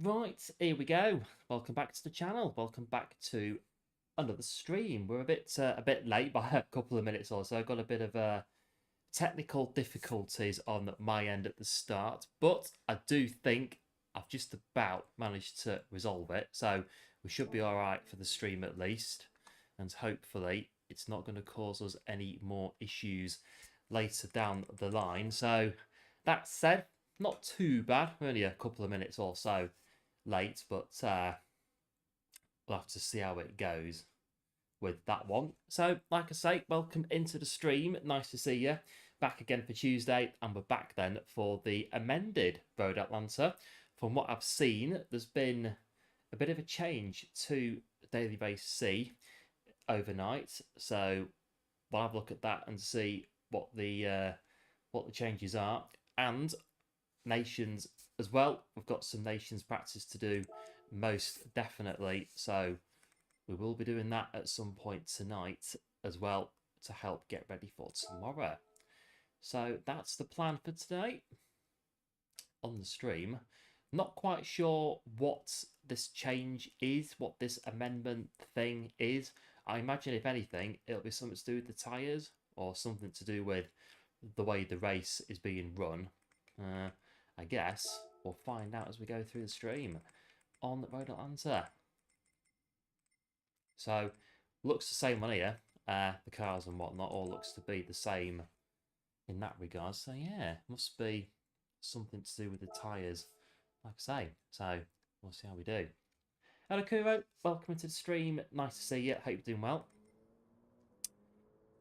Right, here we go. Welcome back to the channel. Welcome back to another stream. We're a bit late by a couple of minutes or so. I've got a bit of technical difficulties on my end at the start, but I do think I've just about managed to resolve it. So we should be all right for the stream at least, and hopefully it's not going to cause us any more issues later down the line. So that said, not too bad. We're only a couple of minutes or so late, but we'll have to see how it goes with that one. So, like I say, welcome into the stream. Nice to see you. Back again for Tuesday, and we're back then for the amended Road Atlanta. From what I've seen, there's been a bit of a change to Daily Race C overnight. So we'll have a look at that and see what the changes are. And Nations as well. We've got some Nations practice to do, most definitely. So we will be doing that at some point tonight as well to help get ready for tomorrow. So that's the plan for today on the stream. Not quite sure what this change is, what this amendment thing is. I imagine, if anything, it'll be something to do with the tyres or something to do with the way the race is being run. I guess we'll find out as we go through the stream on the Road Atlanta. So, looks the same on here. The cars and whatnot all looks to be the same in that regard. So, yeah, must be something to do with the tyres, like I say. So, we'll see how we do. Hello, Kuro. Welcome to the stream. Nice to see you. Hope you're doing well.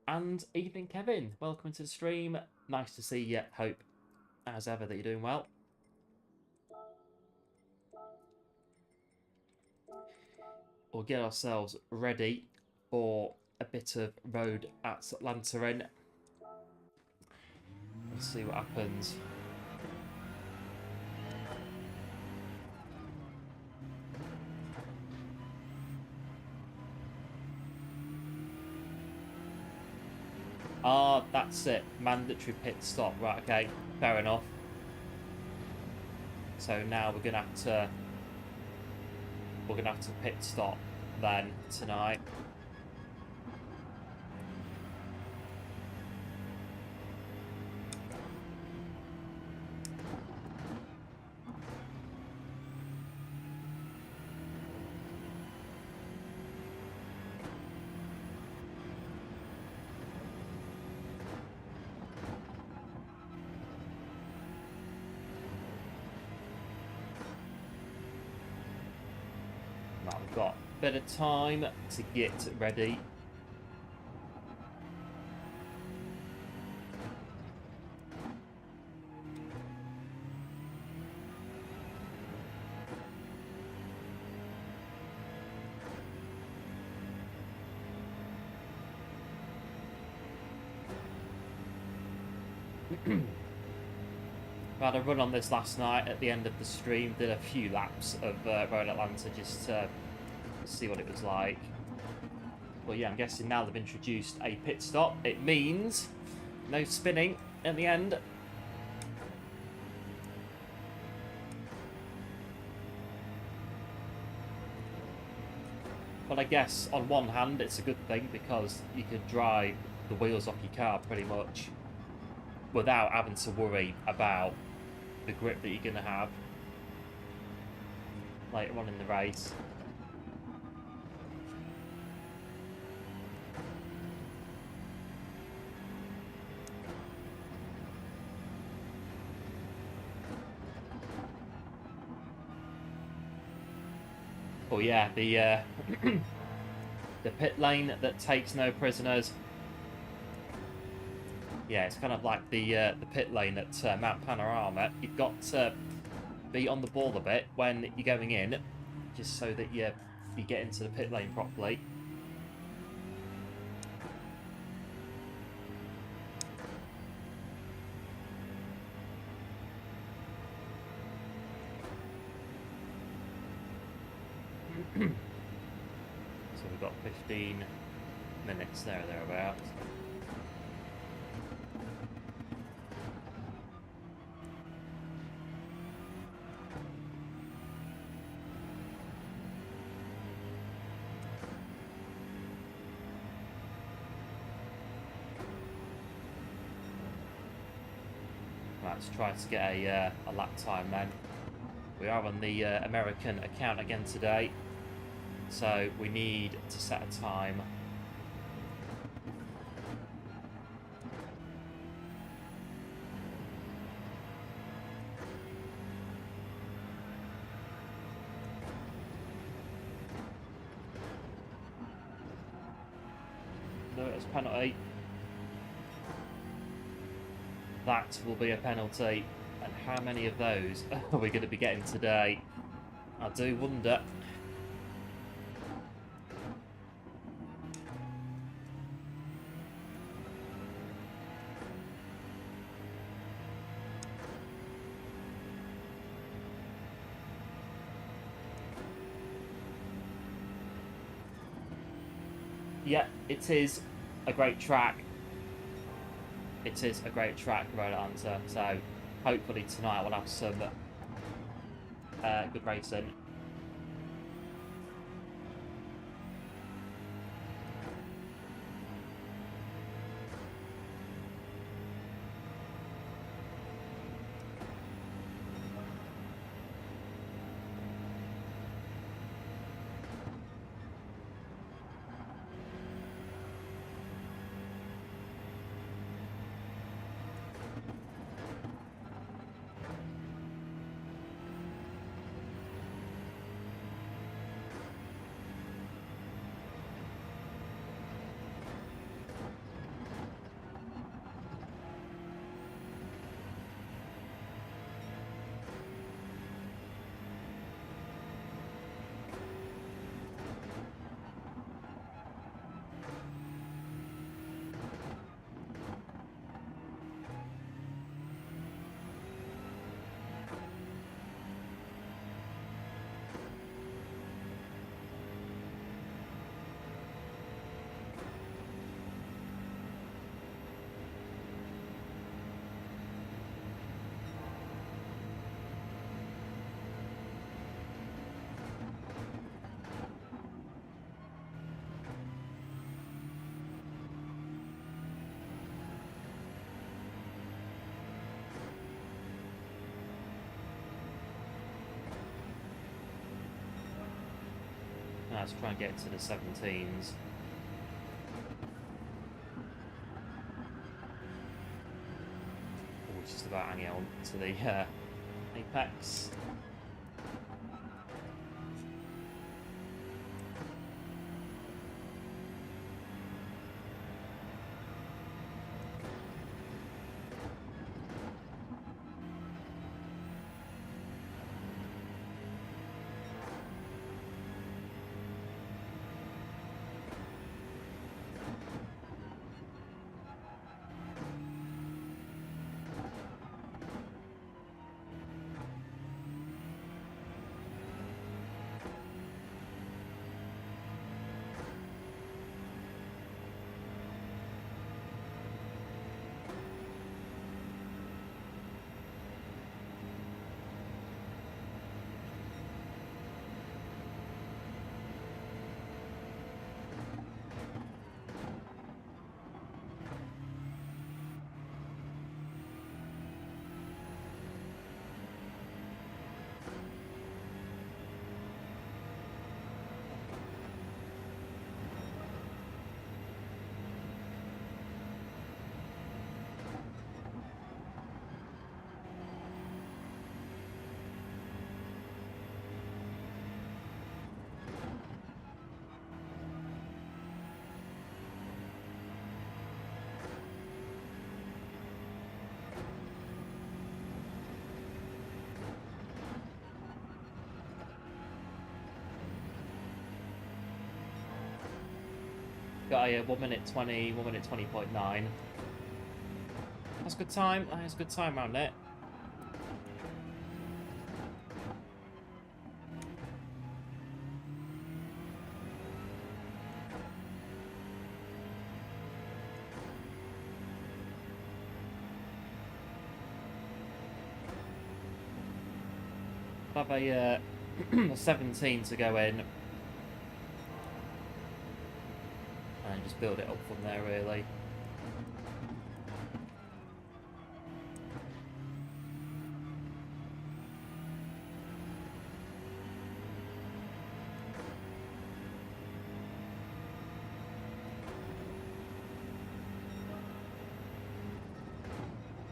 And evening, Kevin. Welcome to the stream. Nice to see you. Hope, as ever, that you're doing well. We'll get ourselves ready for a bit of Road at Atlanta in. Let's see what happens. Ah, that's it. Mandatory pit stop. Right, okay. Fair enough. So now we're gonna have to pit stop then tonight. Right, we've got a bit of time to get ready. I had a run on this last night at the end of the stream, did a few laps of Road Atlanta just to see what it was like. Well, yeah, I'm guessing now they've introduced a pit stop. It means no spinning at the end. But I guess on one hand it's a good thing because you could dry the wheels off your car pretty much without having to worry about the grip that you're going to have later on in the race. Oh yeah, the the pit lane that takes no prisoners. Yeah, it's kind of like the pit lane at Mount Panorama. You've got to be on the ball a bit when you're going in, just so that you get into the pit lane properly. So we've got 15 minutes there or thereabouts. Let's try to get a lap time then. We are on the American account again today, so we need to set a time. No, it's a penalty. That will be a penalty. And how many of those are we going to be getting today? I do wonder. Yeah, it is a great track. It is a great track, right answer. So hopefully tonight we'll have some good racing. Let's try and get into the 17s. Oh, just about hanging on to the apex. Got a 1 minute 20, 1 minute 20.9. That's a good time. That's a good time around it. Have a 17 to go in. And just build it up from there, really.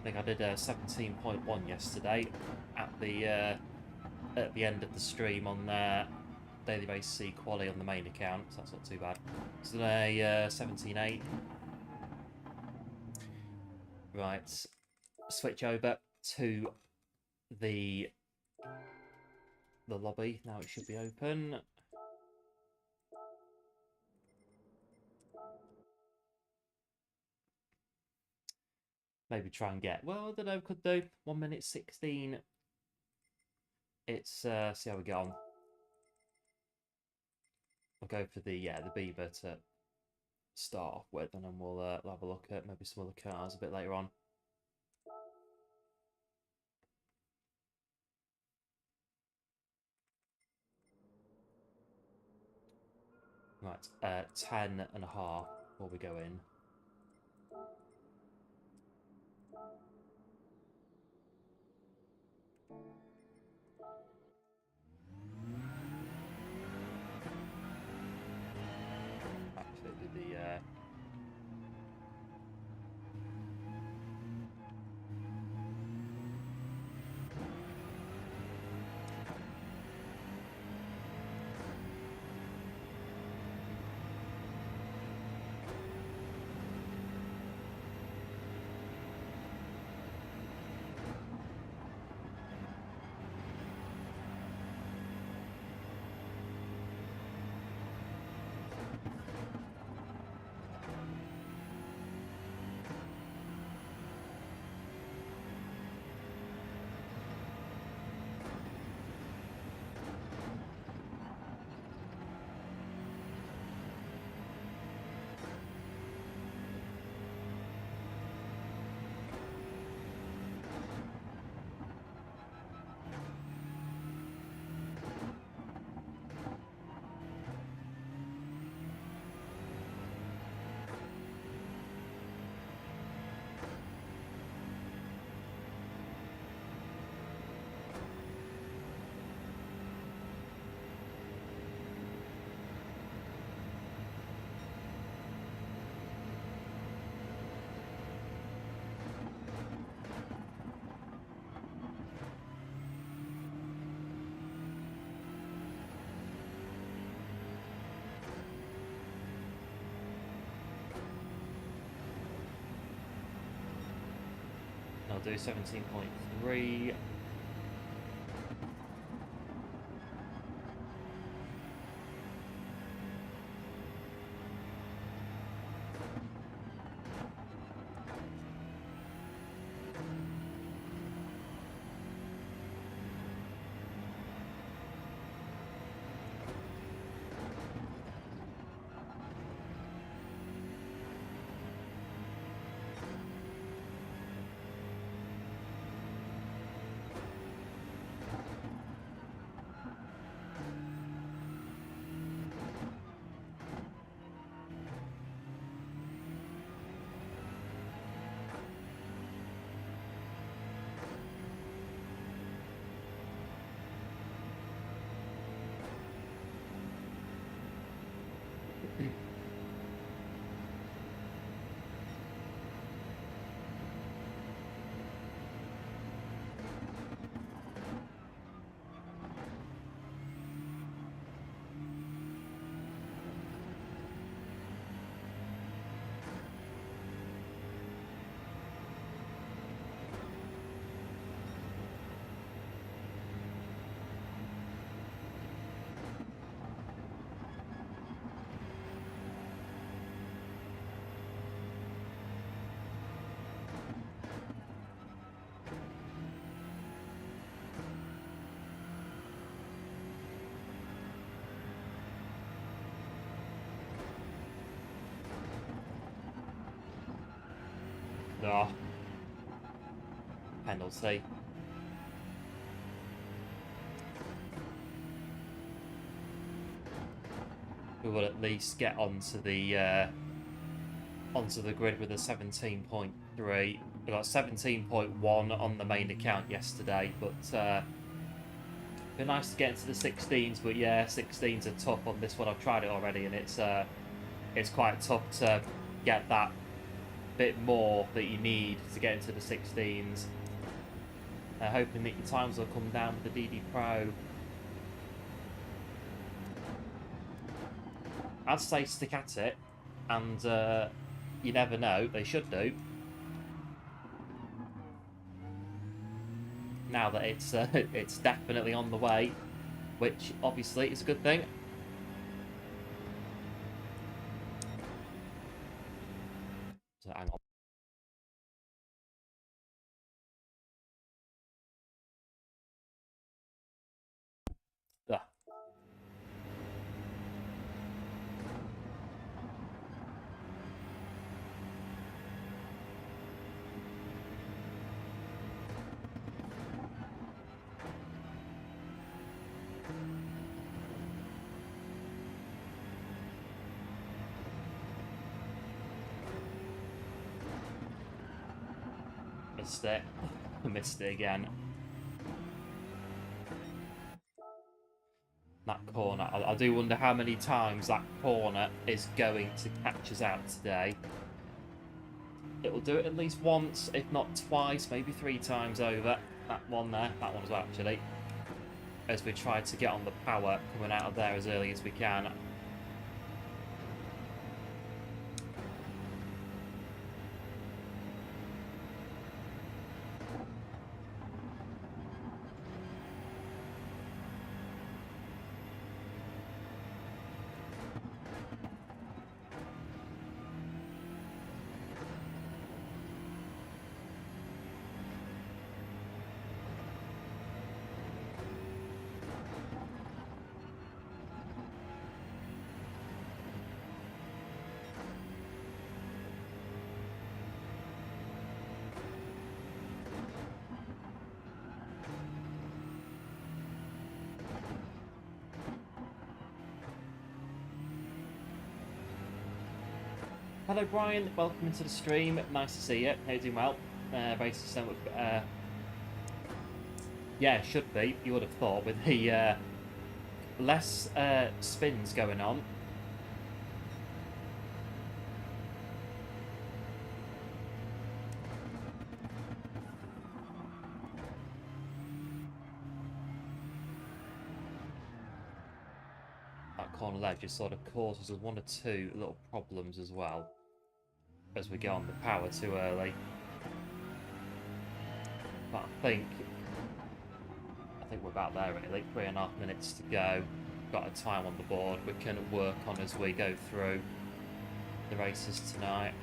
I think I did 17.1 yesterday at the end of the stream on Daily Race C Quali on the main account, so that's not too bad. So today 17.8. Right, switch over to the lobby. Now it should be open. Maybe try and get, well, I don't know, could do 1 minute 16. It's see how we get on. I'll go for the Beaver to start off with, and then we'll have a look at maybe some other cars a bit later on. Right, 10.5 before we go in. Actually, the I'll do 17.3. Oh, penalty. We will at least get onto the grid with a 17.3. We got 17.1 on the main account yesterday, but it'd be nice to get into the 16s. But yeah, 16s are tough on this one. I've tried it already, and it's quite tough to get that bit more that you need to get into the 16s. Hoping that your times will come down with the DD Pro. I'd say stick at it, and you never know, they should do. Now that it's it's definitely on the way, which obviously is a good thing. So hang on. Ah. Missed it. Missed it again. That corner. I do wonder how many times that corner is going to catch us out today. It'll do it at least once, if not twice, maybe 3 times over. That one there. That one as well, actually. As we try to get on the power coming out of there as early as we can. Hello Brian, welcome into the stream. Nice to see you. How you doing? Well, races so much. Yeah, it should be. You would have thought with the less spins going on. That corner there just sort of causes us 1 or 2 little problems as well as we go on the power too early. But I think we're about there really. 3.5 minutes to go. Got a time on the board we can work on as we go through the races tonight.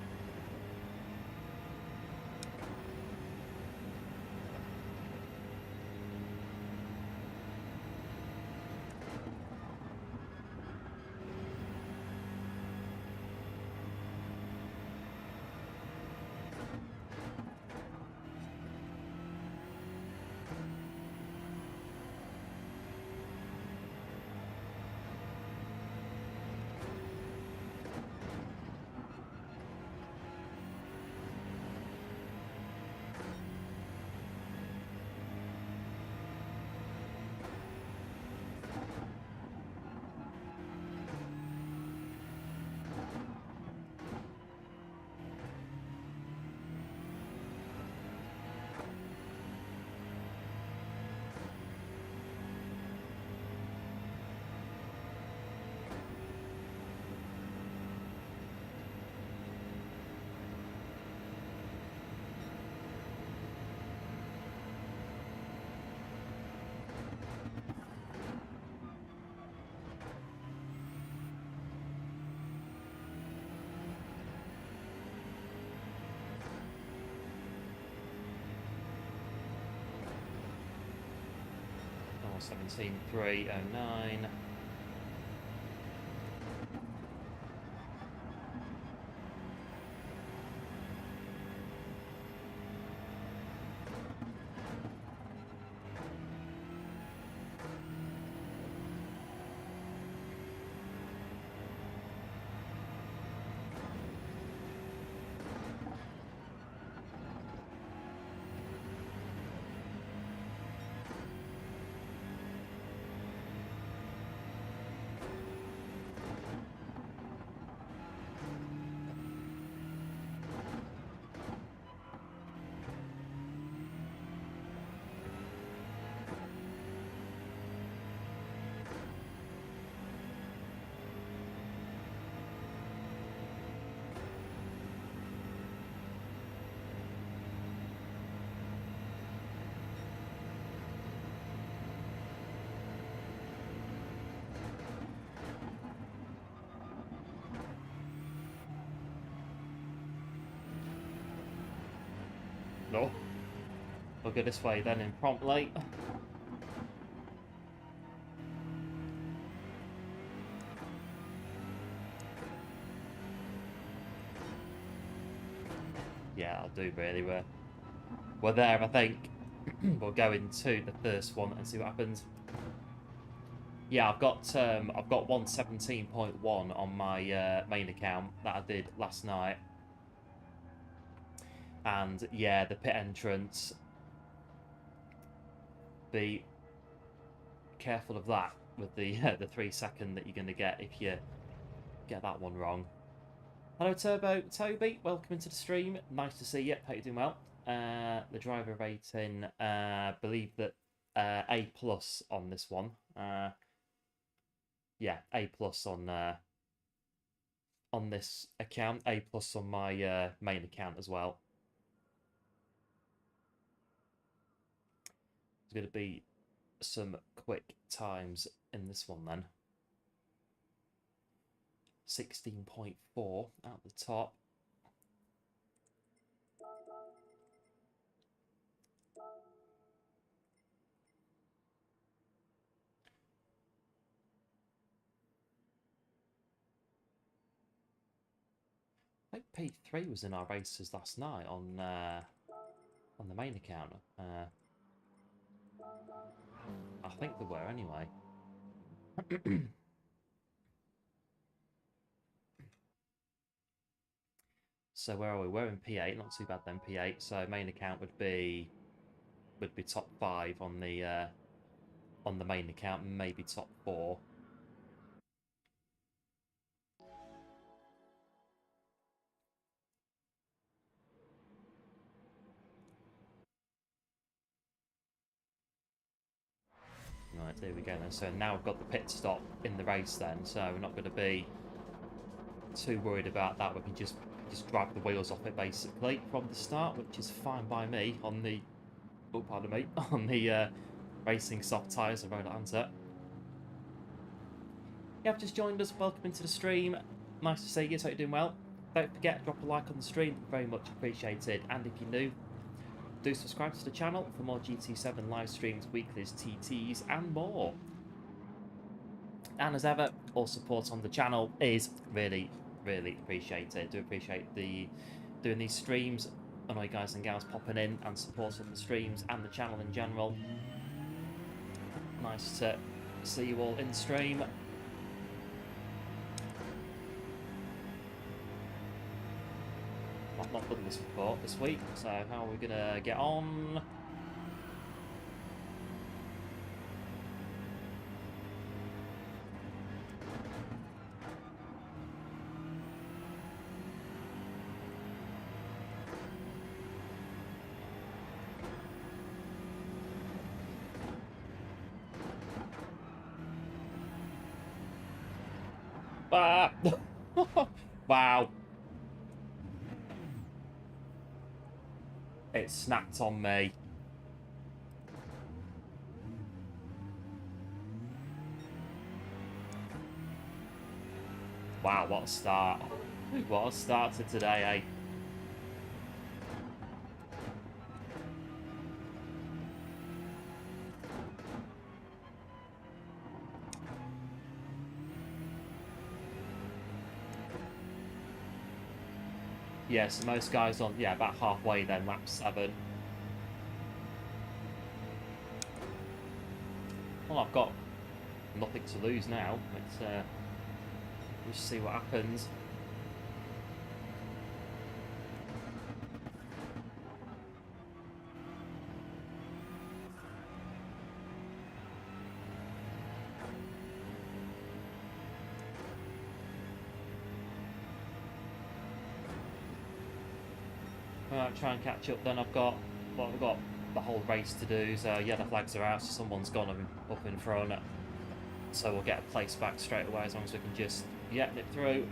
Oh, 17.309. We'll go this way then impromptly. Yeah, I'll do really. We're there, I think. We'll go into the first one and see what happens. Yeah, I've got 117.1 on my main account that I did last night. And yeah, the pit entrance. Be careful of that with the 3 second that you're going to get if you get that one wrong. Hello Turbo Toby, welcome into the stream. Nice to see you. Hope you're doing well. The driver rating, believe that A+ on this one. Yeah, A+ on this account, A+ on my main account as well. There's going to be some quick times in this one then. 16.4 at the top. I think P3 was in our races last night on the main account. I think there were anyway. So where are we? We're in P8, not too bad then. P8. So main account would be top 5 on the main account, maybe top 4. Right, there we go then. So now we've got the pit stop in the race then, so we're not going to be too worried about that. We can just drive the wheels off it basically from the start, which is fine by me on the on the racing soft tyres of Road Atlanta. You have just joined us, welcome into the stream. Nice to see you, so you're doing well. Don't forget, drop a like on the stream, very much appreciated. And if you're new, do subscribe to the channel for more GT7 live streams, weeklies, TTs, and more. And as ever, all support on the channel is really, really appreciated. Do appreciate doing these streams, and all you guys and gals popping in and supporting the streams and the channel in general. Nice to see you all in stream. I've not done this before this week, so how are we gonna get on? Ah! Wow. It snapped on me. Wow, what a start. What a start to today, eh? Yeah, so most guys on, yeah, about halfway then, lap 7. Well, I've got nothing to lose now. Let's see what happens. Right, try and catch up then. I've got the whole race to do, so yeah, the flags are out, so someone's gone up in front. So we'll get a place back straight away as long as we can just, yeah, nip through.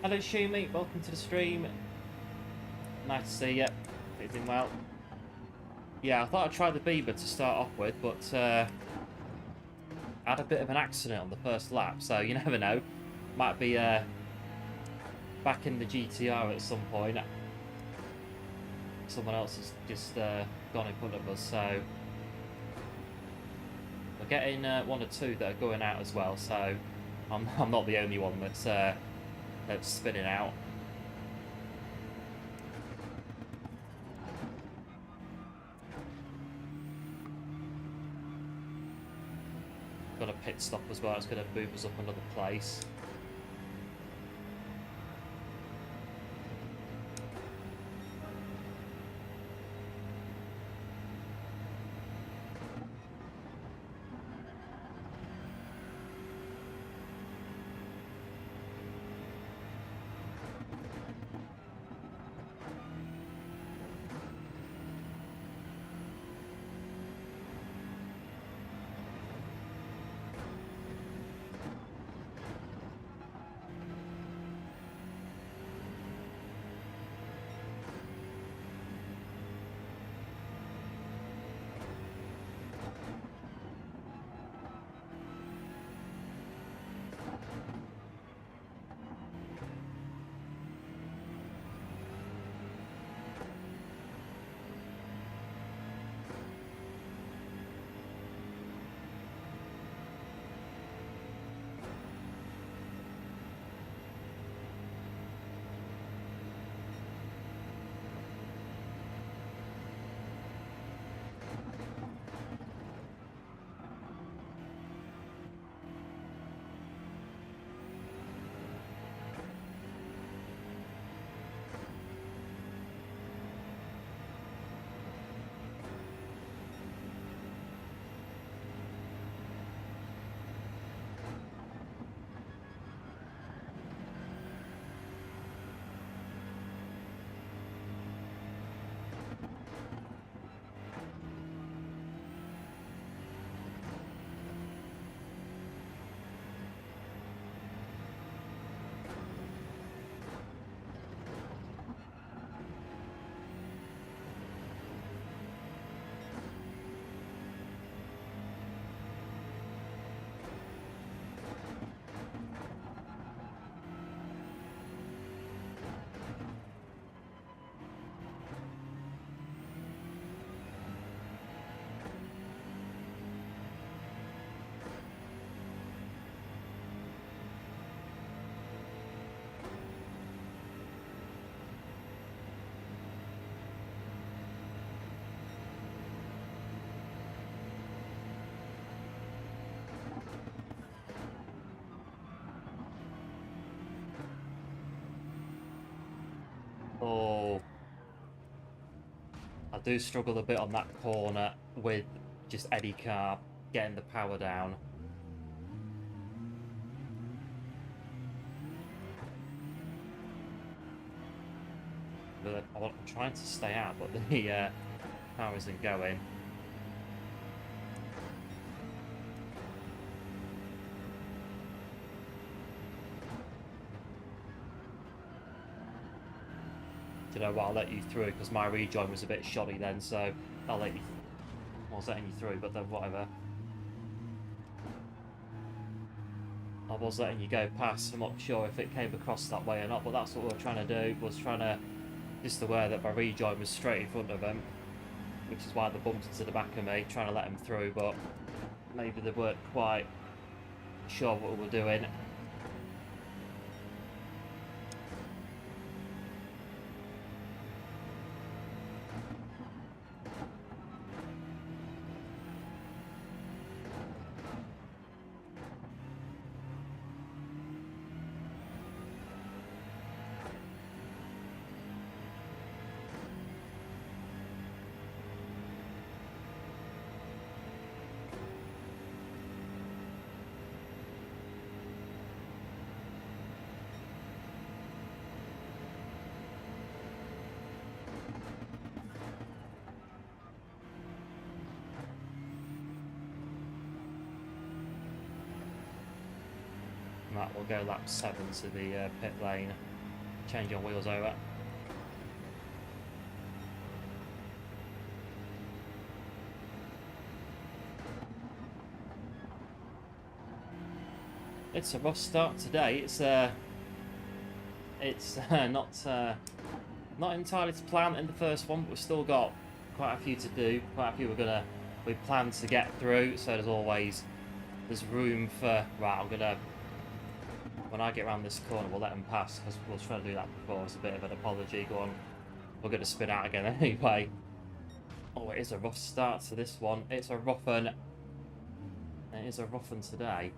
Hello Shumi, welcome to the stream. Nice to see you. You're doing well. Yeah, I thought I'd try the Bieber to start off with, but I had a bit of an accident on the first lap, so you never know. Might be back in the GTR at some point. Someone else has just gone in front of us, so we're getting one or two that are going out as well, so I'm not the only one that's spinning out. Got a pit stop as well. It's going to move us up another place. Oh, I do struggle a bit on that corner with just any car getting the power down. But I'm trying to stay out, but the power isn't going. You know what, I'll let you through because my rejoin was a bit shoddy then, so I'll let you. I was letting you through, but then whatever. I was letting you go past. I'm not sure if it came across that way or not, but that's what we were trying to do. Was trying to just aware that my rejoin was straight in front of him, which is why they bumped into the back of me, trying to let him through. But maybe they weren't quite sure what we were doing. That will go lap 7 to the pit lane. change your wheels over. It's a rough start today. It's not entirely to plan in the first one, but we've still got quite a few to do. Quite a few we plan to get through. So there's room for right. When I get around this corner, we'll let them pass because we'll try to do that before. It's a bit of an apology. Go on, we're going to spin out again anyway. Oh, it is a rough start to this one. It's a rough one. It is a rough one today.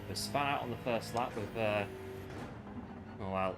We span out on the first lap with, oh well.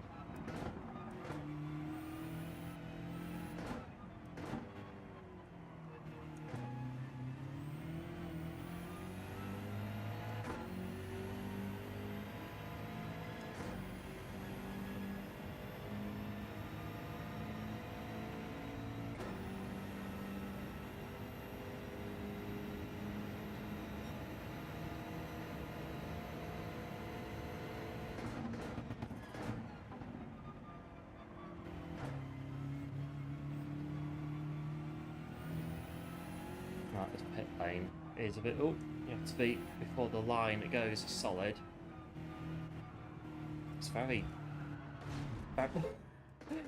Right, this pit lane is a bit... Oh, you have to be before the line goes solid. It's very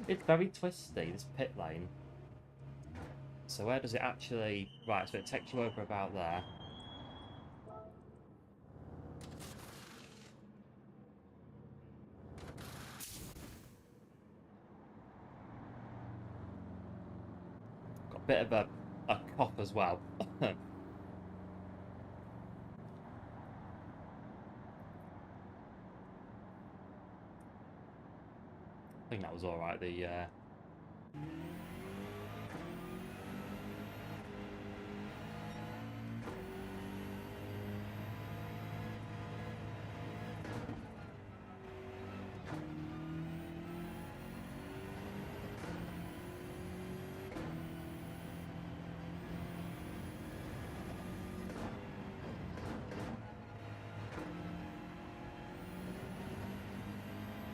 it's very twisty, this pit lane. So where does it actually... Right, so it takes you over about there. Got a bit of a cop as well. I think that was alright,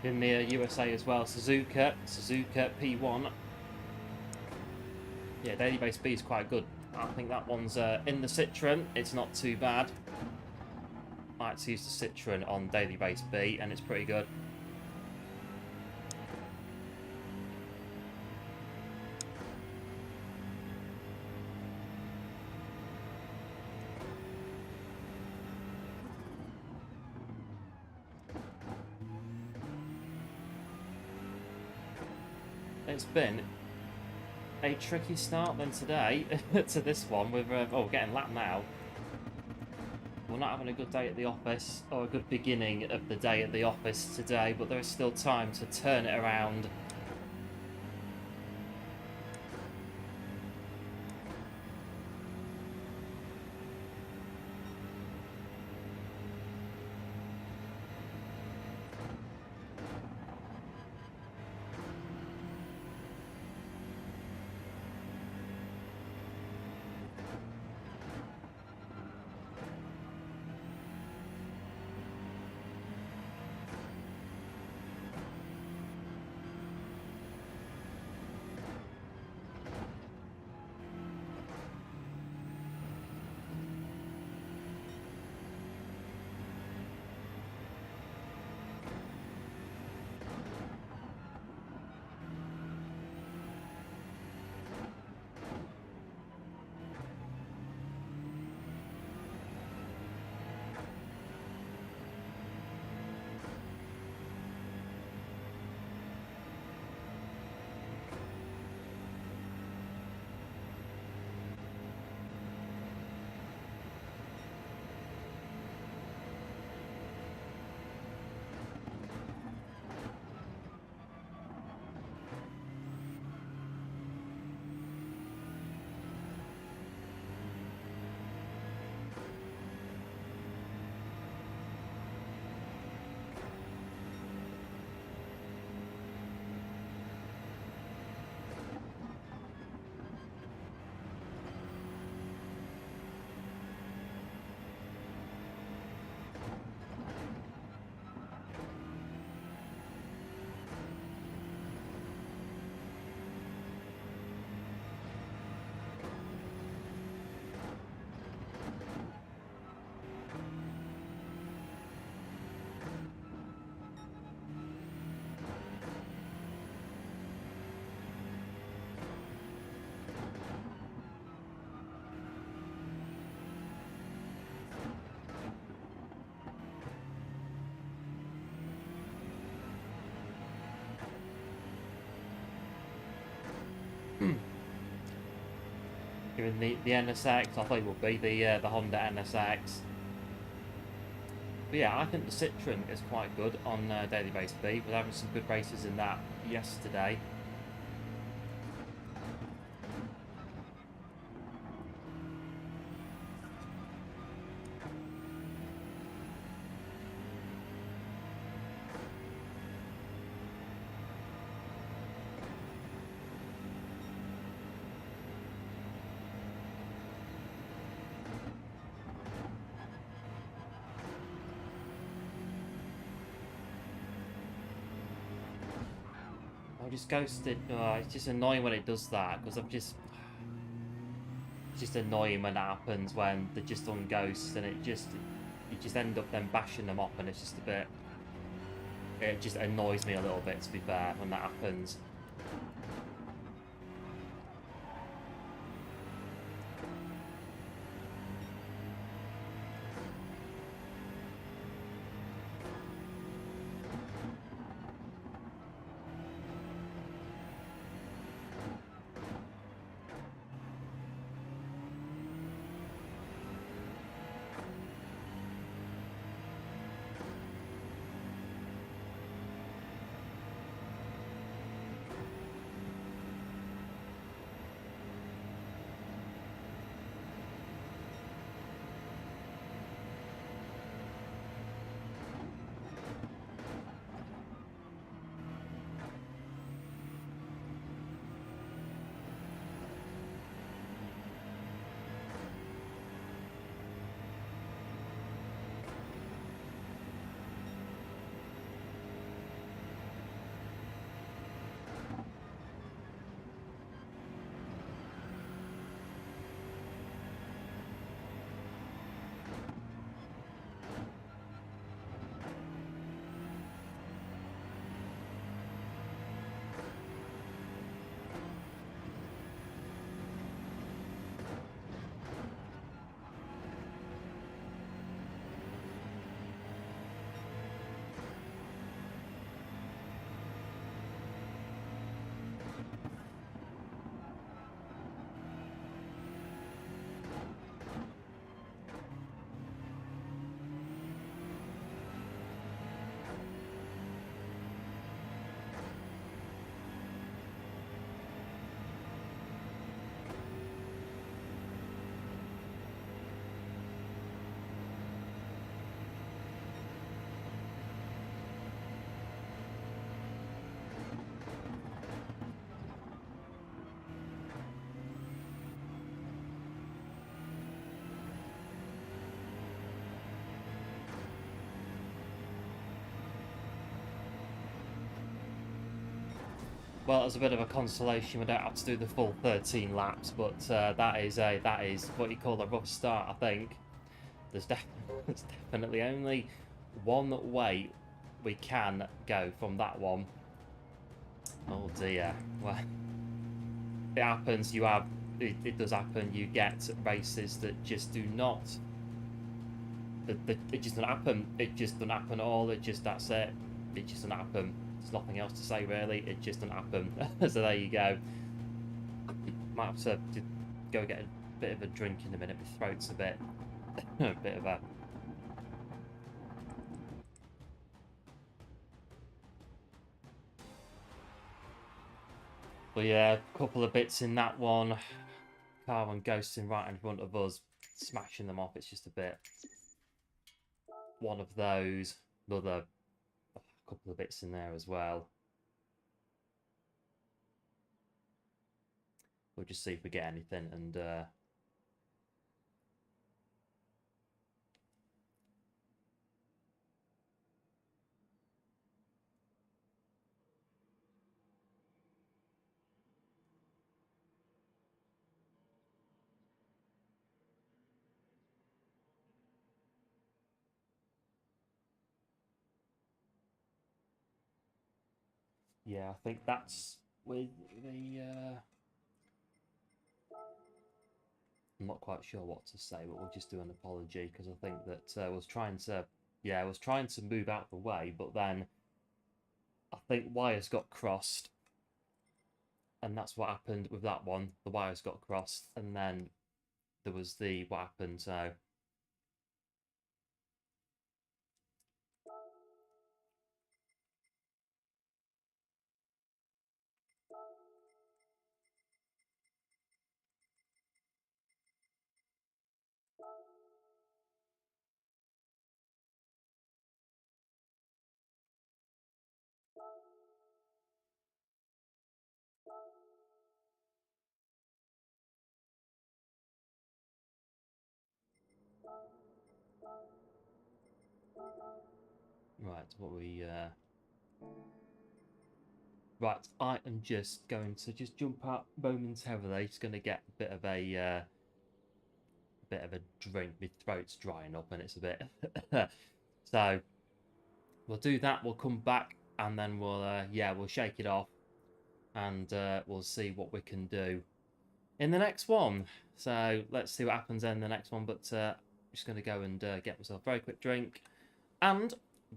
in the USA as well, Suzuka P1. Yeah, daily base B is quite good. I think that one's in the Citroen. It's not too bad. I like to use the Citroen on daily base B, and it's pretty good. It's been a tricky start then today to this one with oh, we're getting lapped now. We're not having a good day at the office, or a good beginning of the day at the office today, but there is still time to turn it around. Given the NSX, I thought it would be the Honda NSX. But yeah, I think the Citroen is quite good on daily race B. We're having some good races in that yesterday. I just ghosted. It's just annoying when it does that, because it's just annoying when it happens when they're just on ghosts and you just end up then bashing them up, and it's just a bit. It just annoys me a little bit, to be fair, when that happens. Well, as a bit of a consolation, we don't have to do the full 13 laps, but that is what you call a rough start, I think. There's definitely only one way we can go from that one. Oh dear. Well, it happens. It does happen. You get races that just do not. It just doesn't happen. It just doesn't happen at all. That's it. It just doesn't happen. There's nothing else to say, really. It just doesn't happen. So there you go. Might have to go get a bit of a drink in a minute. My throat's a bit of a. But yeah, a couple of bits in that one. Car and ghosting right in front of us, smashing them off. It's just a bit. One of those. Another couple of bits in there as well. We'll just see if we get anything, and yeah, I think that's with the. I'm not quite sure what to say, but we'll just do an apology, because I think that I was trying to move out the way, but then I think wires got crossed, and that's what happened with that one. The wires got crossed, and then there was the what happened. So right, what we right, I am just going to just jump out momentarily. Just going to get a bit of a drink. My throat's drying up and it's a bit. So we'll do that. We'll come back and then we'll shake it off and we'll see what we can do in the next one. So let's see what happens in the next one. But I'm just going to go and get myself a very quick drink and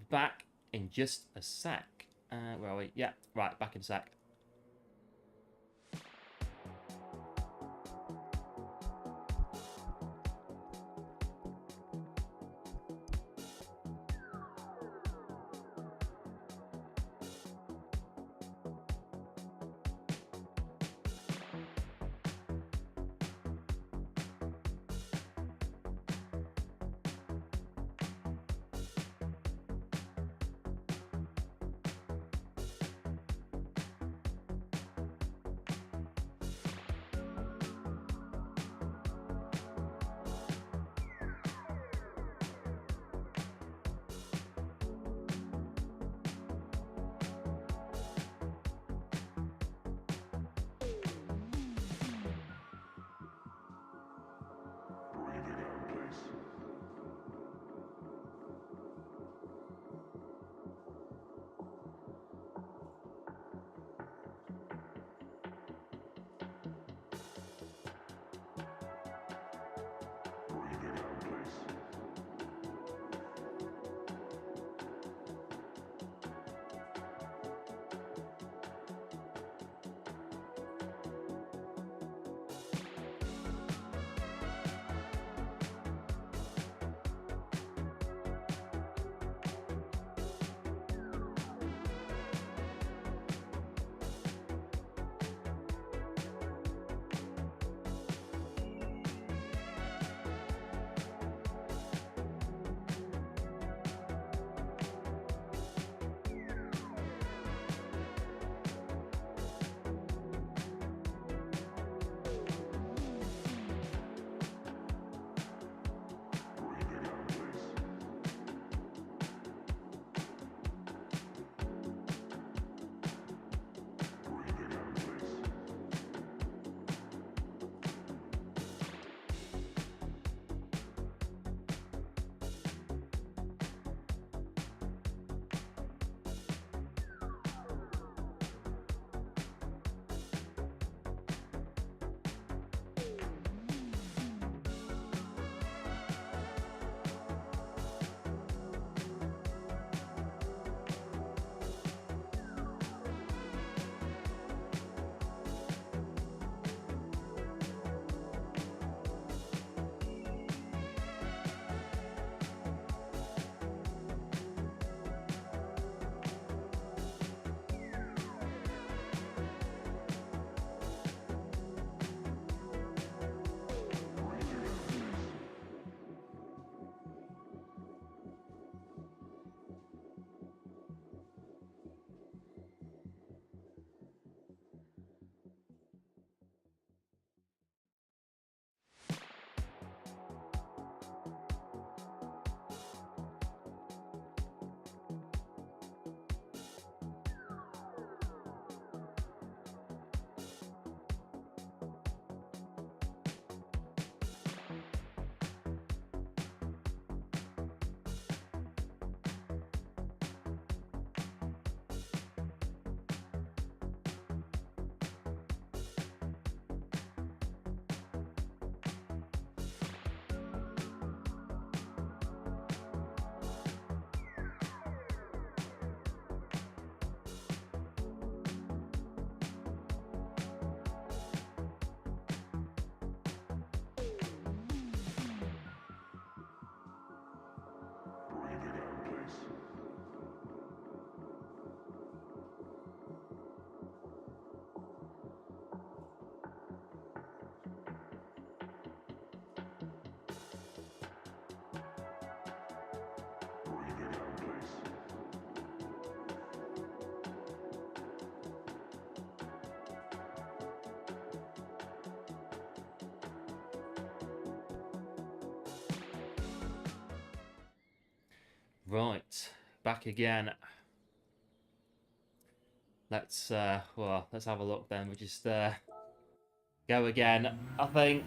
back in just a sec. Where are we? Yeah, right, back in a sec. Right, back again. Let's well, let's have a look then. We just go again. I think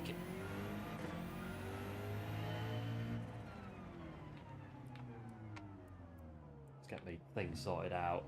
let's get me things sorted out.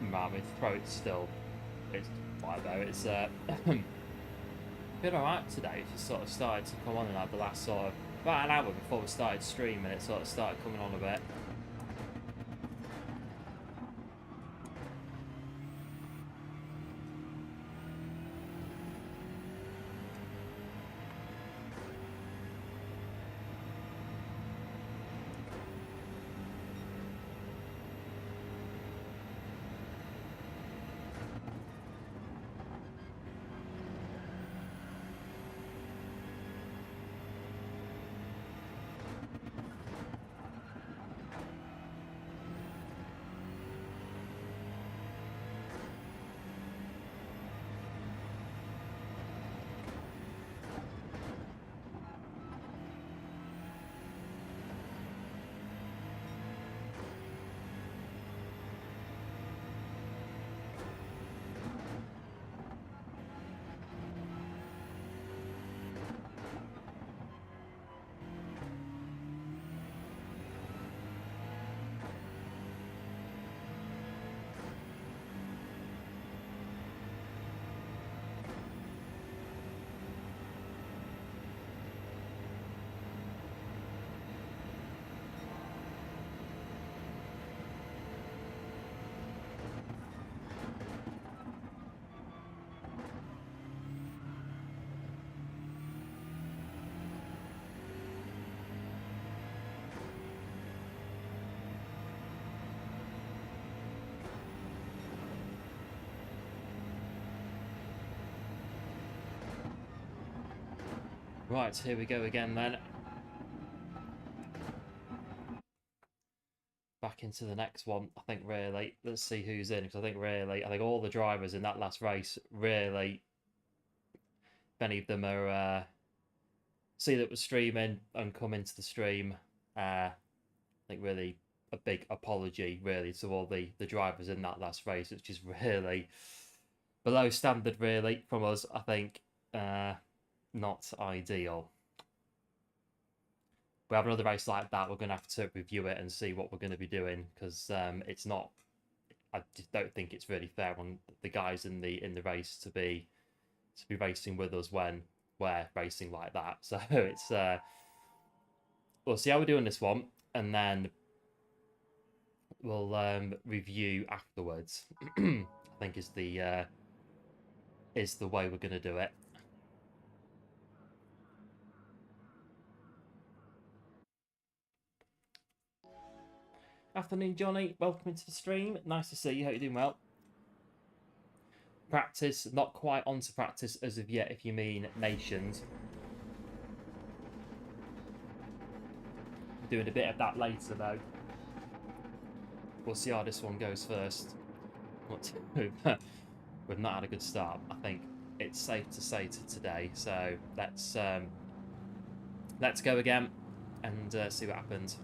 Man, my throat's still, it's whatever. It's been alright today. It just sort of started to come on in like the last sort of about an hour before we started streaming. It sort of started coming on a bit. Right, here we go again then. Back into the next one. I think really, let's see who's in, because I think really, I think all the drivers in that last race, really, many of them are see that we're streaming and come into the stream. I think really a big apology really to all the drivers in that last race, which is really below standard really from us. I think not ideal. We have another race like that, we're going to have to review it and see what we're going to be doing, because it's not, I just don't think it's really fair on the guys in the race to be racing with us when we're racing like that. So it's we'll see how we're doing this one, and then we'll review afterwards. I think is the way we're going to do it. Afternoon, Johnny. Welcome into the stream. Nice to see you. Hope you're doing well. Practice, not quite onto practice as of yet, if you mean Nations. Doing a bit of that later, though. We'll see how this one goes first. We've not had a good start. I think it's safe to say to today. So let's go again and see what happens.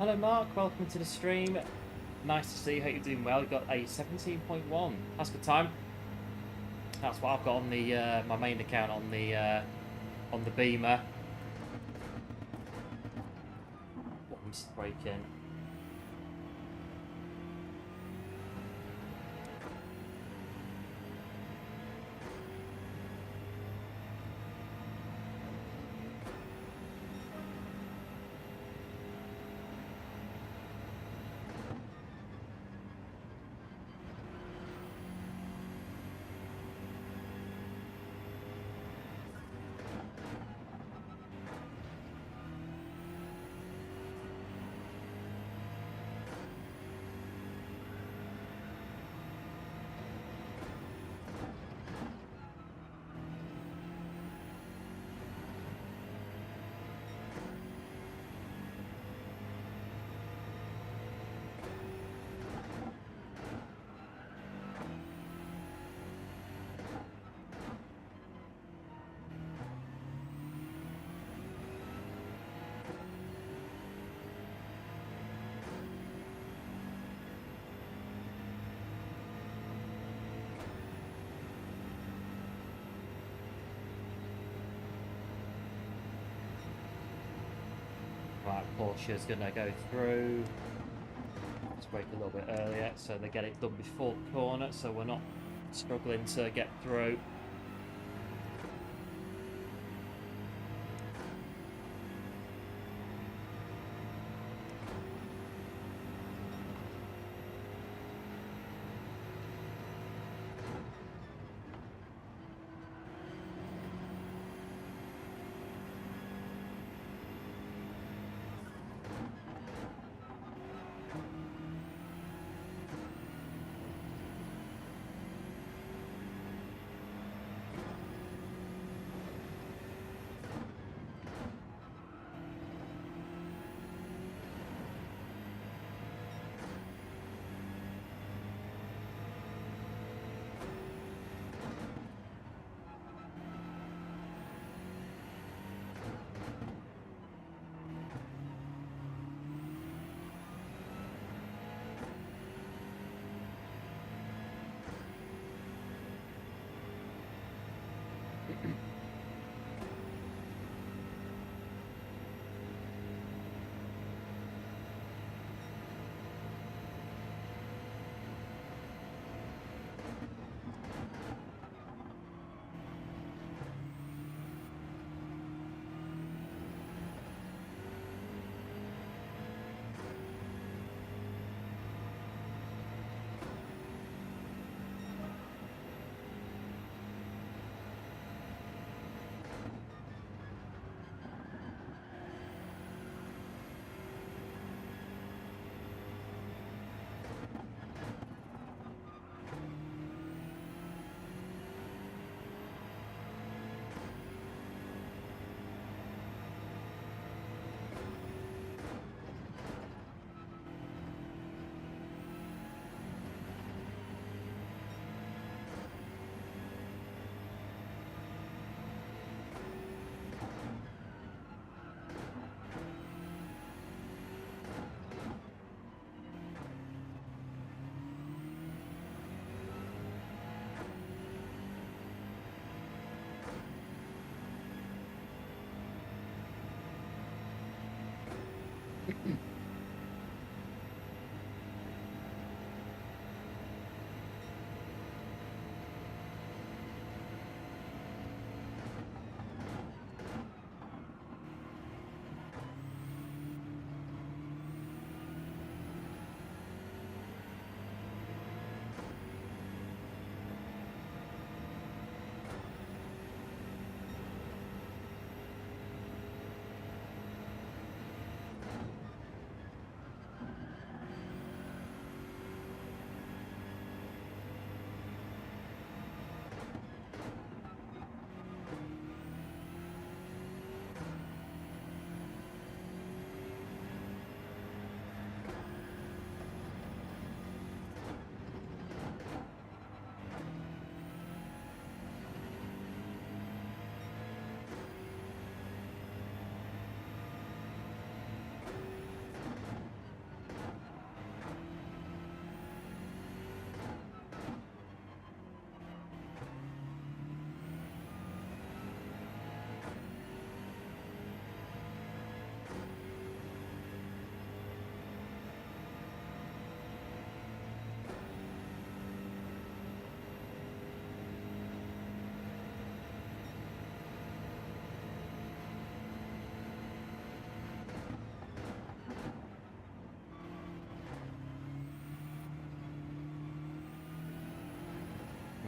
Hello, Mark. Welcome to the stream. Nice to see you. Hope you're doing well. You got a 17.1. That's good time. That's what I've got on the my main account on the Beamer. What I'm just breaking. Right, Porsche's going to go through. Let's brake a little bit earlier so they get it done before the corner so we're not struggling to get through.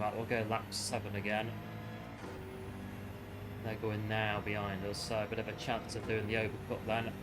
Right, we'll go lap 7 again. They're going now behind us, so a bit of a chance of doing the overcut then.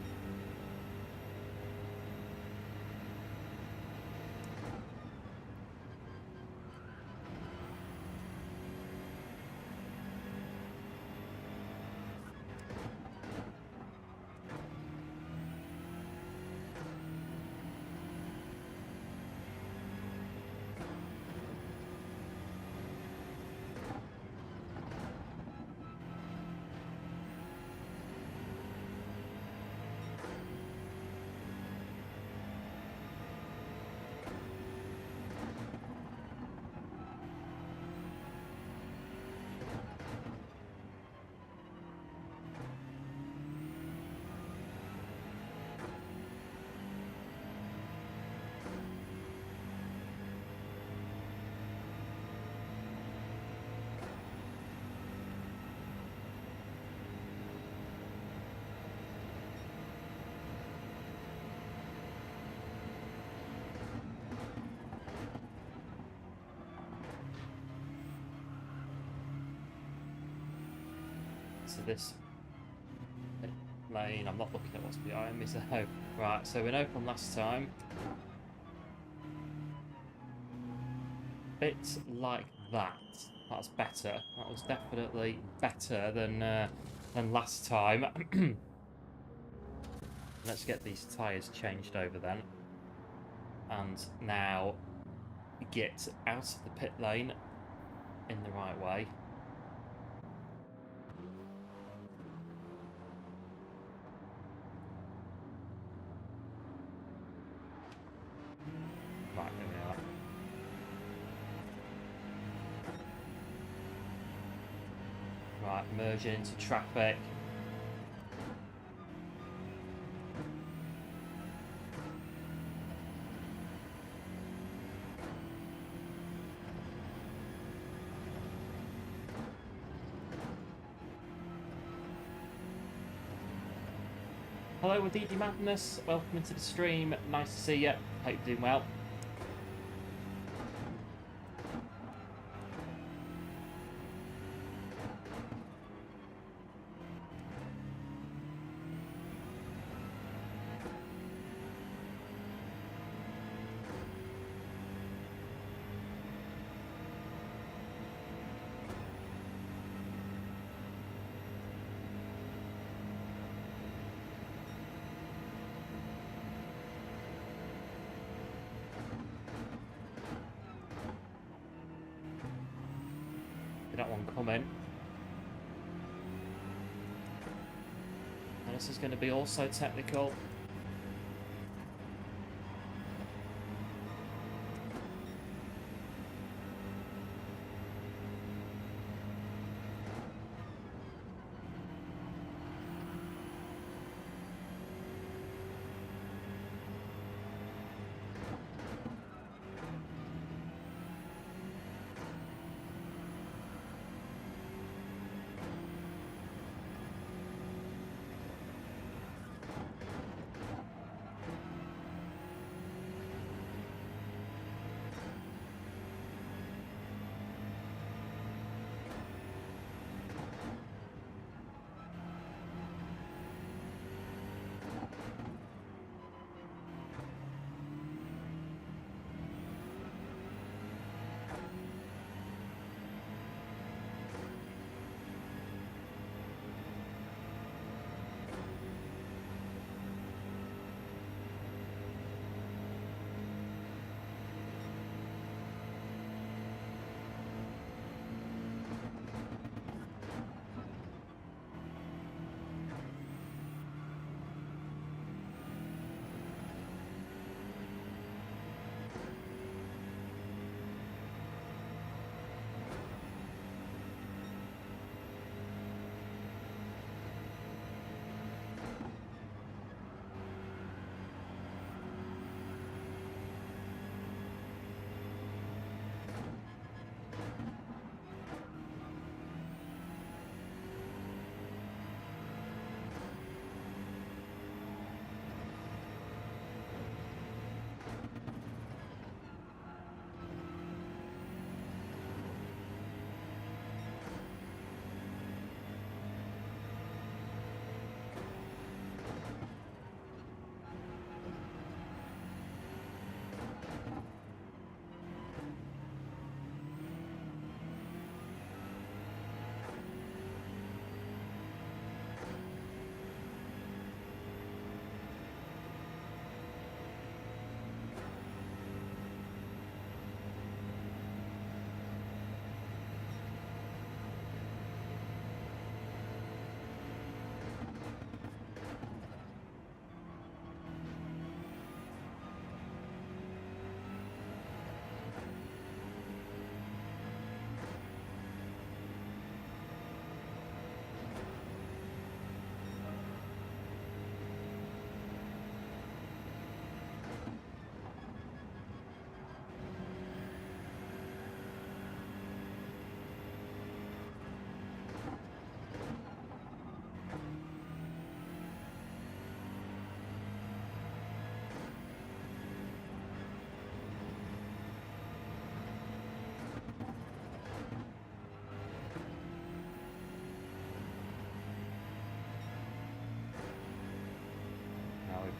So this lane, I'm not looking at what's behind me, so right, so we know from last time, bit like that. That's better. That was definitely better than last time. Let's get these tyres changed over then, and now get out of the pit lane in the right way. Right, there we are. Right, merging into traffic. Hello, Aditi Madness. Welcome into the stream. Nice to see you. Hope you're doing well. That one coming. And this is going to be also technical.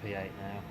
P8 now.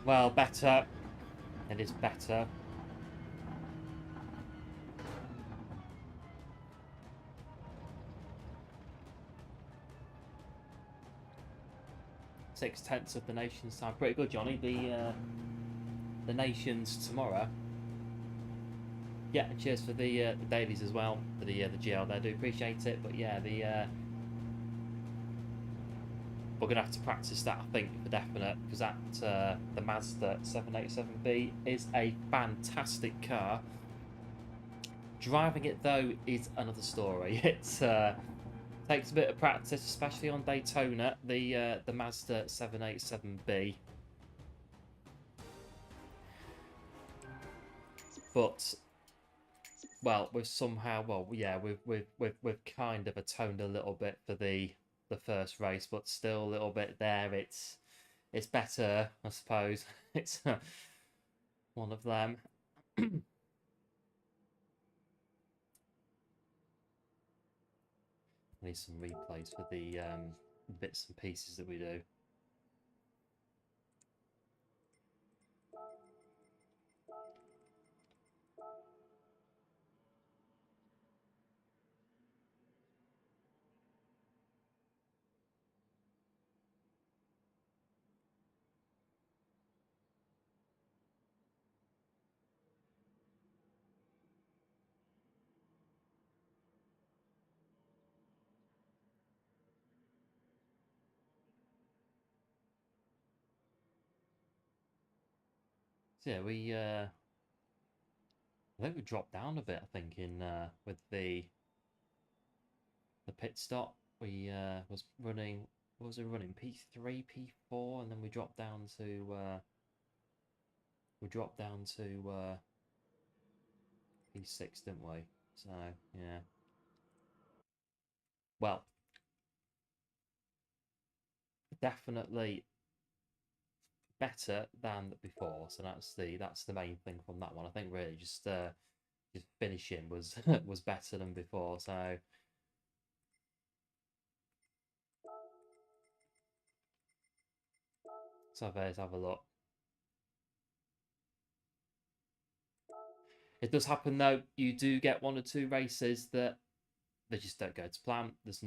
Well, better. It is better. Six-tenths of the nation's time. Pretty good, Johnny. The nations tomorrow. Yeah, and cheers for the dailies as well, for the GL there. I do appreciate it. But yeah, we're gonna have to practice that, I think, for definite, because that the Mazda 787B is a fantastic car. Driving it though is another story. It takes a bit of practice, especially on Daytona. The Mazda 787B. But well, we've somehow, well, yeah, we've kind of atoned a little bit for the first race, but still a little bit there. It's better, I suppose. It's one of them. Need some replays for the bits and pieces that we do. So yeah, I think we dropped down a bit. I think in with the pit stop, we was running. What was it running? P3, P4, and then we dropped down to P6, didn't we? So yeah. Well, definitely better than before. So that's the main thing from that one. I think really just finishing was was better than before. So let's have a look. It does happen though. You do get one or two races that they just don't go to plan. There's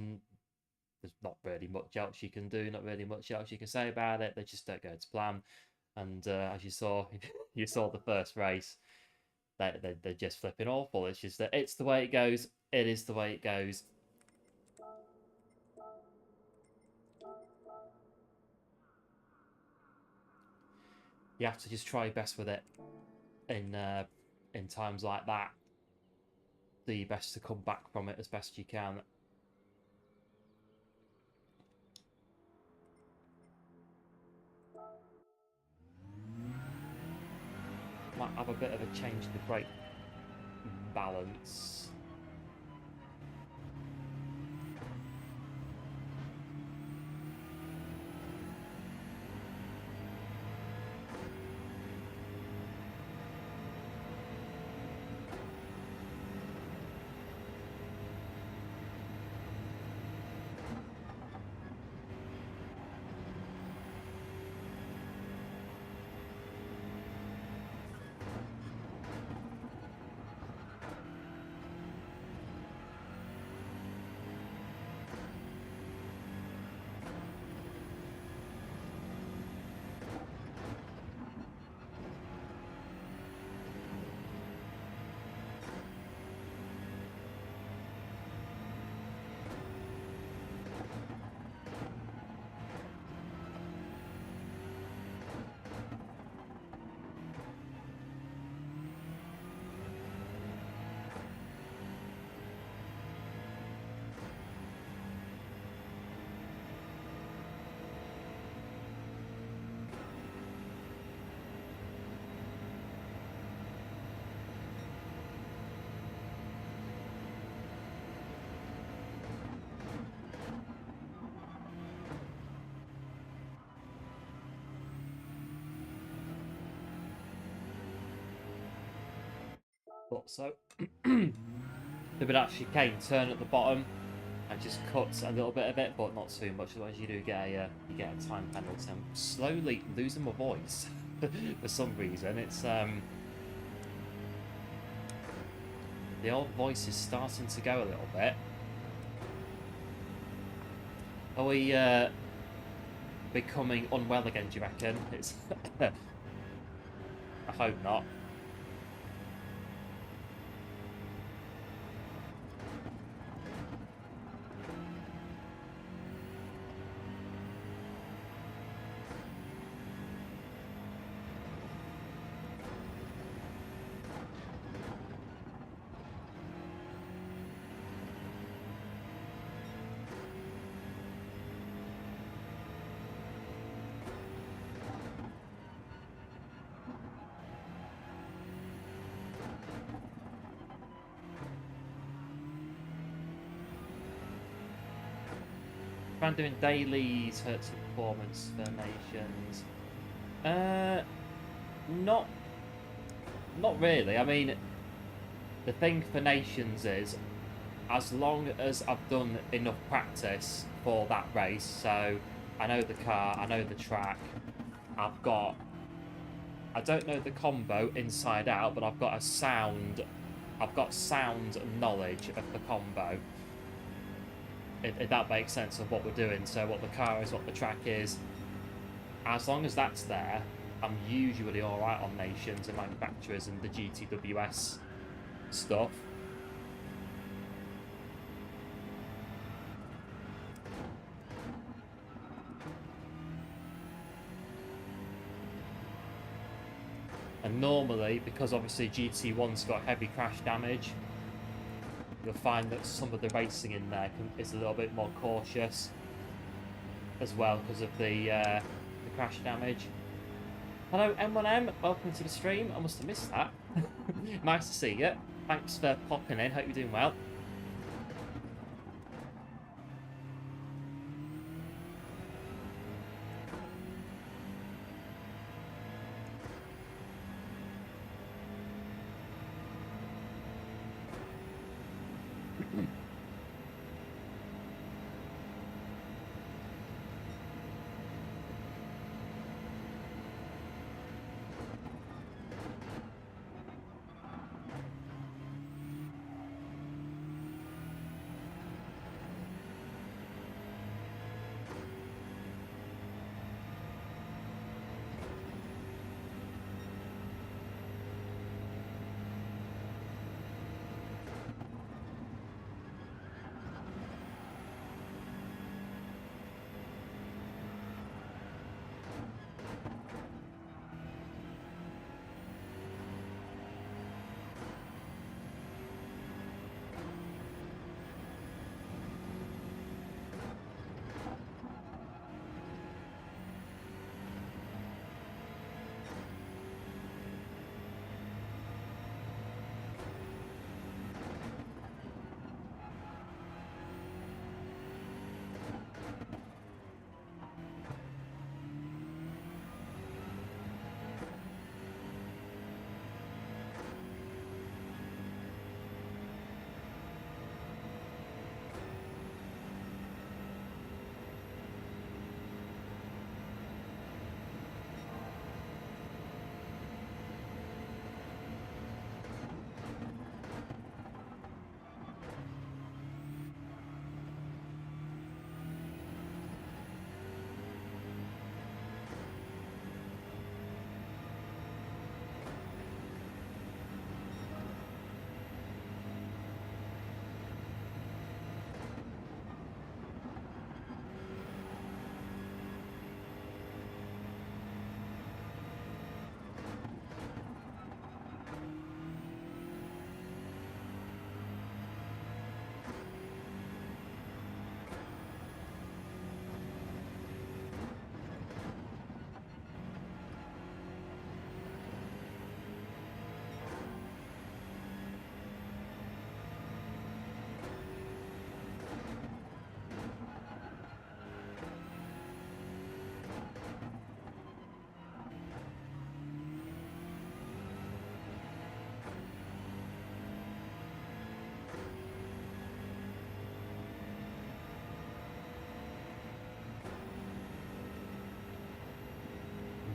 not really much else you can do. Not really much else you can say about it. They just don't go to plan. And as you saw, you saw the first race. They're just flipping awful. It's just that it's the way it goes. It is the way it goes. You have to just try your best with it in times like that. Do your best to come back from it as best you can. Might have a bit of a change in the brake balance. But so the bit actually came turn at the bottom and just cuts a little bit of it, but not too much. Otherwise, you do get a time penalty. I'm slowly losing my voice for some reason. It's the old voice is starting to go a little bit. Are we becoming unwell again? Do you reckon? It's I hope not. I'm doing dailies, hurts the performance for Nations. Not really. I mean, the thing for Nations is, as long as I've done enough practice for that race, so I know the car, I know the track, I don't know the combo inside out, but I've got sound knowledge of the combo. If that makes sense of what we're doing. So what the car is, what the track is. As long as that's there, I'm usually alright on Nations and manufacturers and the GTWS stuff. And normally, because obviously GT1's got heavy crash damage, you'll find that some of the racing in there is a little bit more cautious as well because of the crash damage. Hello M1M, welcome to the stream. I must have missed that. Nice to see you. Thanks for popping in, hope you're doing well.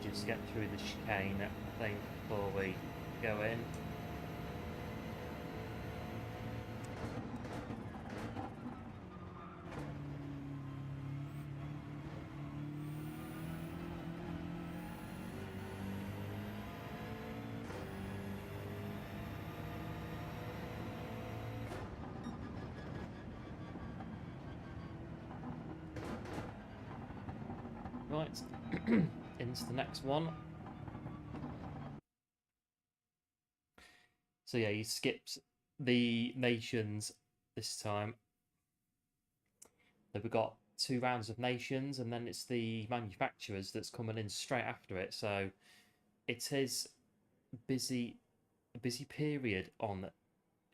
Just get through the chicane, I think, before we go in. Right, into the next one. So yeah, you skipped the nations this time. So we've got 2 rounds of nations, and then it's the manufacturers that's coming in straight after it. So it is a busy period on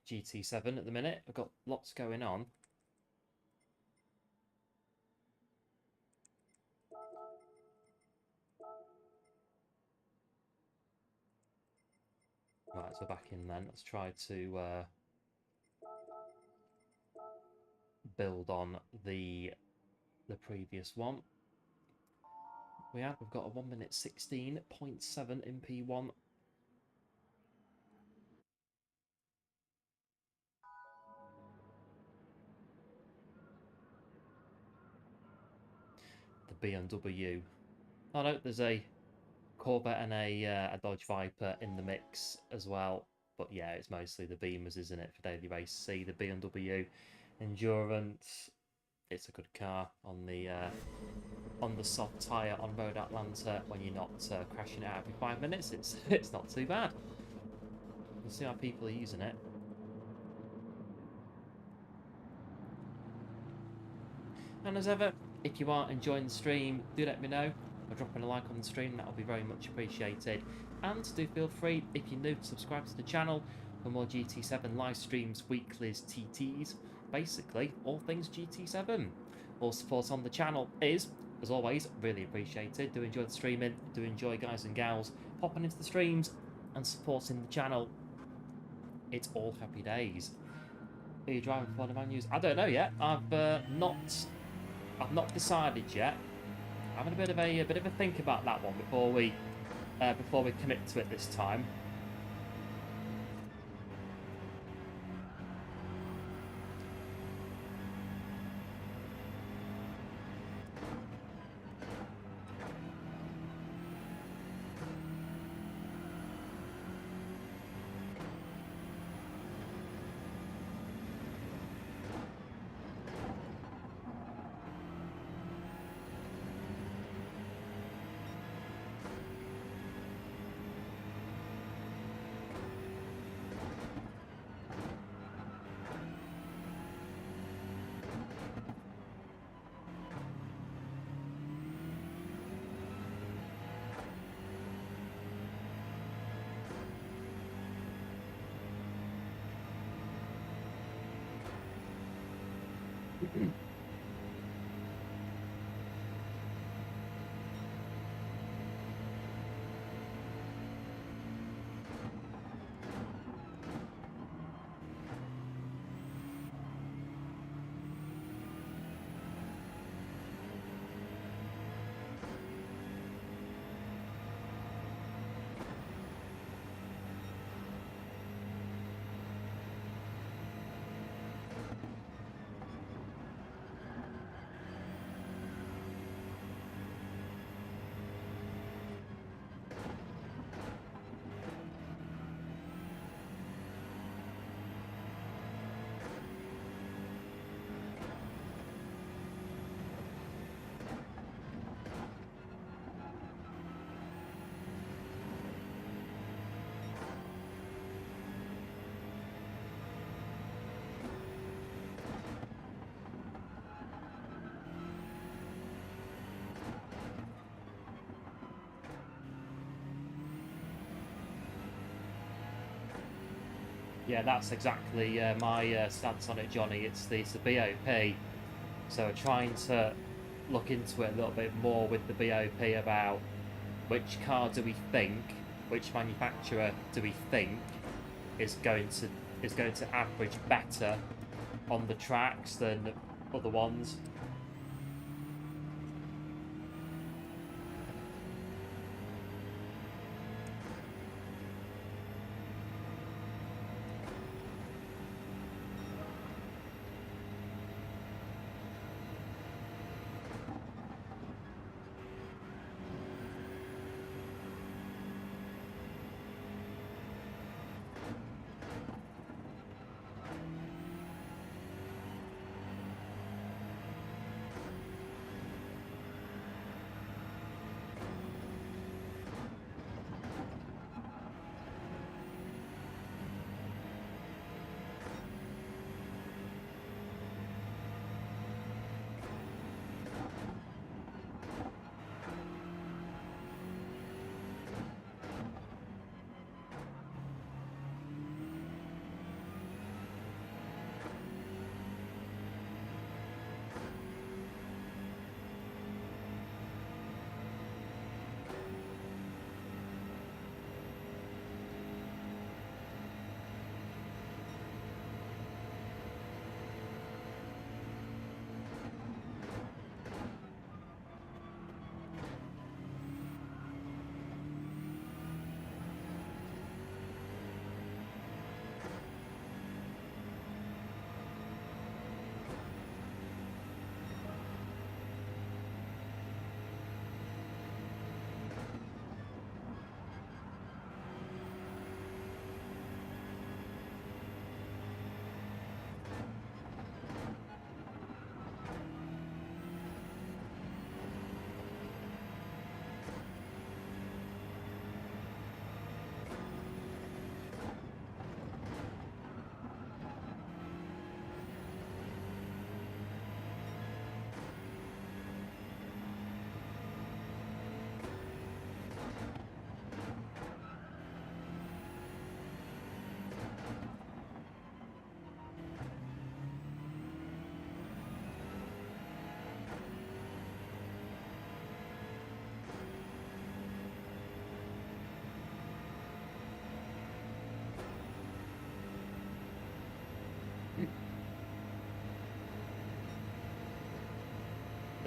GT7 at the minute. I've got lots going on. Right, so back in then. Let's try to build on the previous one. We've got a 1 minute 16.7 in P1. The BMW. Oh no, there's a Corvette and a Dodge Viper in the mix as well. But yeah, it's mostly the Beamers, isn't it, for daily race C. The BMW Endurance. It's a good car on the on the soft tyre on Road Atlanta when you're not crashing it out every 5 minutes. It's not too bad. You see how people are using it. And as ever, if you are enjoying the stream, do let me know by dropping a like on the stream. That will be very much appreciated. And do feel free, if you're new, to subscribe to the channel for more GT7 live streams, weeklies, TTs, basically all things GT7. All support on the channel is, as always, really appreciated. Do enjoy the streaming, do enjoy guys and gals popping into the streams and supporting the channel. It's all happy days. Are you driving for the menus? I don't know yet. I've not decided yet. I'm having a bit of a think about that one before we commit to it this time. Yeah, that's exactly my stance on it, Johnny. It's the BOP. So trying to look into it a little bit more with the BOP about which car do we think, which manufacturer do we think is going to average better on the tracks than other ones.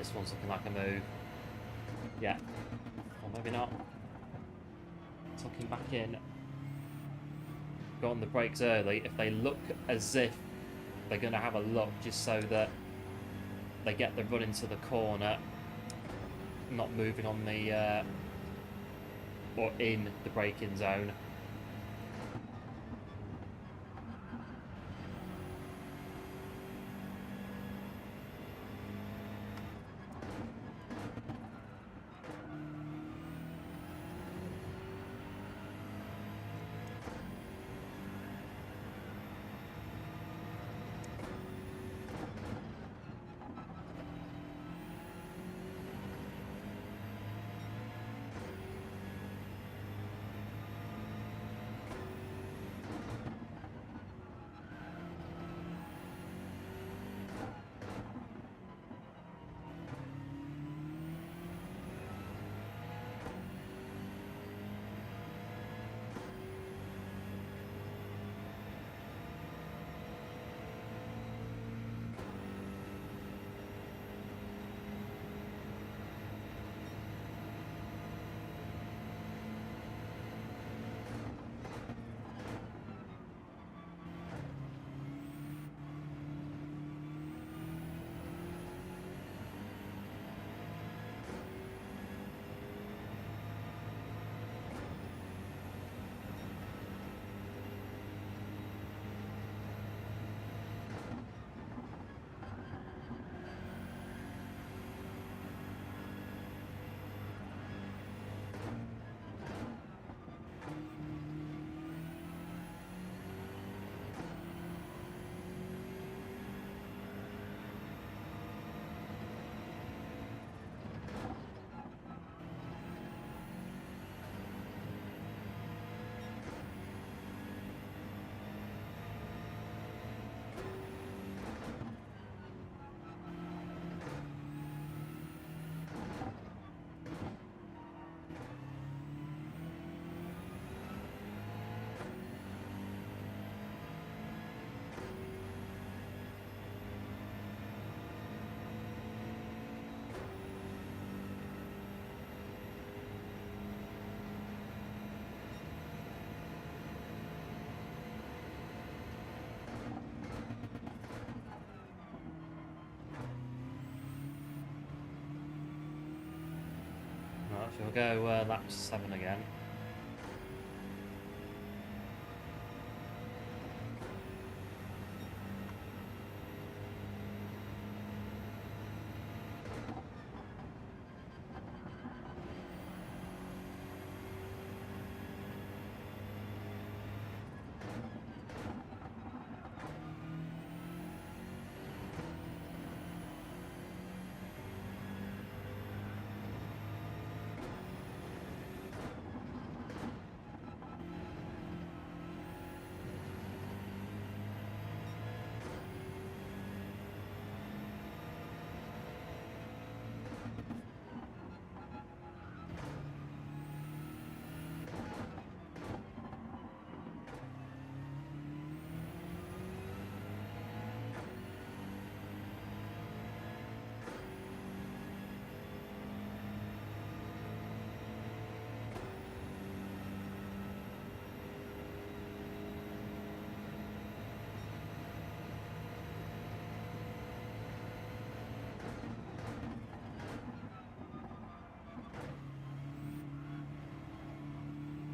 this one's looking like a move. Yeah. Or maybe not. Tucking back in. Go on the brakes early. If they look as if they're going to have a look, just so that they get the run into the corner, not moving on the or in the braking zone. Shall we go lap 7 again?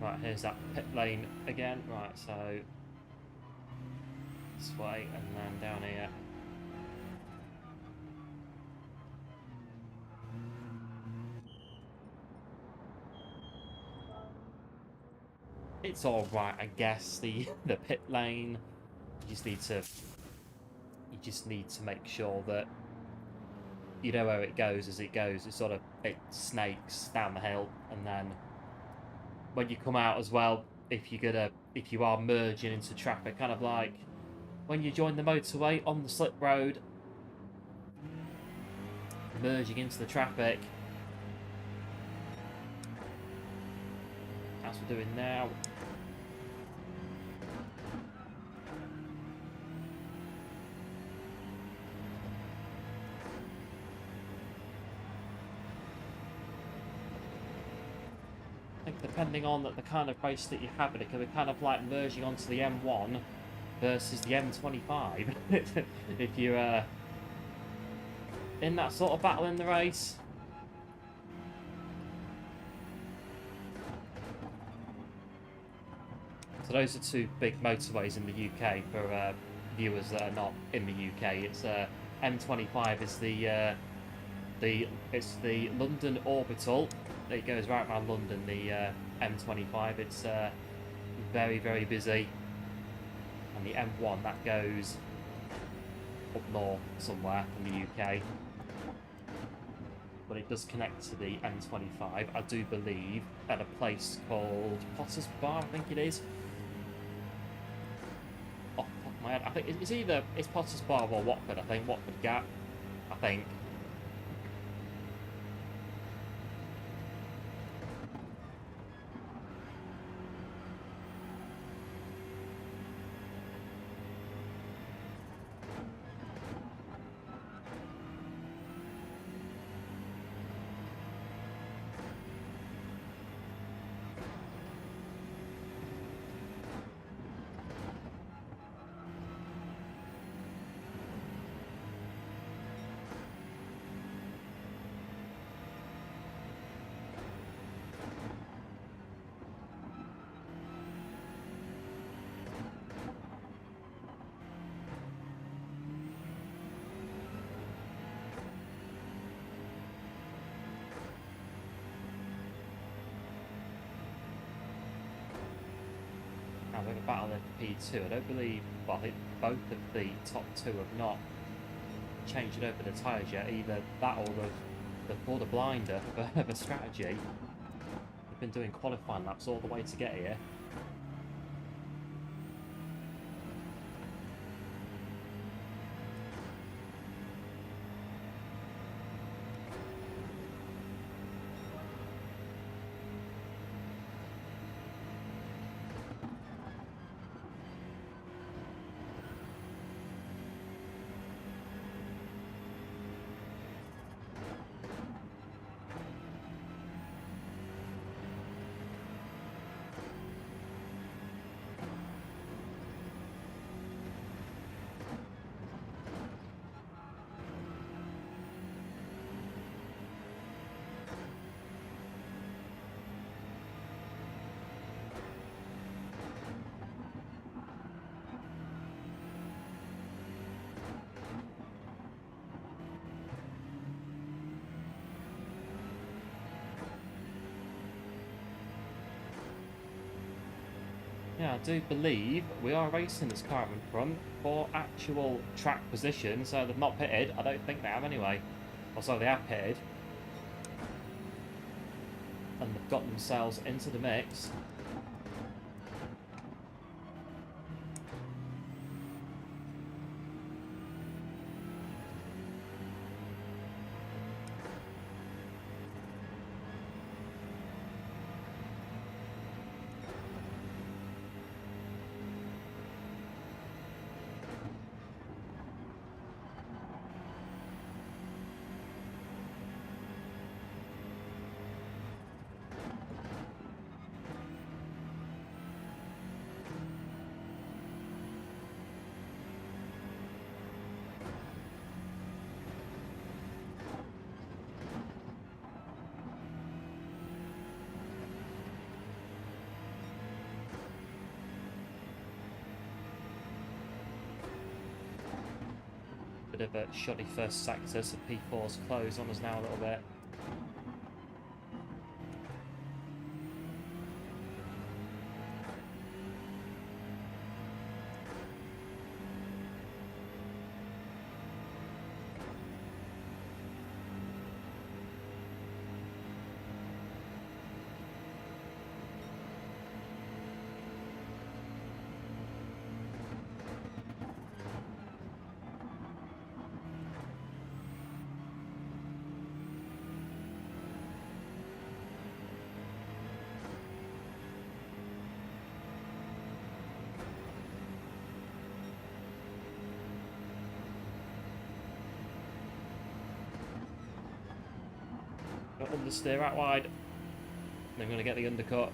Right, here's that pit lane again. Right, so this way and then down here. It's all right, I guess. The pit lane. You just need to make sure that you know where it goes as it goes. It snakes down the hill, and then when you come out as well, if you are merging into traffic, kind of like when you join the motorway on the slip road, merging into the traffic, as we're doing now. think depending on the kind of race that you have, it can be kind of like merging onto the M1 versus the M25 if you're in that sort of battle in the race. So those are two big motorways in the UK for viewers that are not in the UK. It's M25 is it's the London Orbital. It goes right around London. The M25, it's very, very busy, and the M1 that goes up north somewhere in the UK, but it does connect to the M25, I do believe, at a place called Potter's Bar, I think it is. Off the top of my head, I think it's Potter's Bar or Watford. I think Watford Gap, I think. With a battle in P2, I don't believe, well, I think both of the top two have not changed it over the tyres yet, either that or the border blinder of a strategy. They've been doing qualifying laps all the way to get here. Yeah, I do believe we are racing this car in front for actual track position, so they've not pitted. I don't think they have anyway. Or so they have pitted. And they've got themselves into the mix. Bit of a shoddy first sector, so P4's closed on us now a little bit. Got understeer out wide. They're going to get the undercut.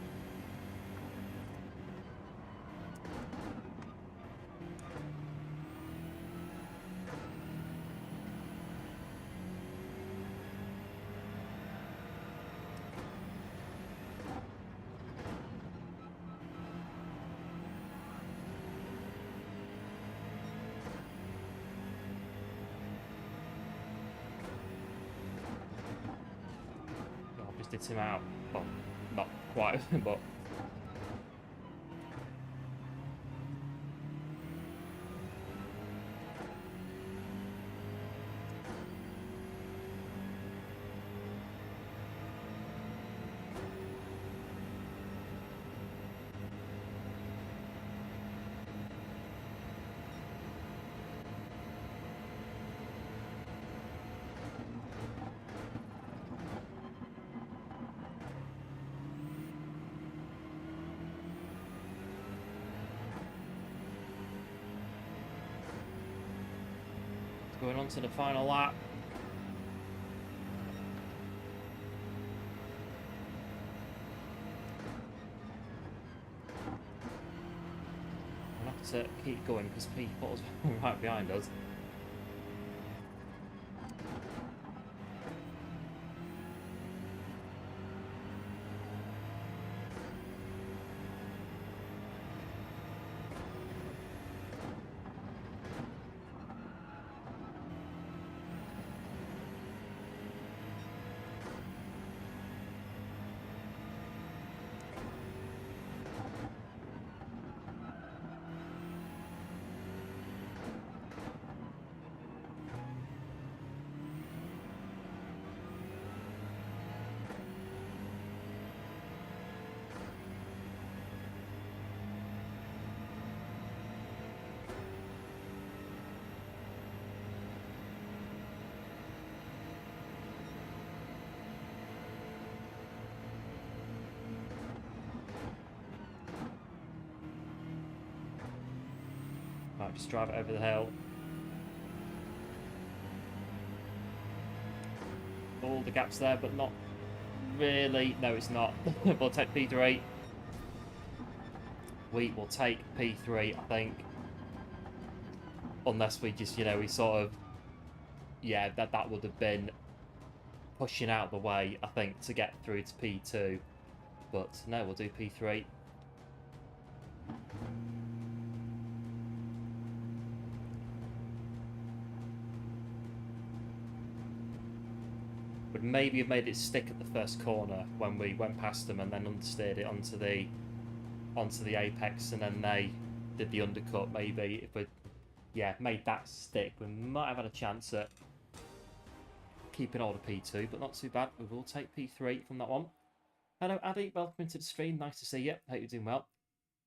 Did him out. Well, not quite, but going on to the final lap. We'll have to keep going because P4's right behind us. Right, just drive it over the hill. All the gaps there, but not really. No, it's not. We'll take P3. We will take P3, I think. Unless we just, you know, we sort of... Yeah, that would have been pushing out the way, I think, to get through to P2. But no, we'll do P3. Would maybe have made it stick at the first corner when we went past them and then understeered it onto the apex, and then they did the undercut. Maybe if we, yeah, made that stick, we might have had a chance at keeping hold of P2, but not too bad. We will take P3 from that one. Hello, Addy. Welcome into the stream. Nice to see you. Hope you're doing well.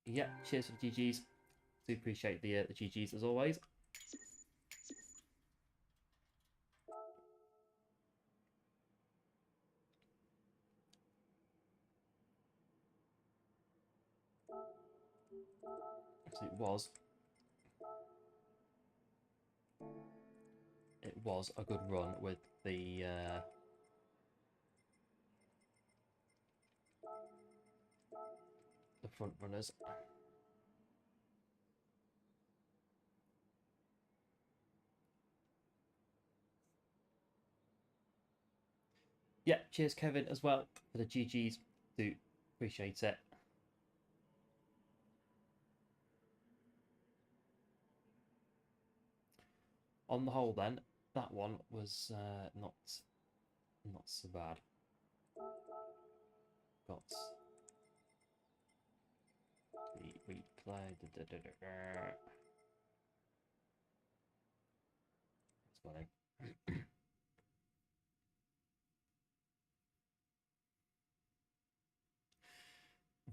Yeah, cheers for the GGs. Do appreciate the GGs as always. So it was a good run with the front runners. Yeah, cheers Kevin as well for the GGs. Do appreciate it. On the whole then, that one was not so bad. Got the replay. That's funny.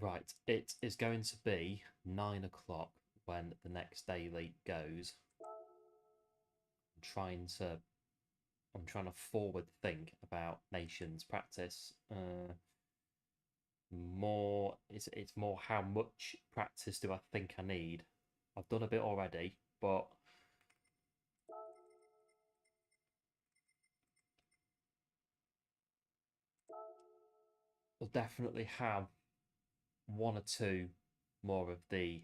Right, it is going to be 9 o'clock when the next daily goes. I'm trying to forward think about nations practice. It's more how much practice do I think I need? I've done a bit already, but we'll definitely have one or two more of the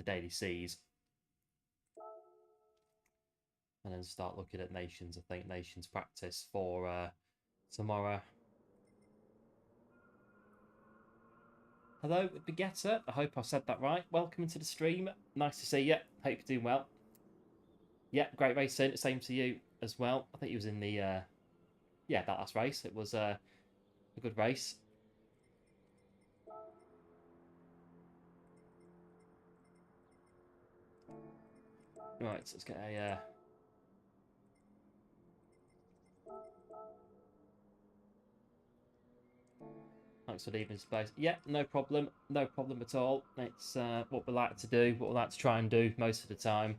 daily Cs, and then start looking at Nations. I think Nations practice for tomorrow. Hello, Begetter. I hope I said that right. Welcome to the stream. Nice to see you. Hope you're doing well. Yeah, great racing. Same to you as well. I think he was in the that last race. It was a good race. Right, so let's get a thanks for leaving space. Yeah, no problem. No problem at all. It's what we like to do, what we like to try and do most of the time.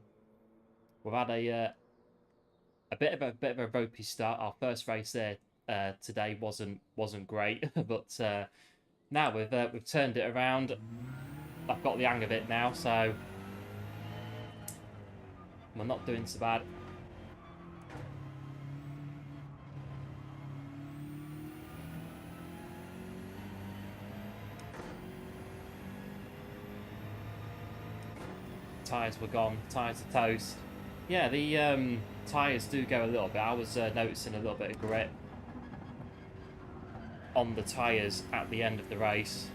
We've had a bit of a ropey start. Our first race there today wasn't great, but now we've turned it around. I've got the hang of it now, so we're not doing so bad. Tyres were gone. Tyres are toast. Yeah, the tyres do go a little bit. I was noticing a little bit of grip on the tyres at the end of the race.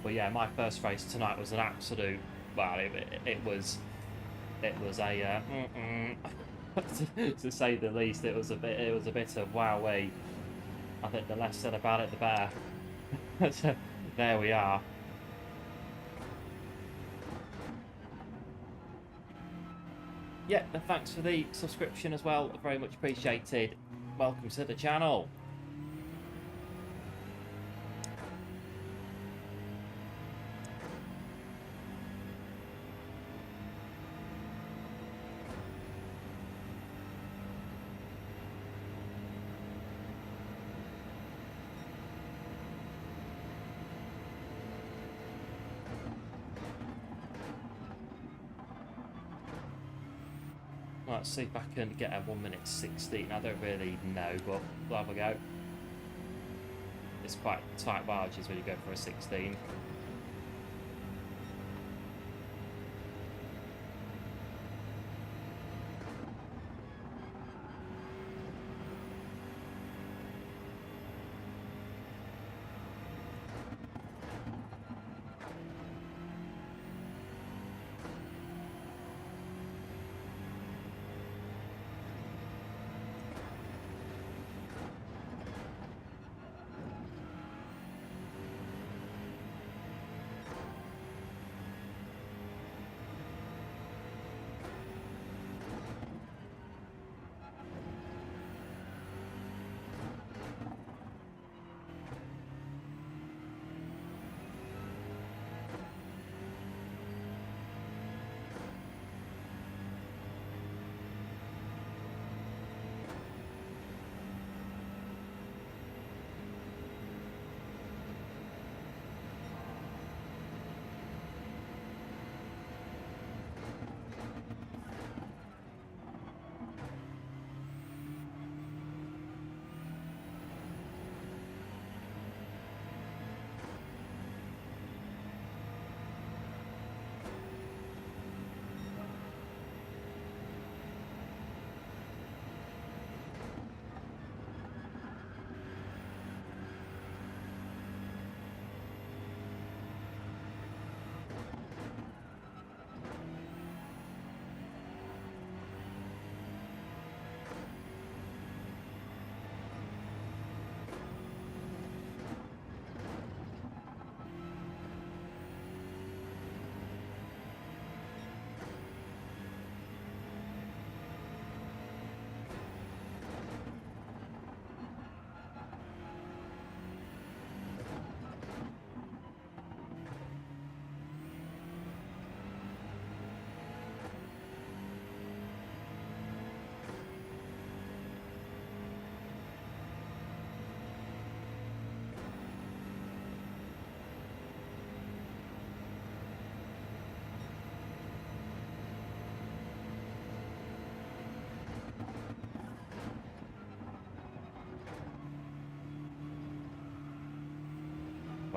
But yeah, my first race tonight was an absolute, well, it was a to say the least. It was a bit of wowee. I think the less said about it, the better. There we are. Yeah, and thanks for the subscription as well. Very much appreciated. Welcome to the channel. Let's see if I can get a 1:16. I don't really know, but we'll have a go. It's quite tight margins when you go for a 16.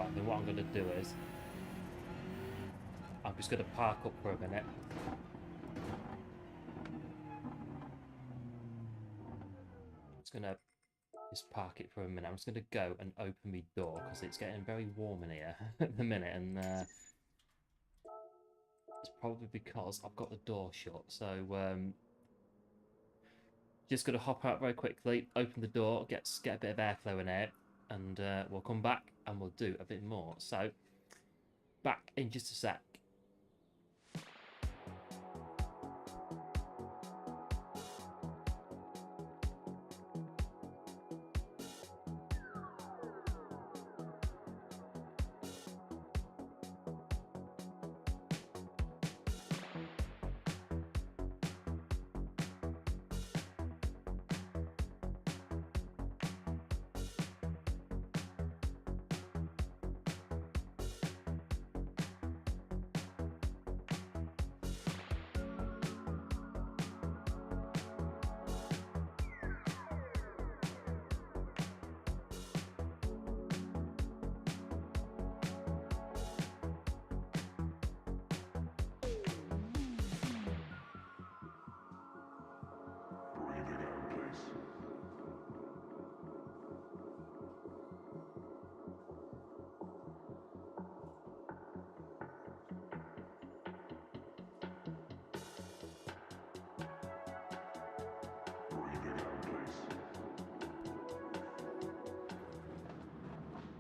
Right, then what I'm going to do is I'm just going to park up for a minute. Just going to just park it for a minute. I'm just going to go and open my door because it's getting very warm in here at the minute, and it's probably because I've got the door shut. So just going to hop out very quickly, open the door, get a bit of airflow in here, and we'll come back and we'll do a bit more. So back in just a sec.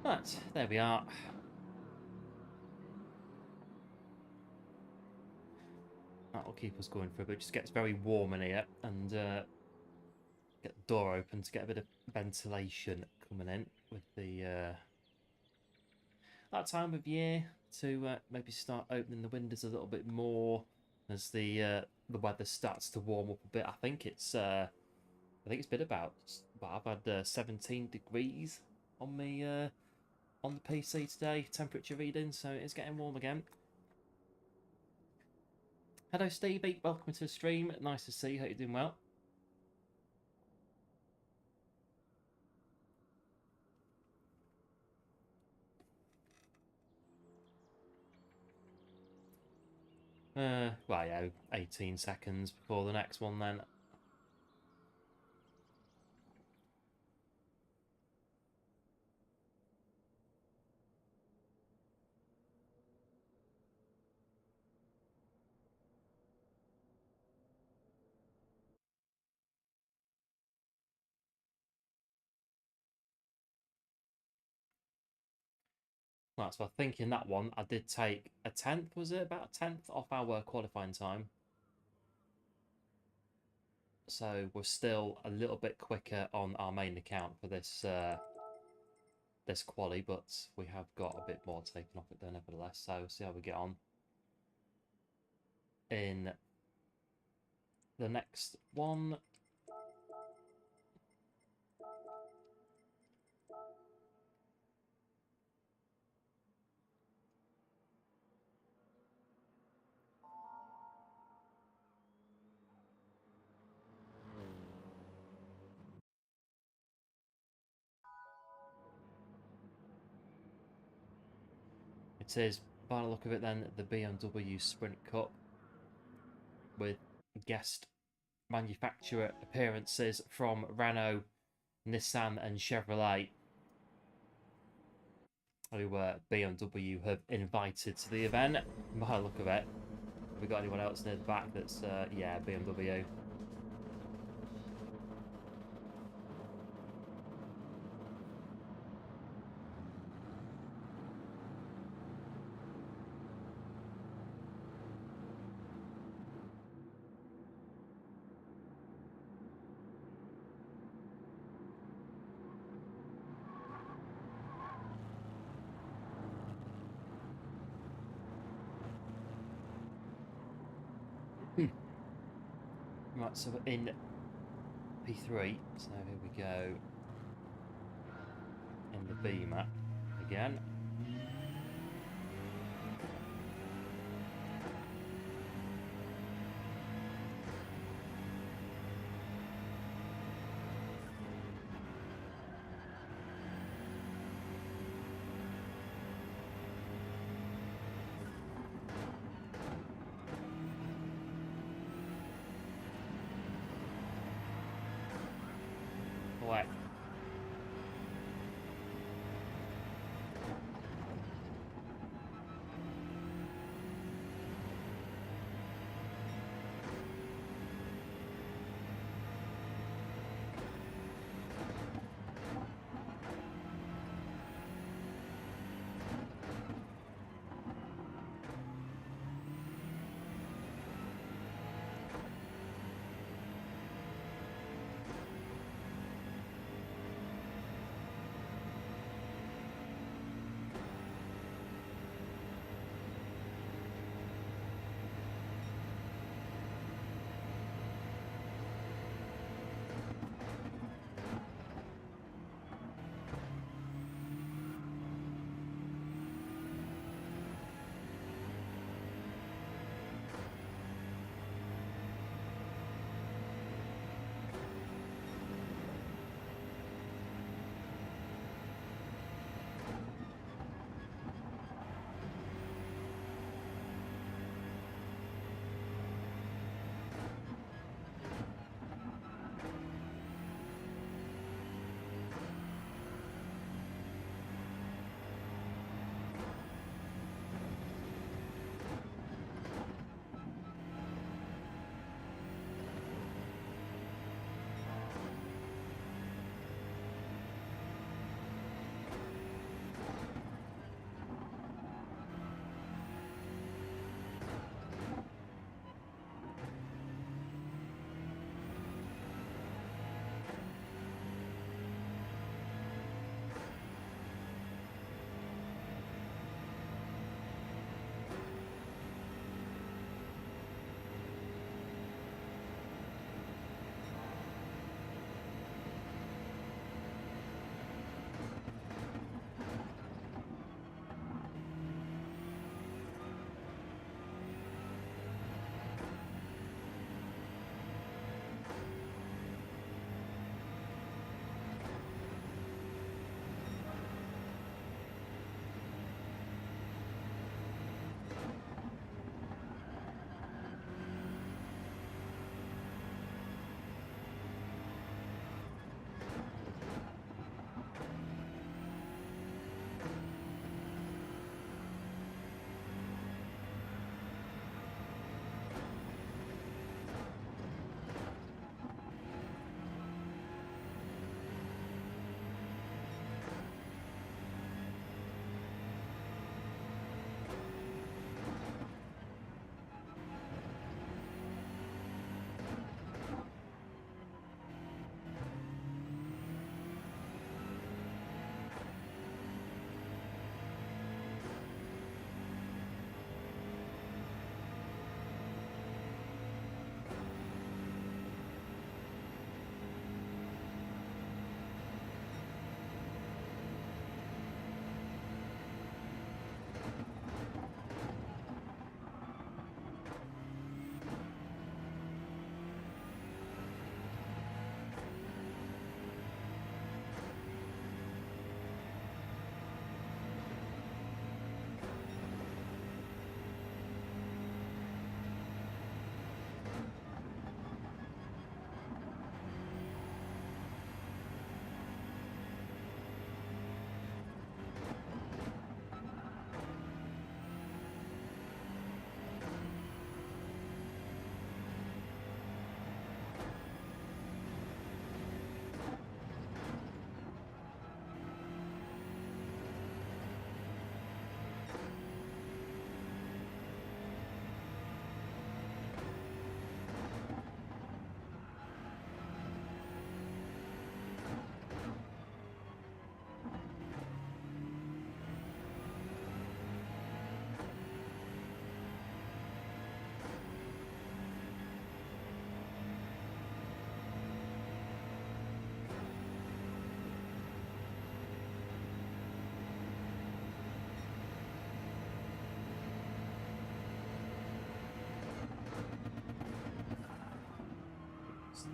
Right, there we are. That'll keep us going for a bit. It just gets very warm in here, and get the door open to get a bit of ventilation coming in with the that time of year to maybe start opening the windows a little bit more as the weather starts to warm up a bit. I think it's been about, well, I've had 17 degrees on me on the PC today, temperature reading, so it's getting warm again. Hello Stevie, welcome to the stream. Nice to see you. Hope you're doing well. Well, yeah, 18 seconds before the next one then. Right, so I think in that one I did take a 10th, was it? About a 10th off our qualifying time. So we're still a little bit quicker on our main account for this this quali, but we have got a bit more taken off it there nevertheless. So we'll see how we get on in the next one. It is, by the look of it then, the BMW Sprint Cup with guest manufacturer appearances from Renault, Nissan and Chevrolet, who BMW have invited to the event. By the look of it, have we got anyone else near the back that's, yeah, BMW? Right, so we're in P3, so here we go in the B map again. away.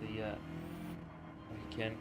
the weekend.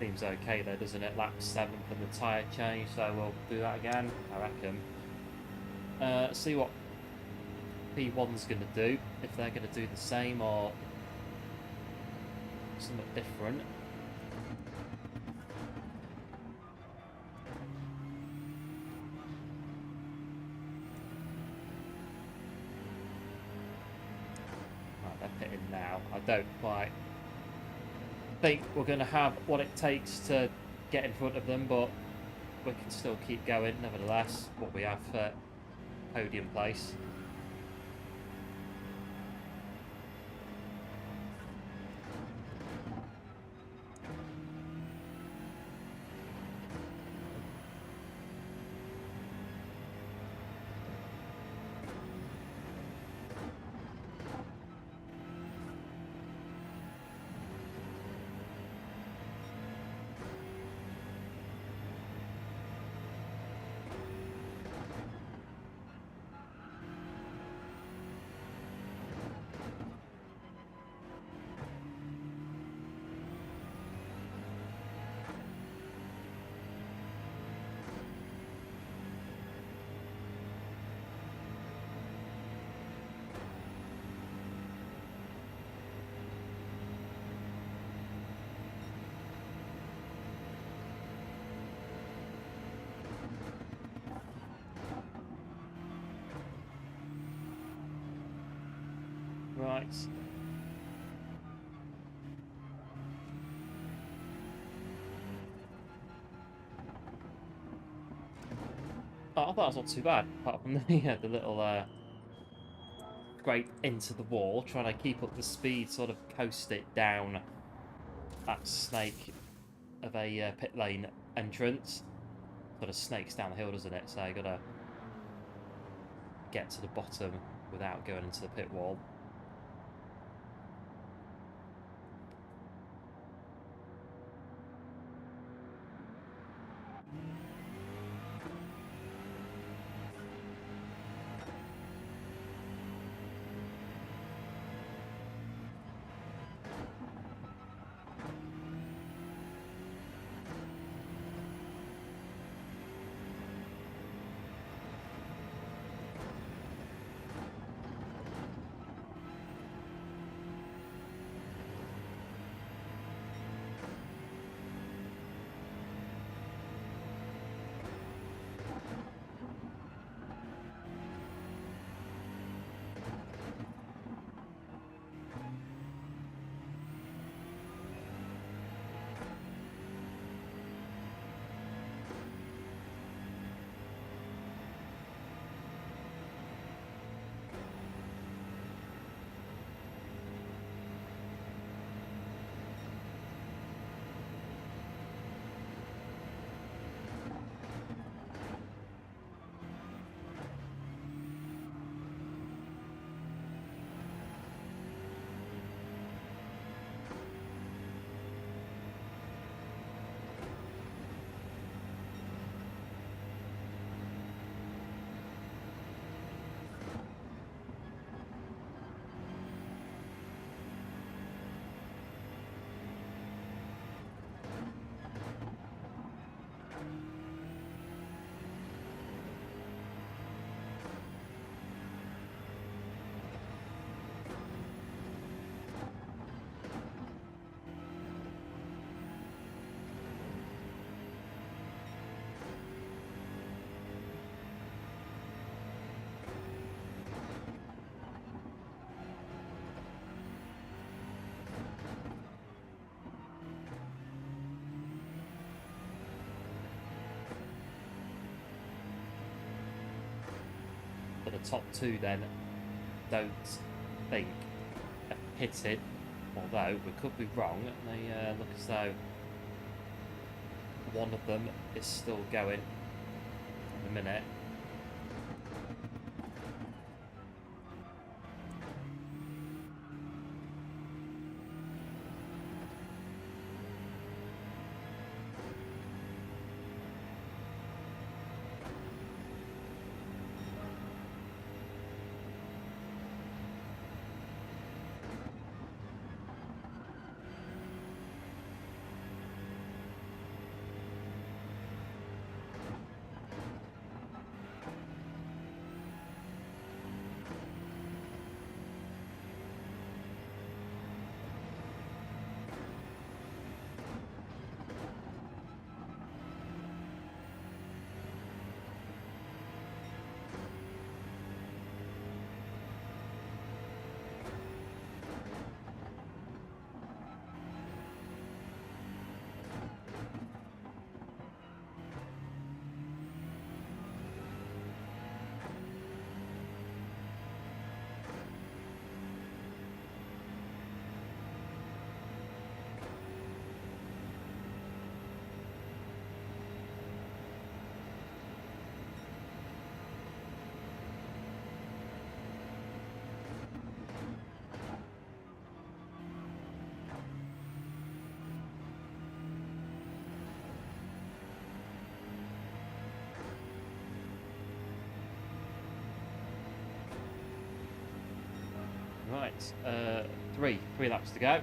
Seems okay though, doesn't it? Lap 7 for the tyre change, so we'll do that again, I reckon. See what P1's going to do, if they're going to do the same or something different. Right, they're pitting now. I don't quite think we're going to have what it takes to get in front of them, but we can still keep going nevertheless. What we have for podium place. Right. Oh, I thought that was not too bad, apart from the little scrape into the wall, trying to keep up the speed, sort of coast it down that snake of a pit lane entrance. Sort of snakes down the hill, doesn't it? So you gotta get to the bottom without going into the pit wall. But the top two then don't think have pitted, although we could be wrong. They look as though one of them is still going in a minute. Right, three laps to go.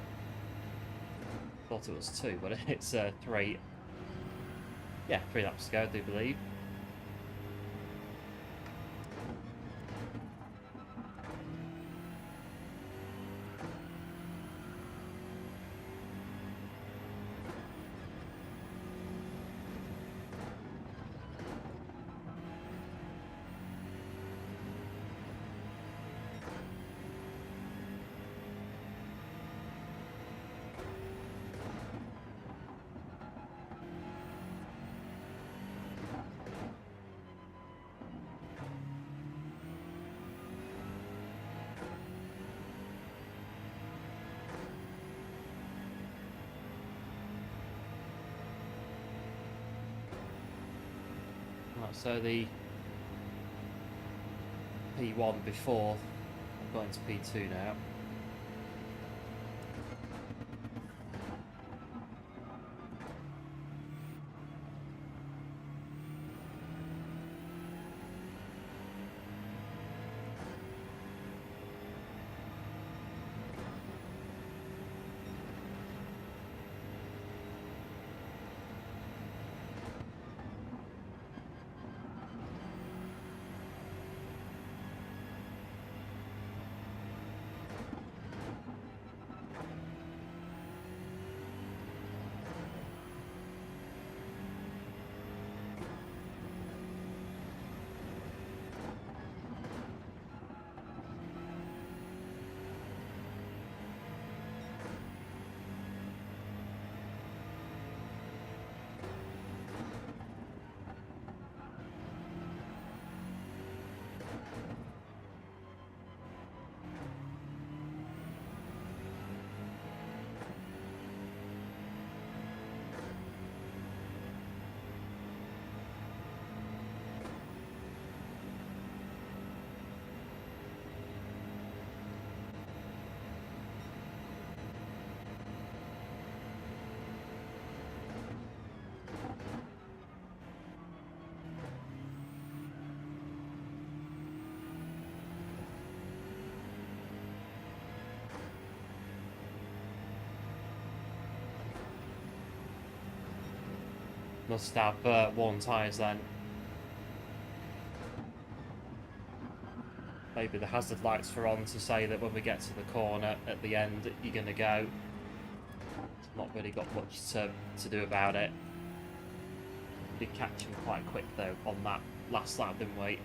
Thought it was 2, but it's 3. Yeah, 3 laps to go, I do believe. Right, so the P1 before, I'm going to P2 now. Must have worn tyres then. Maybe the hazard lights were on to say that when we get to the corner at the end, you're going to go. It's not really got much to do about it. Did catch him quite quick though on that last lap, didn't we?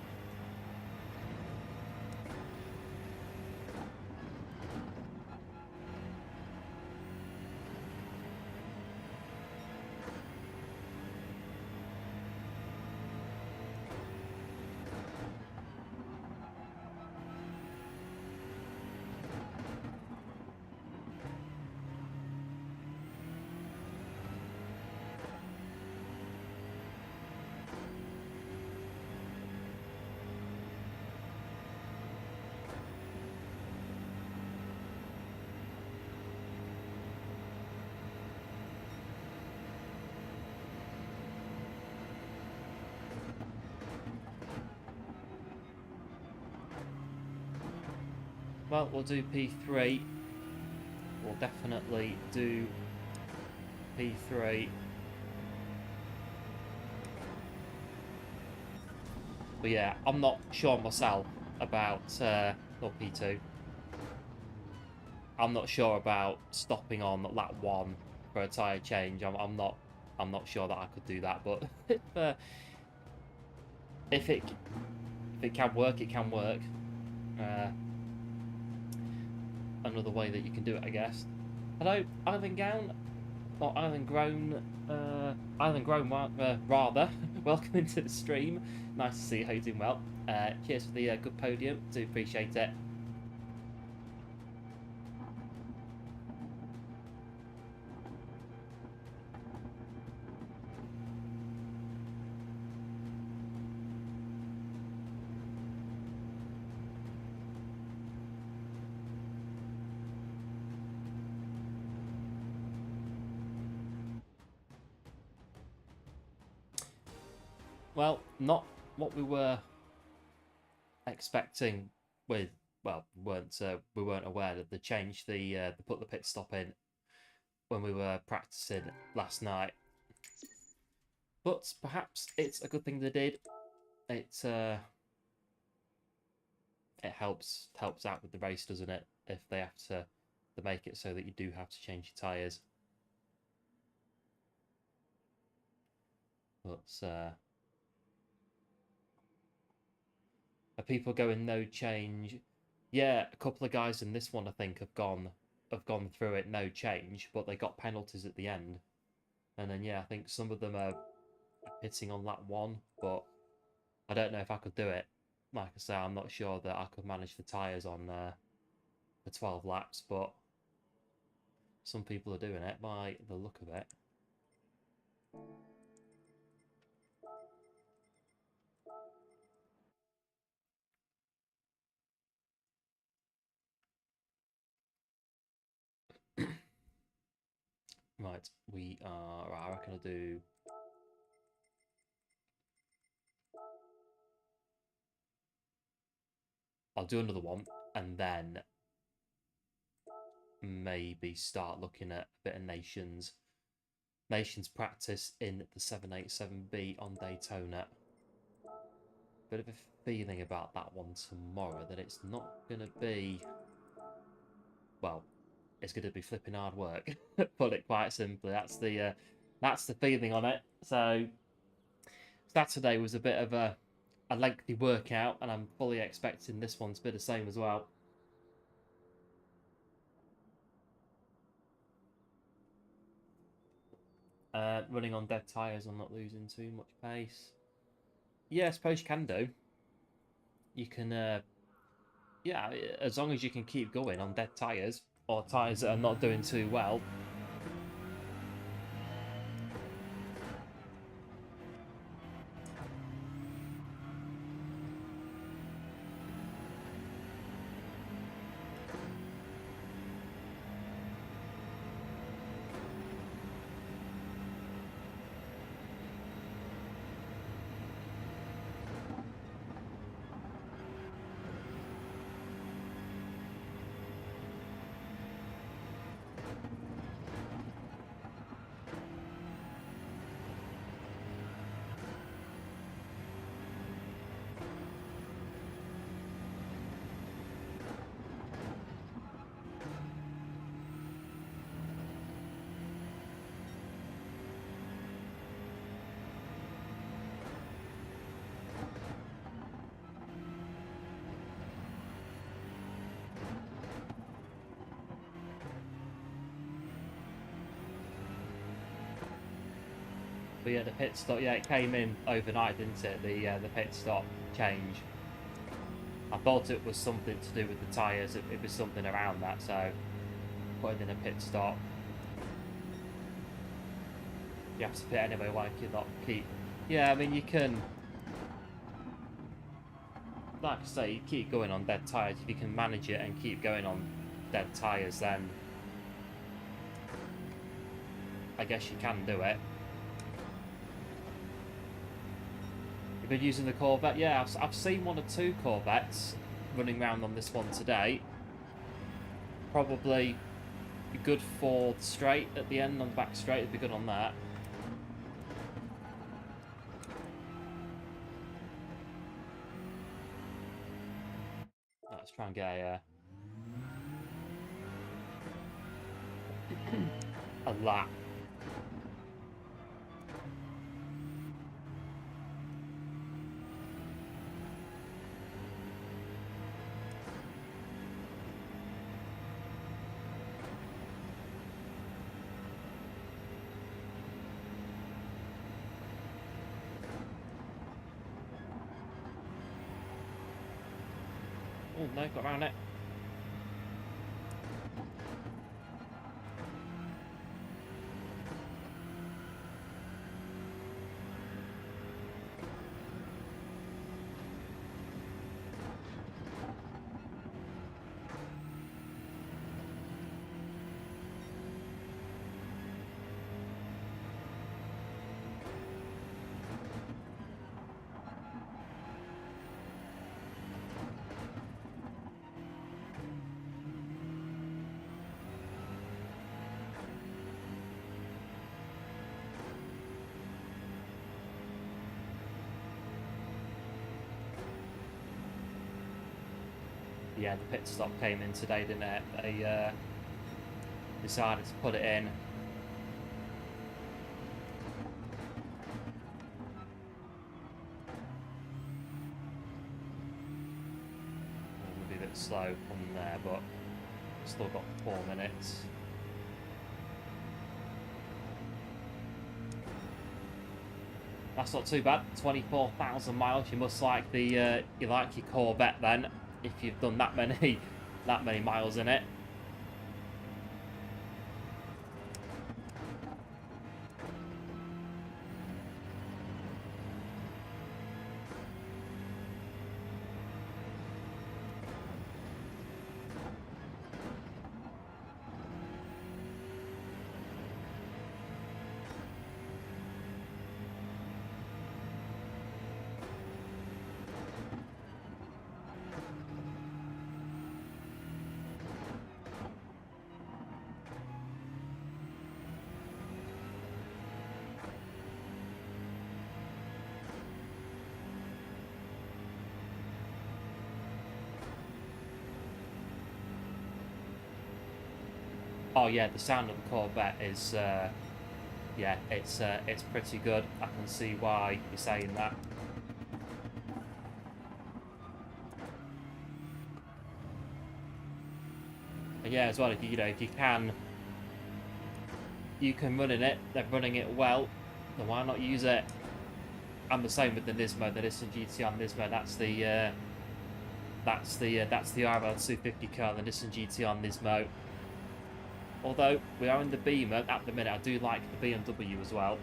Well, we'll do P3. We'll definitely do P3. But yeah, I'm not sure myself about or P2. I'm not sure about stopping on lap 1 for a tyre change. I'm not sure that I could do that. But if it can work, it can work. Another way that you can do it, I guess. Hello, Island Gown, or Island Grown, rather. Welcome into the stream. Nice to see you. How you doing? Well. Cheers for the good podium. Do appreciate it. Well, not what we were expecting with well, we weren't aware that they changed they put the pit stop in when we were practicing last night. But perhaps it's a good thing they did. It helps out with the race, doesn't it? If they have to make it so that you do have to change your tyres. But are people going no change? Yeah, a couple of guys in this one I think have gone through it no change, but they got penalties at the end. And then yeah, I think some of them are pitting on lap 1, but I don't know if I could do it. Like I say, I'm not sure that I could manage the tyres on for 12 laps, but some people are doing it by the look of it. Right, we are. Right, I reckon I'll do another one, and then maybe start looking at a bit of Nations practice in the 787B on Daytona. Bit of a feeling about that one tomorrow that it's not going to be, well, it's going to be flipping hard work. Put it quite simply. That's the feeling on it. So Saturday was a bit of a lengthy workout, and I'm fully expecting this one to be the same as well. Running on dead tyres, I'm not losing too much pace. Yeah, I suppose you can do. You can, yeah, as long as you can keep going on dead tyres or tyres that are not doing too well. But yeah, the pit stop, yeah, it came in overnight, didn't it? The pit stop change. I thought it was something to do with the tyres. It was something around that, so putting in a pit stop. You have to pit anyway, like you not keep. Yeah, I mean you can, like I say, you keep going on dead tyres. If you can manage it and keep going on dead tyres, then I guess you can do it. You've been using the Corvette? Yeah, I've seen 1 or 2 Corvettes running around on this one today. Probably a good 4 straight at the end on the back straight. It'd be good on that. Let's try and get a lap. Oh no, got around it. Yeah, the pit stop came in today, didn't it? They decided to put it in. Maybe a bit slow on there, but still got 4 minutes. That's not too bad. 24,000 miles. You must like the you like your Corvette then, if you've done that many miles in it. Oh yeah, the sound of the Corvette is, yeah, it's pretty good. I can see why you're saying that. And yeah, as well, if if you can run in it, they're running it well, then why not use it? And the same with the Nismo, the Nissan GT-R Nismo. That's the AERO 250 car, the Nissan GT-R Nismo. Although we are in the Beamer at the minute, I do like the BMW as well.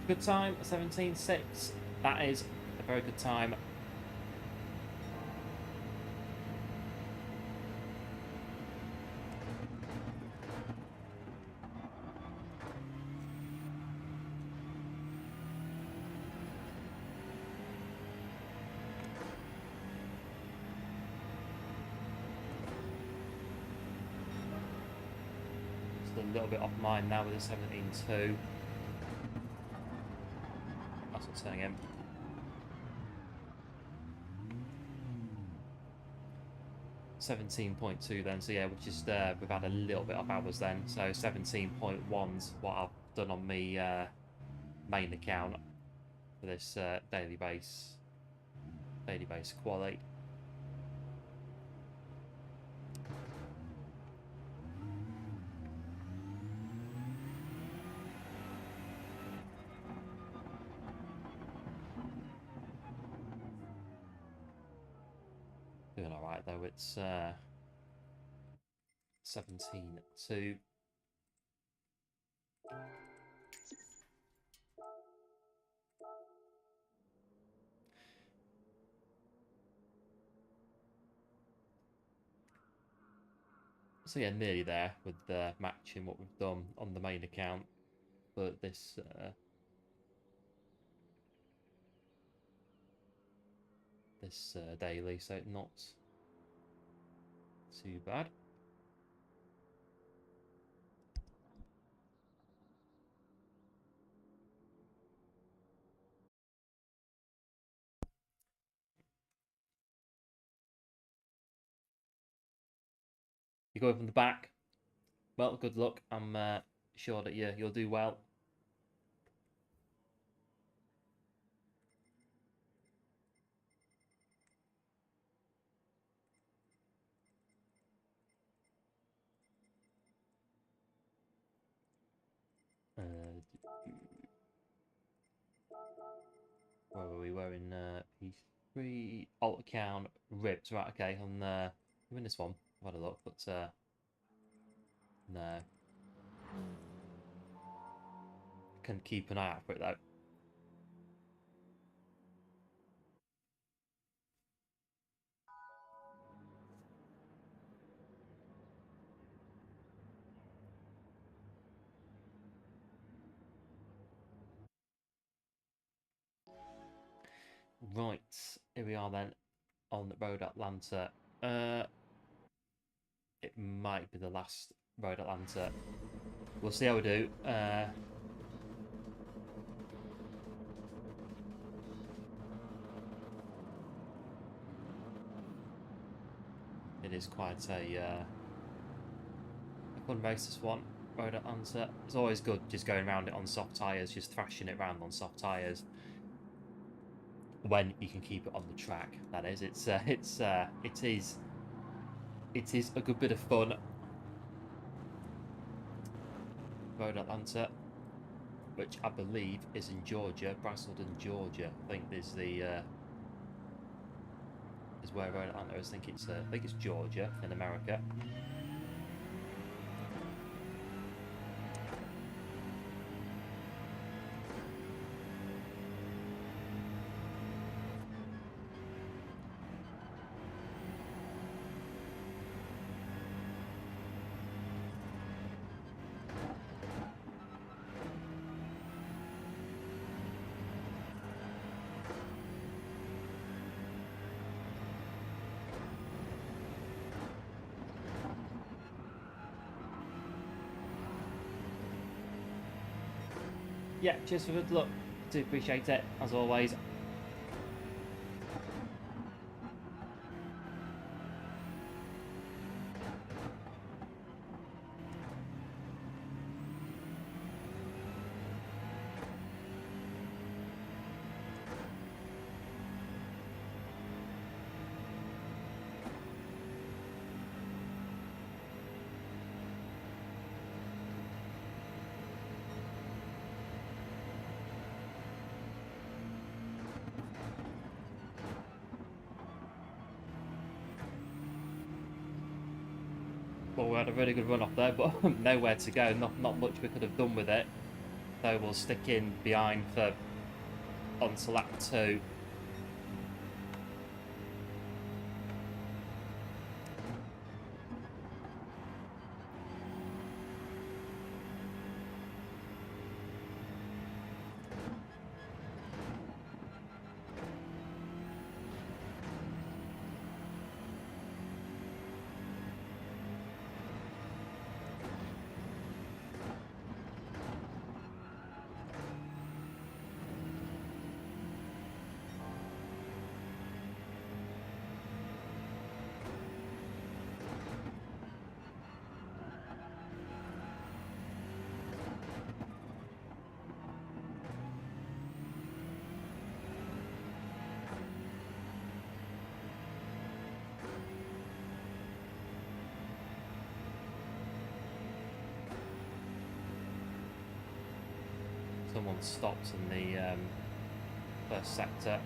Good time, 17.6. That is a very good time. Just a little bit off mine now with the 17.2. That's what's saying him. 17.2 then, so yeah, which is we've had a little bit off hours then. So 17.1's what I've done on my main account for this daily base quality. Doing alright though, it's 17.2. So yeah, nearly there with matching what we've done on the main account, but this daily, so not too bad. You're going from the back. Well, good luck. I'm sure that you'll do well. Where were we? We're in P3 alt account ripped. Right, okay. On we're in this one. I've had a look, but no. can keep an eye out for it though. Right, here we are then on Road Atlanta. It might be the last Road Atlanta. We'll see how we do. It is quite a fun race, this one. Road Atlanta. It's always good just going around it on soft tyres, just thrashing it around on soft tyres. When you can keep it on the track, that is. It is a good bit of fun. Road Atlanta, which I believe is in Georgia, Braselton, Georgia. I think is the is where Road Atlanta is. I think it's Georgia in America. Yeah, cheers for good luck. Do appreciate it, as always. Well, we had a really good run off there, but nowhere to go. Not much we could have done with it. So we'll stick in behind for onto lap 2. Someone stopped in the first sector.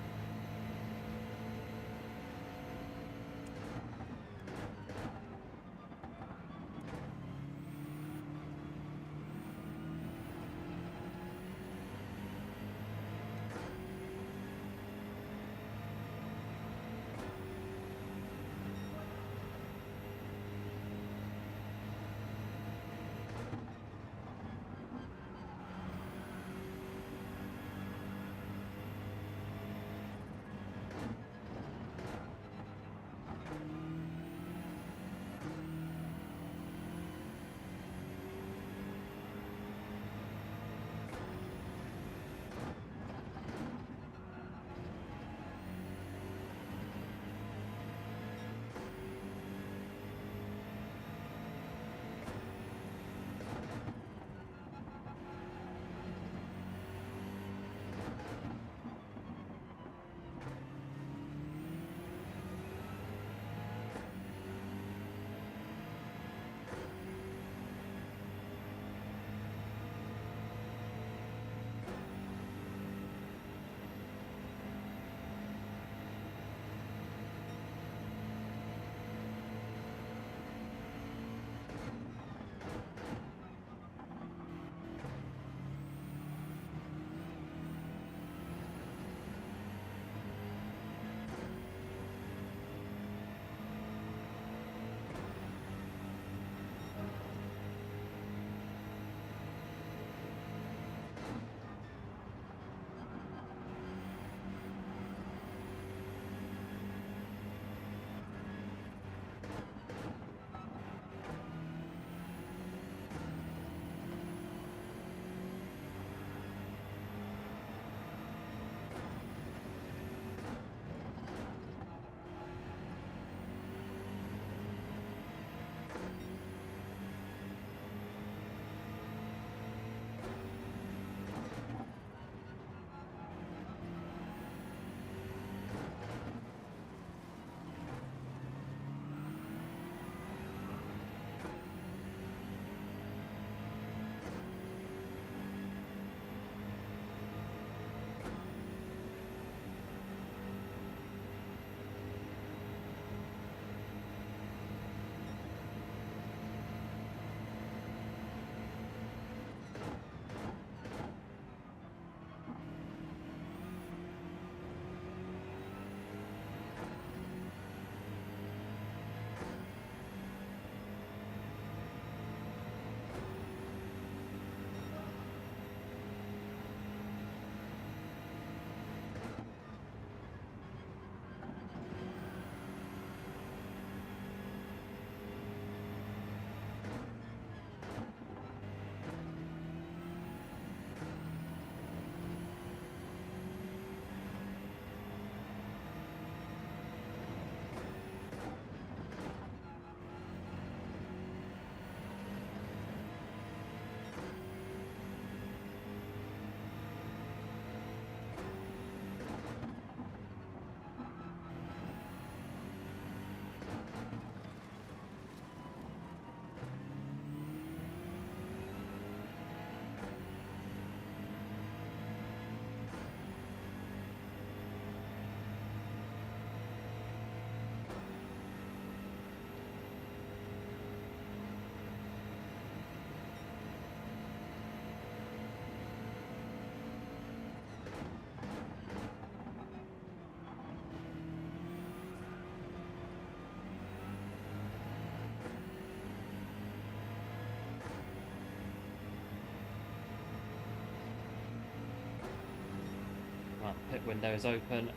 Pit window is open.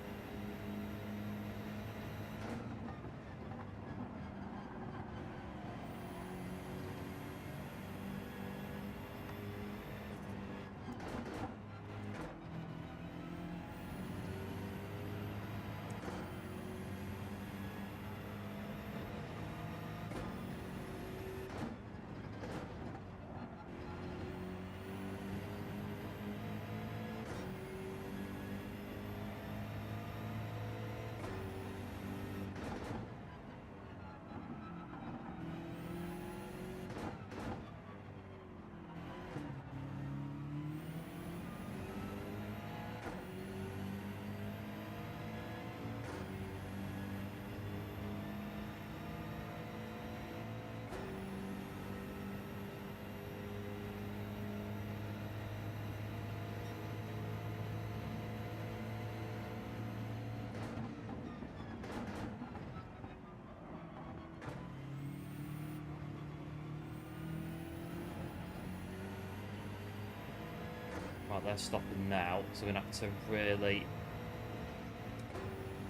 Right, they're stopping now, so we're gonna have to really,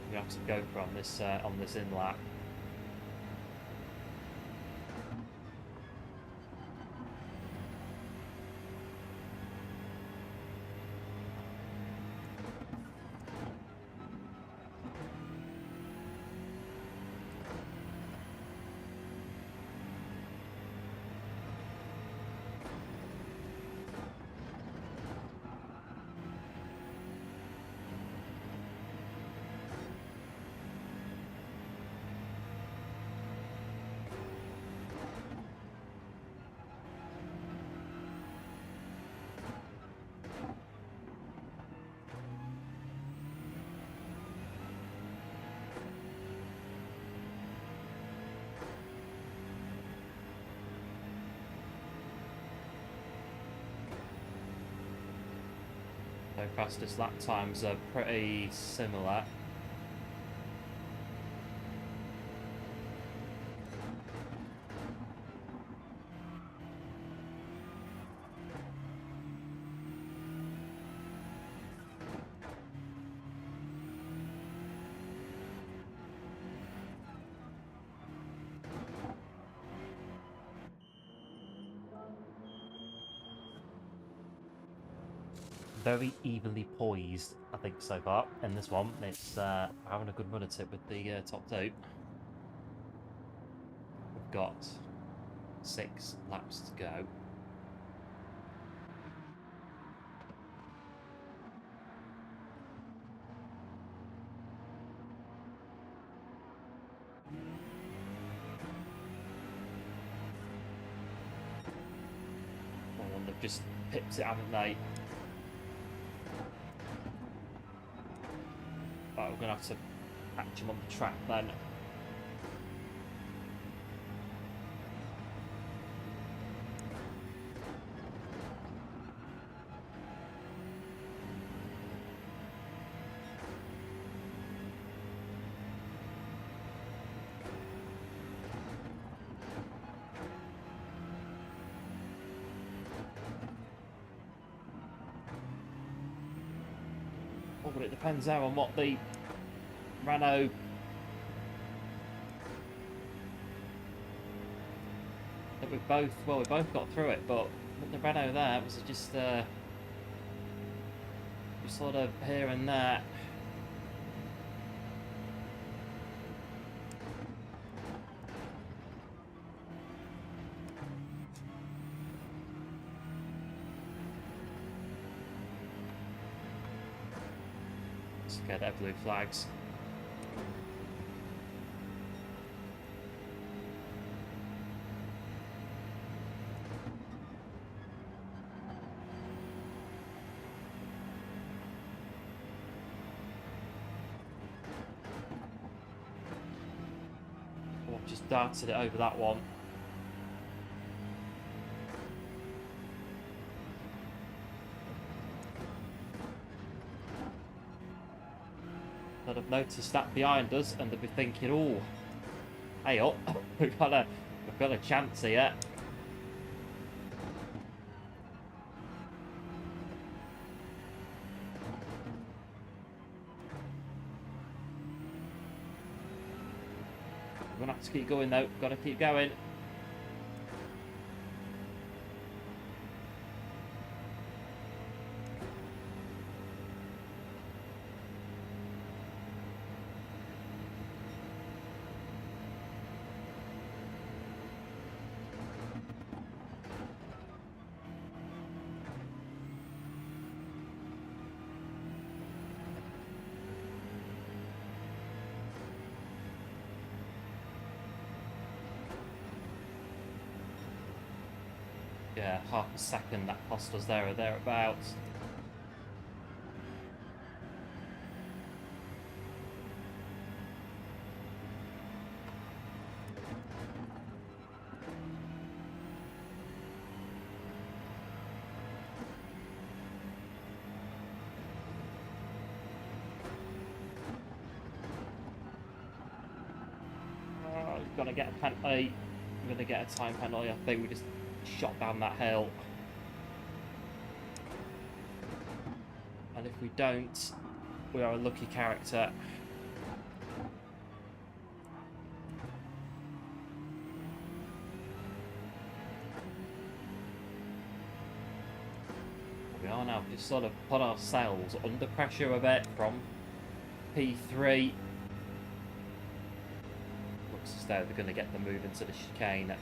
we have to go for on this in lap. So fastest lap times are pretty similar. Very evenly poised, I think, so far in this one. It's having a good run at it with the top two. We've got 6 laps to go. Oh, and they've just pipped it, haven't they? Right, we're going to have to catch him on the track then. Oh, but it depends now on what the Renault that we both got through it, but with the Renault there, it was just sort of here and there. Let's get their blue flags. Just darted it over that one. They'd have noticed that behind us, and they'd be thinking, "Oh, hey up, we've got a chance here." We're gonna have to keep going though. Gotta keep going. Yeah, half a second that cost us there or thereabouts. Oh, we're gonna get a penalty. We're gonna get a time penalty. I think we just shot down that hill. And if we don't, we are a lucky character. We are now just sort of put ourselves under pressure a bit from P3. Looks as though they're going to get the move into the chicane.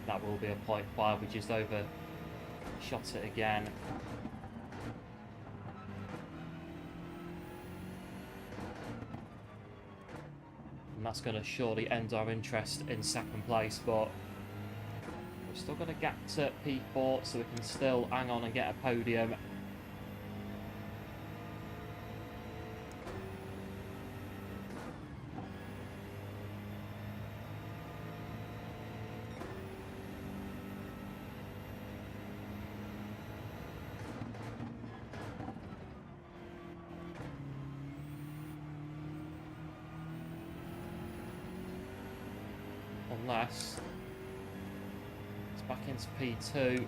That will be a 0.5. We just overshot it again. And that's going to surely end our interest in second place, but we're still going to get to P4 so we can still hang on and get a podium. Unless it's back into P2.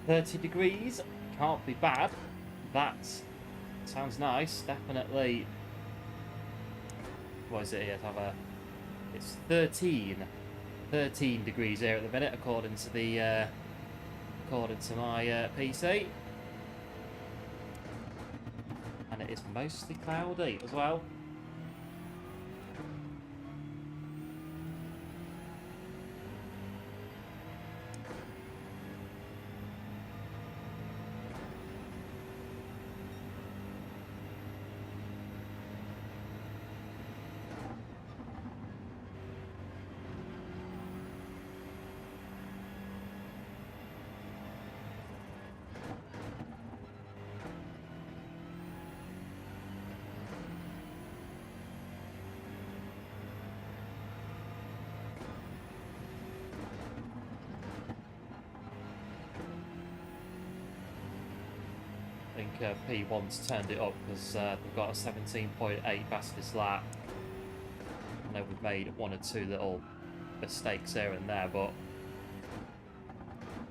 $30 can't be bad. That sounds nice. Definitely. What is it here? It's 13 degrees here at the minute, according to the according to my PC, and it is mostly cloudy as well. think P1's turned it up because they've got a 17.8 fastest lap. I know we've made one or two little mistakes here and there, but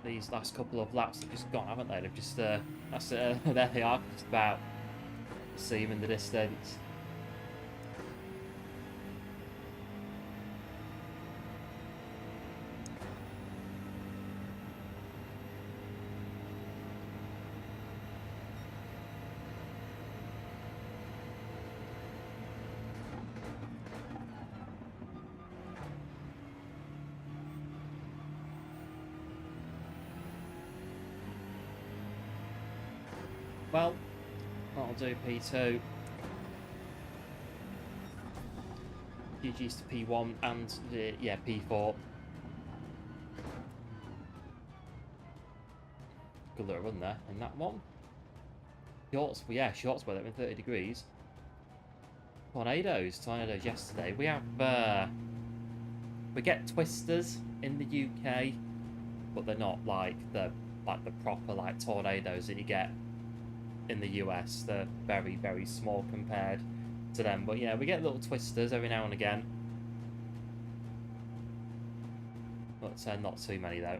these last couple of laps have just gone, haven't they? They've just, there they are, just about. See them in the distance. Well, that'll do P2. GG's to P1 and, yeah, P4. Good little run there in that one. Shorts, well, yeah, shorts weather in 30 degrees. Tornadoes yesterday. We have, we get twisters in the UK, but they're not like the proper like tornadoes that you get in the US. They're very, very small compared to them, but yeah, we get little twisters every now and again, but not too many though.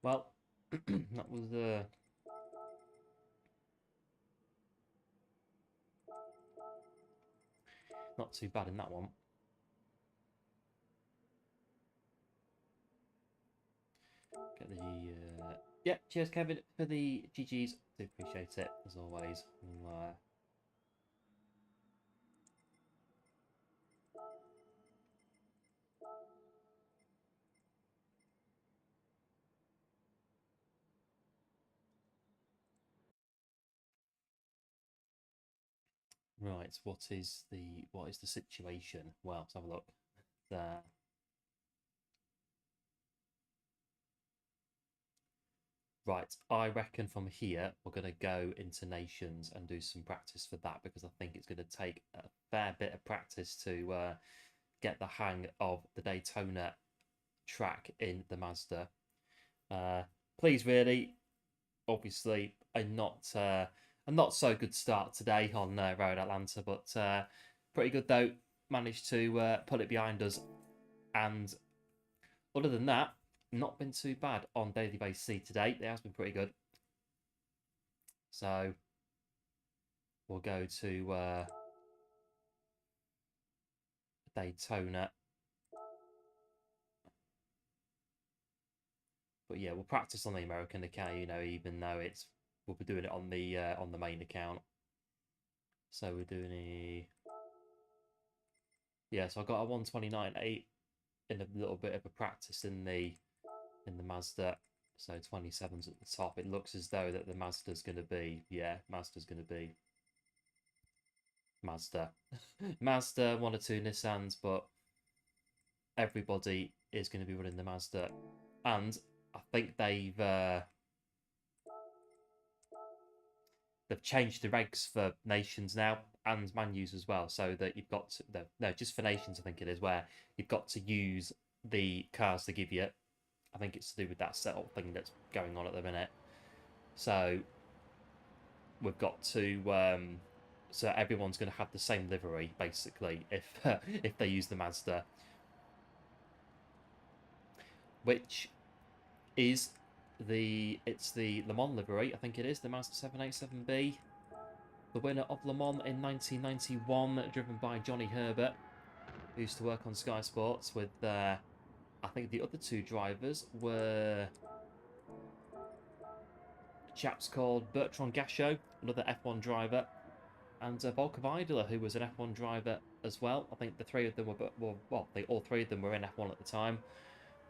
Well, that was not too bad in that one. Get the yeah, cheers Kevin for the GGs. Do appreciate it as always. Right, what is the situation? Well, let's have a look there. Right, I reckon from here we're going to go into Nations and do some practice for that, because I think it's going to take a fair bit of practice to get the hang of the Daytona track in the Mazda. Please, really, obviously, a not so good start today on Road Atlanta, but pretty good though. Managed to put it behind us, and other than that, not been too bad on daily basis today. It has been pretty good. So we'll go to Daytona. But yeah, we'll practice on the American account, you know, even though we'll be doing it on the main account. So we're doing so I got a 129.8 in a little bit of a practice in the Mazda. So 27's at the top. It looks as though that the Mazda's going to be, Mazda's going to be Mazda. Mazda, one or two Nissans, but everybody is going to be running the Mazda. And I think they've changed the regs for Nations now and Manus as well, so that you've got no, just for Nations I think it is, where you've got to use the cars they give you. I think it's to do with that setup thing that's going on at the minute. So we've got to so everyone's going to have the same livery basically if they use the Mazda, which is the Le Mans livery. I think it is the Mazda 787B, the winner of Le Mans in 1991, driven by Johnny Herbert, who used to work on Sky Sports with I think the other two drivers were chaps called Bertrand Gachot, another F1 driver, and Volker Weidler, who was an F1 driver as well. I think the three of them all three of them were in F1 at the time.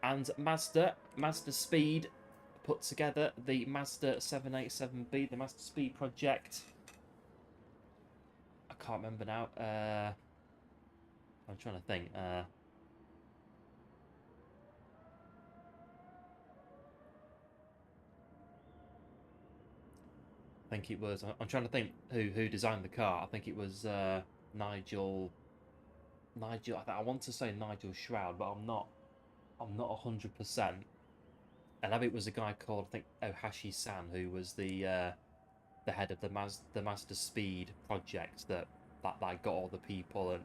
And Mazda Speed put together the Mazda 787B, the Mazda Speed project. I can't remember now. I'm trying to think. I think it was. I'm trying to think who designed the car. I think it was Nigel. I want to say Nigel Shroud, but I'm not. I'm not 100%. And I think it was a guy called, I think, Ohashi-san, who was the head of the Mazda Speed project that got all the people and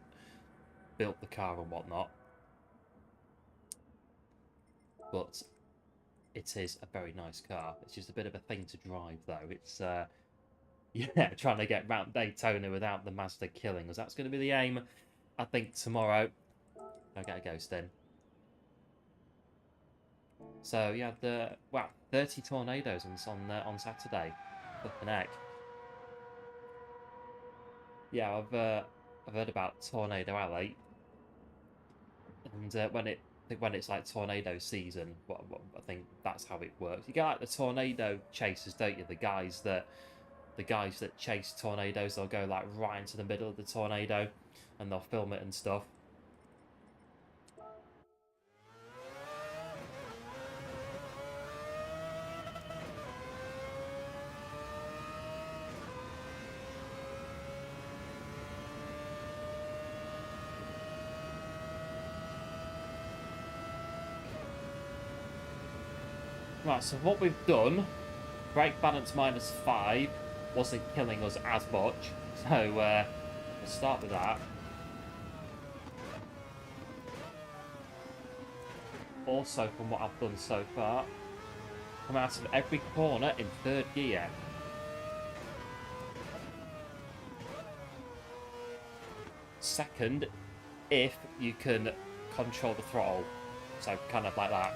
built the car and whatnot. But it is a very nice car. It's just a bit of a thing to drive, though. It's yeah, trying to get round Daytona without the Mazda killing us. That's going to be the aim, I think, tomorrow. I'll get a ghost in. So yeah, 30 tornadoes on Saturday. Flipping heck. Yeah, I've heard about Tornado Alley, and when it's like tornado season, what I think that's how it works. You get like the tornado chasers, don't you? The guys that chase tornadoes, they'll go like right into the middle of the tornado, and they'll film it and stuff. Right, so what we've done, brake balance -5 wasn't killing us as much, so we'll start with that. Also, from what I've done so far, come out of every corner in 3rd gear. Second, if you can control the throttle, so kind of like that.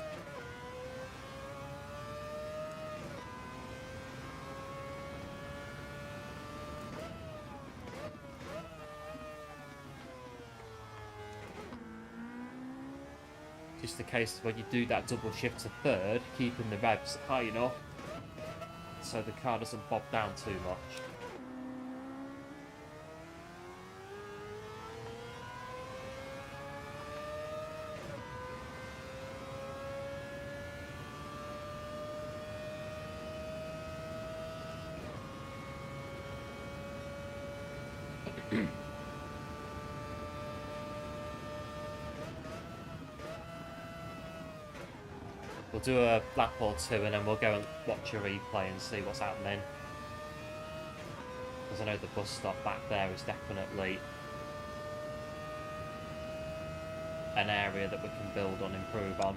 Just the case when you do that double shift to 3rd, keeping the revs high enough so the car doesn't bob down too much. We'll do a lap or two and then we'll go and watch a replay and see what's happening. Because I know the bus stop back there is definitely an area that we can build on, improve on.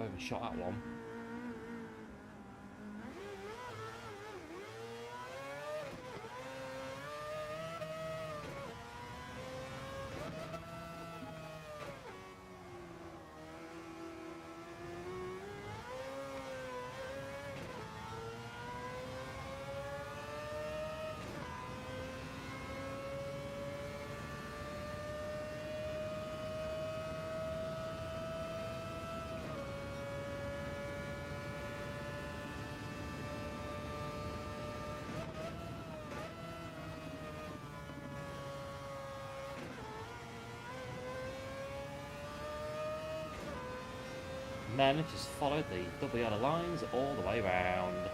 I've overshot that one. And then just follow the double yellow lines all the way around.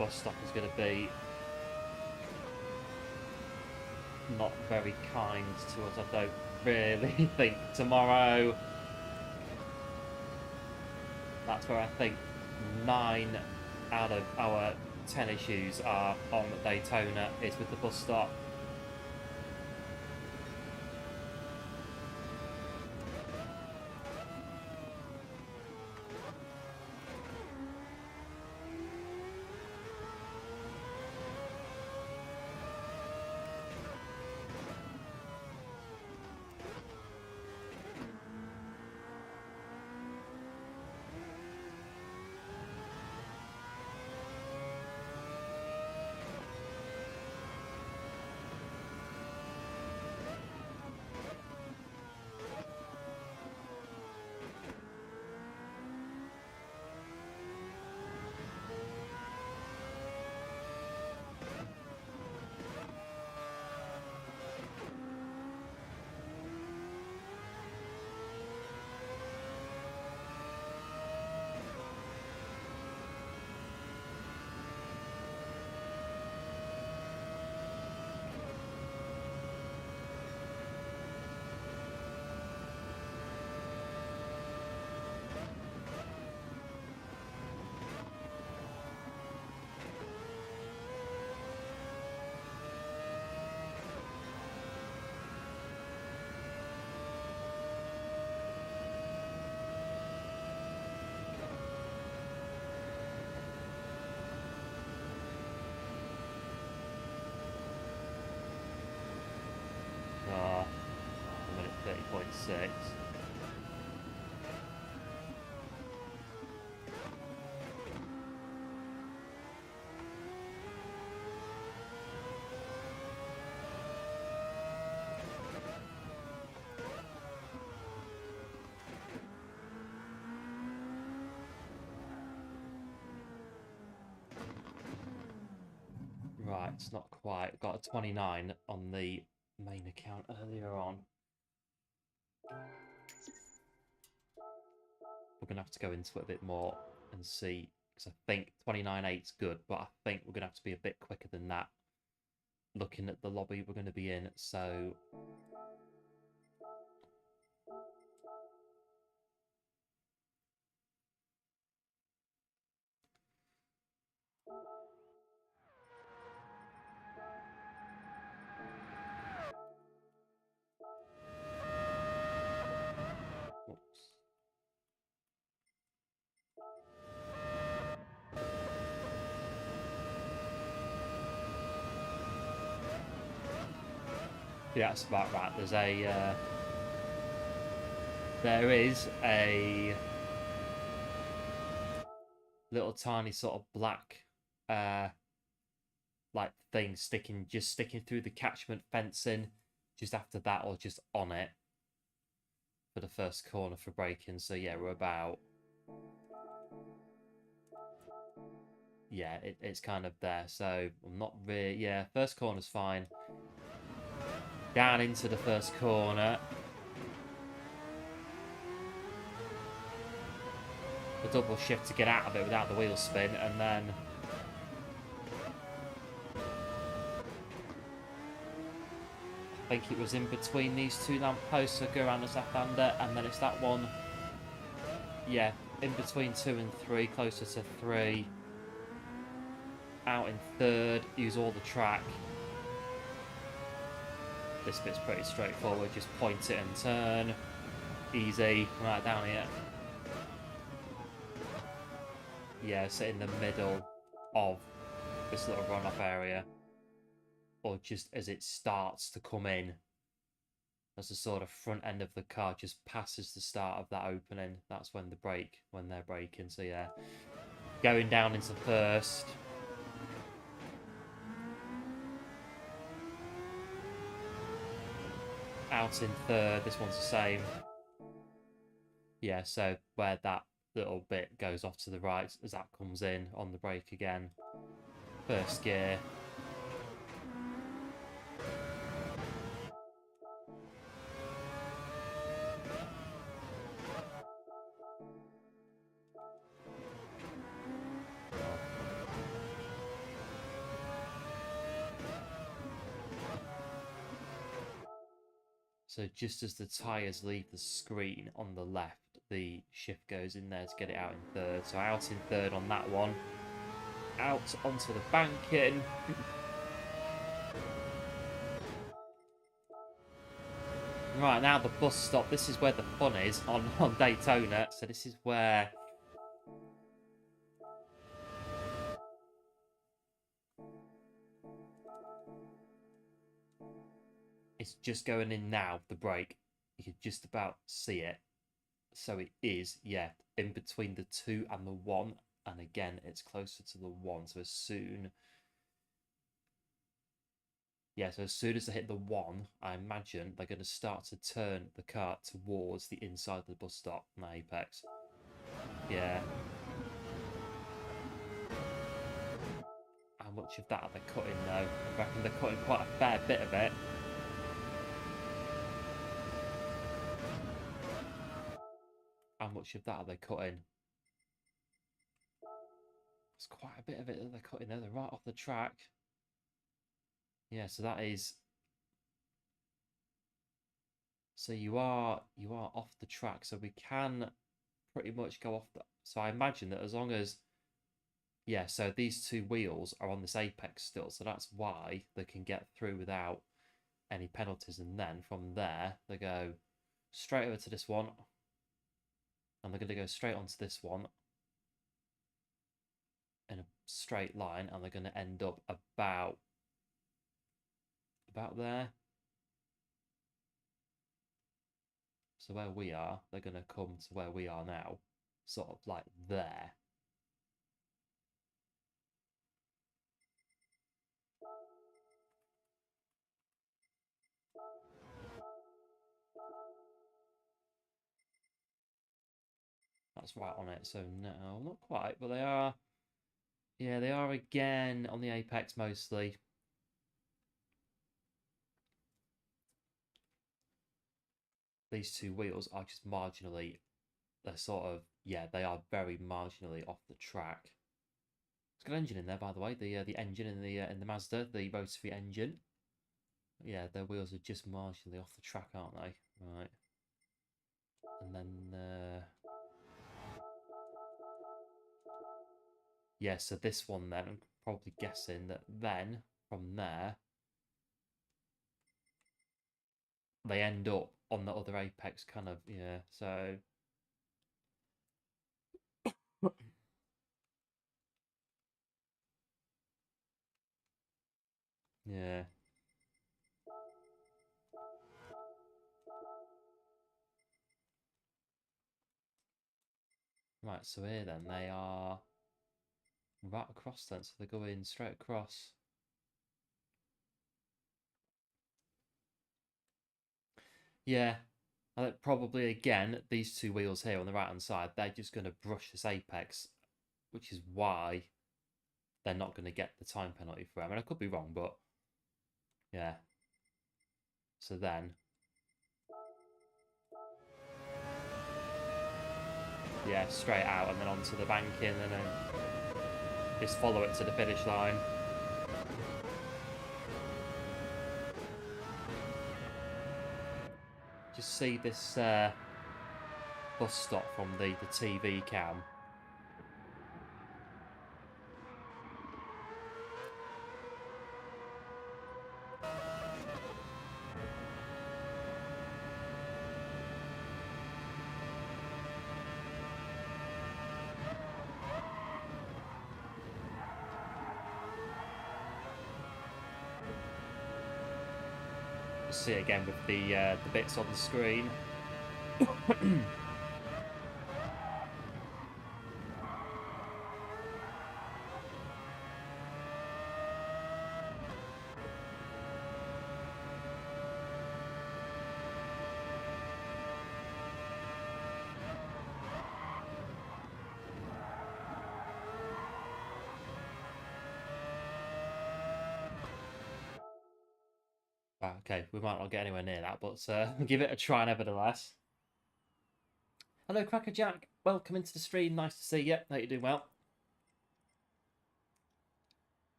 bus stop is going to be not very kind to us, I don't really think. Tomorrow, that's where I think 9 out of our 10 issues are on Daytona, is with the bus stop. A minute 30.6. Right, it's not quite. Got a 29 on the main account earlier on. We're going to have to go into it a bit more and see, because I think 29.8's good, but I think we're going to have to be a bit quicker than that, looking at the lobby we're going to be in. So oops. Yeah, that's about right. There is a little tiny sort of black like thing sticking through the catchment fencing just after that, or just on it for the first corner for braking. So yeah, we're about, yeah, it's kind of there. So I'm not really, yeah, first corner's fine. Down into the first corner. The double shift to get out of it without the wheel spin, and then I think it was in between these two lampposts, so go around as left-hander, and then it's that one, yeah, in between 2 and 3, closer to 3, out in third, use all the track. This bit's pretty straightforward, just point it and turn, easy, right down here. Yeah, so in the middle of this little runoff area, or just as it starts to come in, as the sort of front end of the car just passes the start of that opening, that's when they're braking. So yeah, going down into first. Out in third, this one's the same. Yeah, so where that little bit goes off to the right as that comes in on the brake again. First gear. So just as the tyres leave the screen on the left, the shift goes in there to get it out in third. So out in third on that one. Out onto the banking. Right, now the bus stop. This is where the fun is on Daytona. So this is where... It's just going in now, the brake. You can just about see it. So it is, yeah, in between the 2 and the 1. And again, it's closer to the 1. So as soon... Yeah, so as soon as they hit the 1, I imagine they're going to start to turn the car towards the inside of the bus stop on the apex. Yeah. How much of that are they cutting, though? I reckon they're cutting quite a fair bit of it. How much of that are they cutting? There's quite a bit of it that they're cutting there. They're right off the track. Yeah, so that is... So you are off the track. So we can pretty much go off the... So I imagine that as long as... Yeah, so these 2 wheels are on this apex still. So that's why they can get through without any penalties. And then from there, they go straight over to this one. And they're going to go straight onto this one in a straight line. And they're going to end up about there. So where we are, they're going to come to where we are now. Sort of like there. That's right on it. So no, not quite, but they are. Yeah, they are again on the apex mostly. These 2 wheels are just marginally. They're sort of, yeah, they are very marginally off the track. It's got an engine in there, by the way. The engine in the Mazda, the rotary engine. Yeah, their wheels are just marginally off the track, aren't they? Right. And then yeah, so this one then, I'm probably guessing that then from there they end up on the other apex, kind of, yeah. So yeah. Right, so here then they are right across then, so they're going straight across. Yeah, I think probably again these 2 wheels here on the right hand side, they're just going to brush this apex, which is why they're not going to get the time penalty for it. I mean, I could be wrong, but yeah. So then, yeah, straight out and then onto the banking and then just follow it to the finish line. Just see this bus stop from the TV cam. See it again with the bits on the screen. Okay, we might not get anywhere near that, but give it a try nevertheless. Hello, Crackerjack. Welcome into the stream. Nice to see you. Hope you're doing well.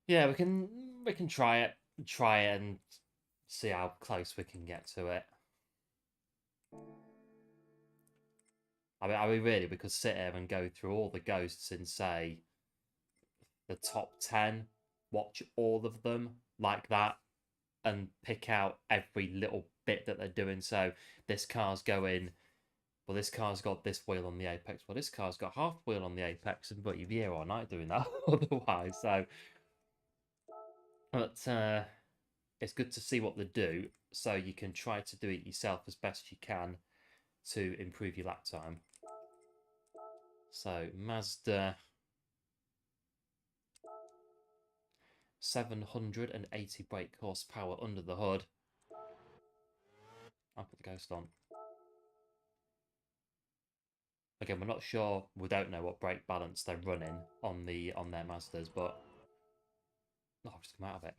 Yeah, we can we can try it and see how close we can get to it. I mean, really, we could sit here and go through all the ghosts in, say, the top 10, watch all of them like that, and pick out every little bit that they're doing. So this car's going, well, this car's got this wheel on the apex. Well, this car's got half wheel on the apex, but you'd be here all night doing that otherwise. So, but it's good to see what they do, so you can try to do it yourself as best you can to improve your lap time. So Mazda 780 brake horsepower under the hood. I'll put the ghost on. Again, we're not sure. We don't know what brake balance they're running on their Mazdas, but I've just come out of it.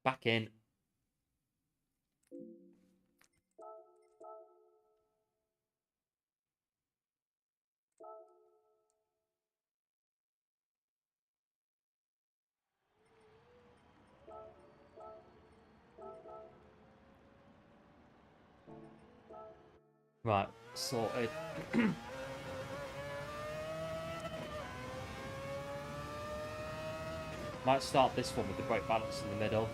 Back in. Right, sorted. Might start this one with the brake balance in the middle.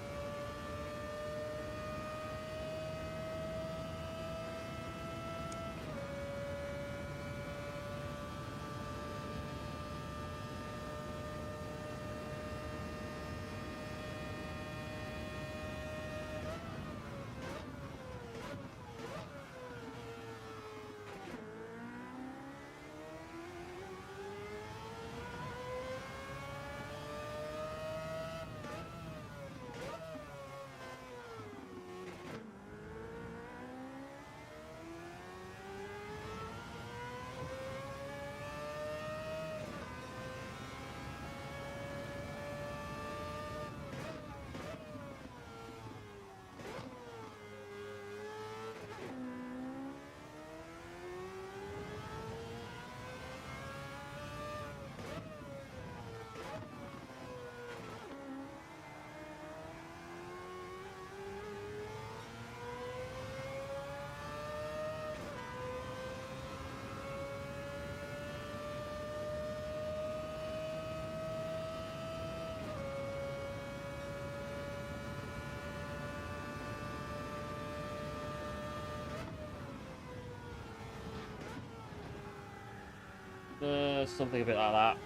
Something a bit like that.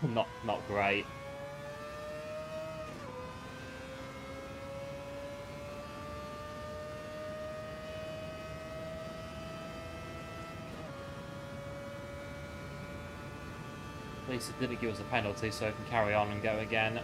Not great. At least it didn't give us a penalty, so we can carry on and go again.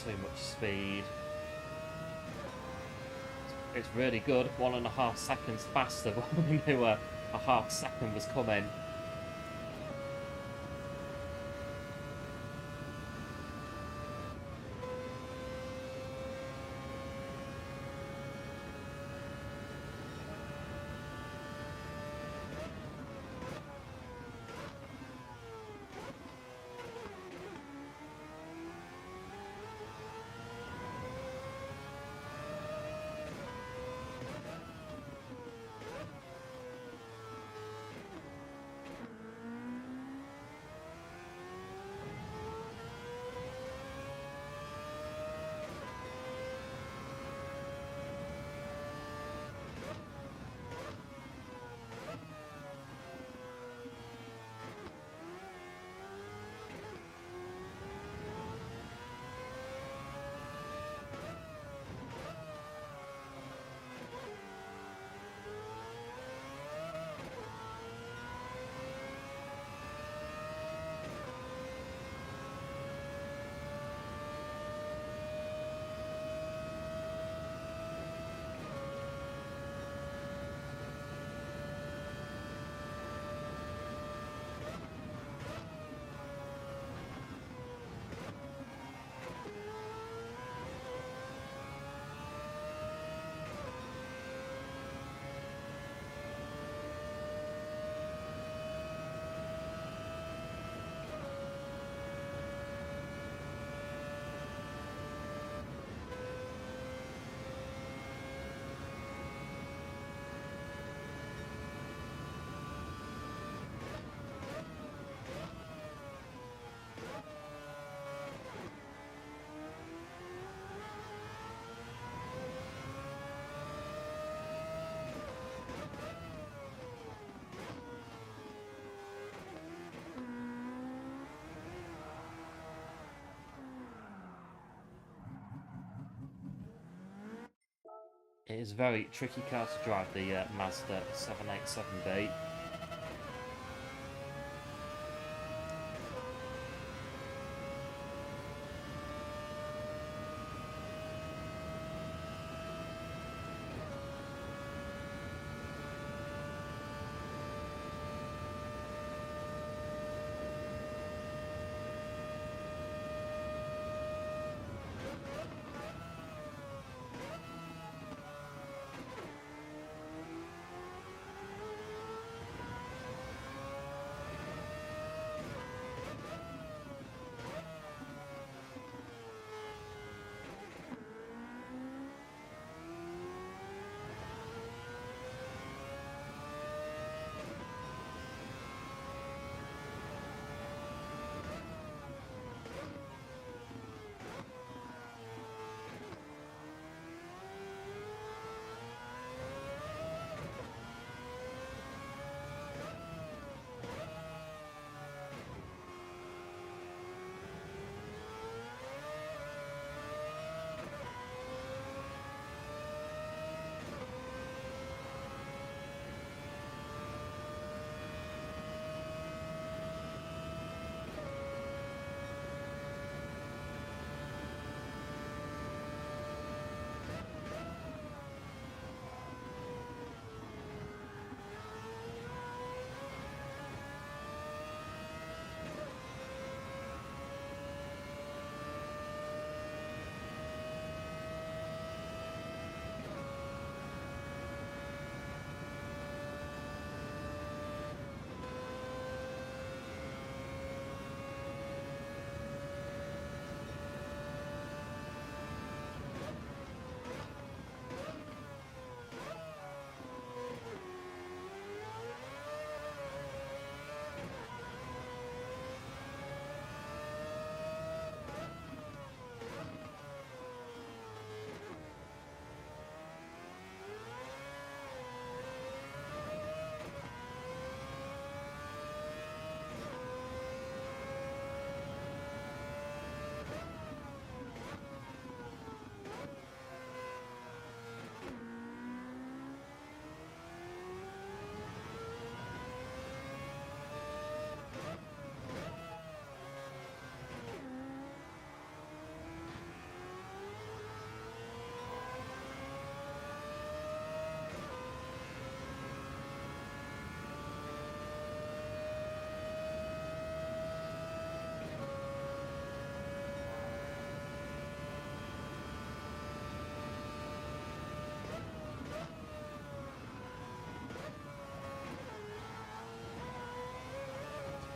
Too much speed. It's really good. 1.5 seconds faster when we knew a half second was coming. It is a very tricky car to drive, the Mazda 787B.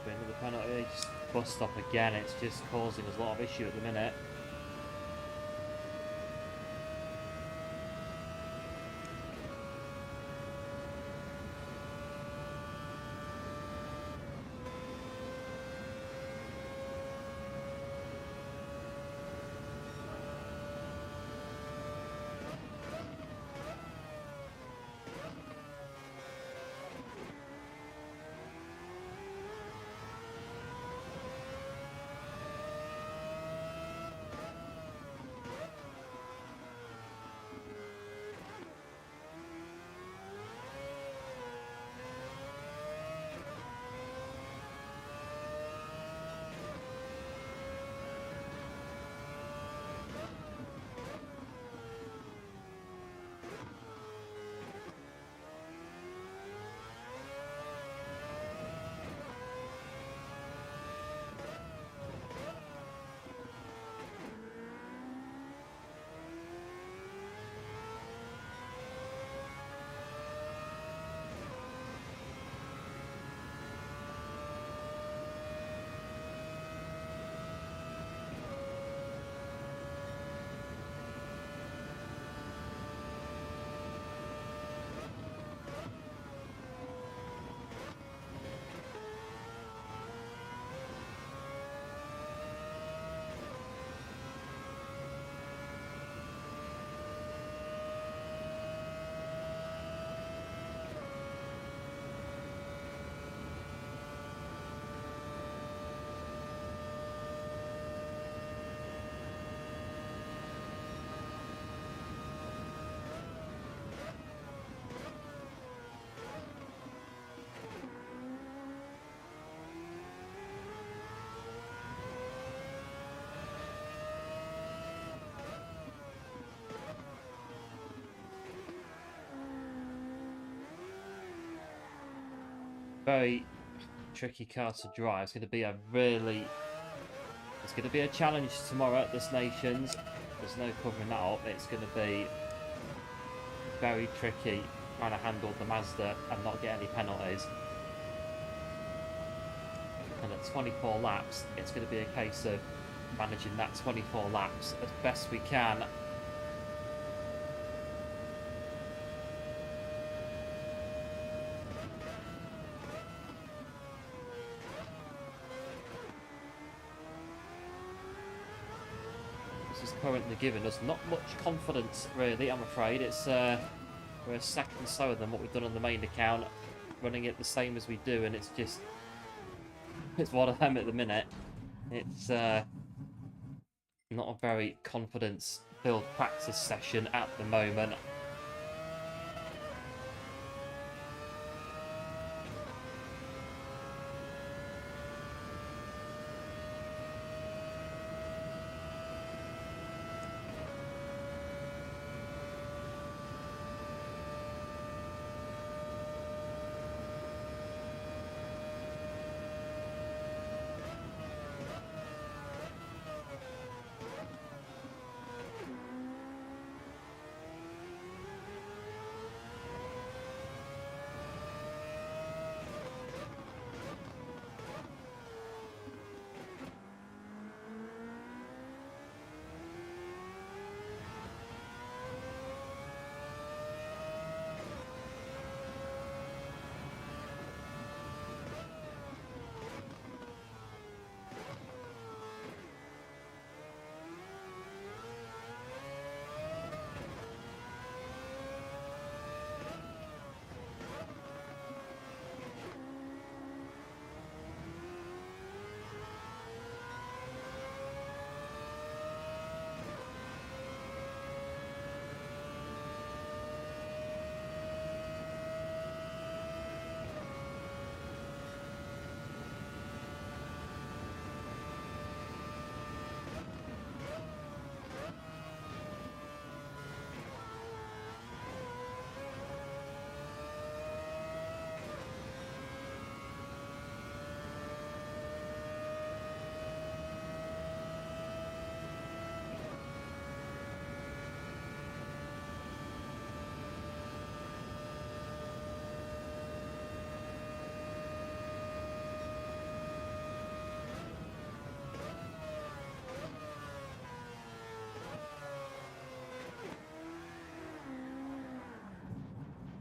Another penalty, just bus stop again. It's just causing us a lot of issue at the minute. very tricky car to drive. It's going to be a really... It's going to be a challenge tomorrow at this Nations. There's no covering that up. It's going to be very tricky trying to handle the Mazda and not get any penalties. And at 24 laps, it's going to be a case of managing that 24 laps as best we can. This is currently giving us not much confidence, really, I'm afraid. It's we're a second slower than what we've done on the main account, running it the same as we do, and it's just... It's one of them at the minute. It's not a very confidence-filled practice session at the moment.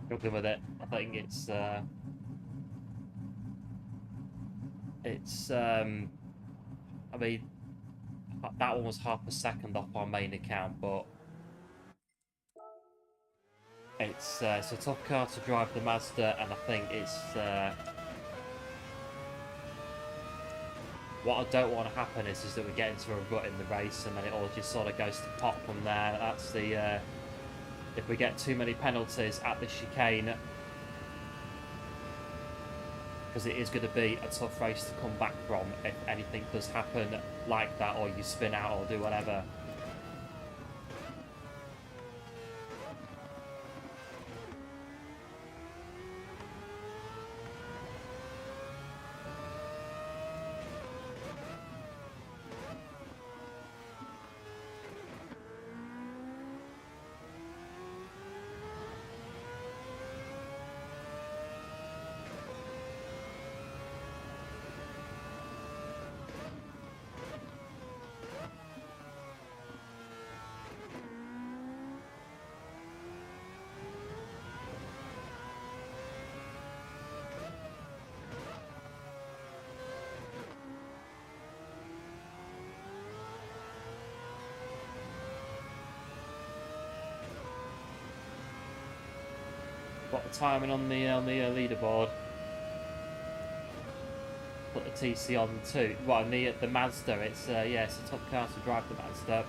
Struggling with it. I think it's I mean, that one was half a second off our main account, but it's a tough car to drive, the Mazda, and I think it's what I don't want to happen is that we get into a rut in the race and then it all just sort of goes to pot from there. That's the if we get too many penalties at the chicane, because it is going to be a tough race to come back from if anything does happen like that, or you spin out or do whatever. Got the timing on the leaderboard. Put the TC on too. Well, the Mazda. It's yeah, it's a top car to drive, the Mazda.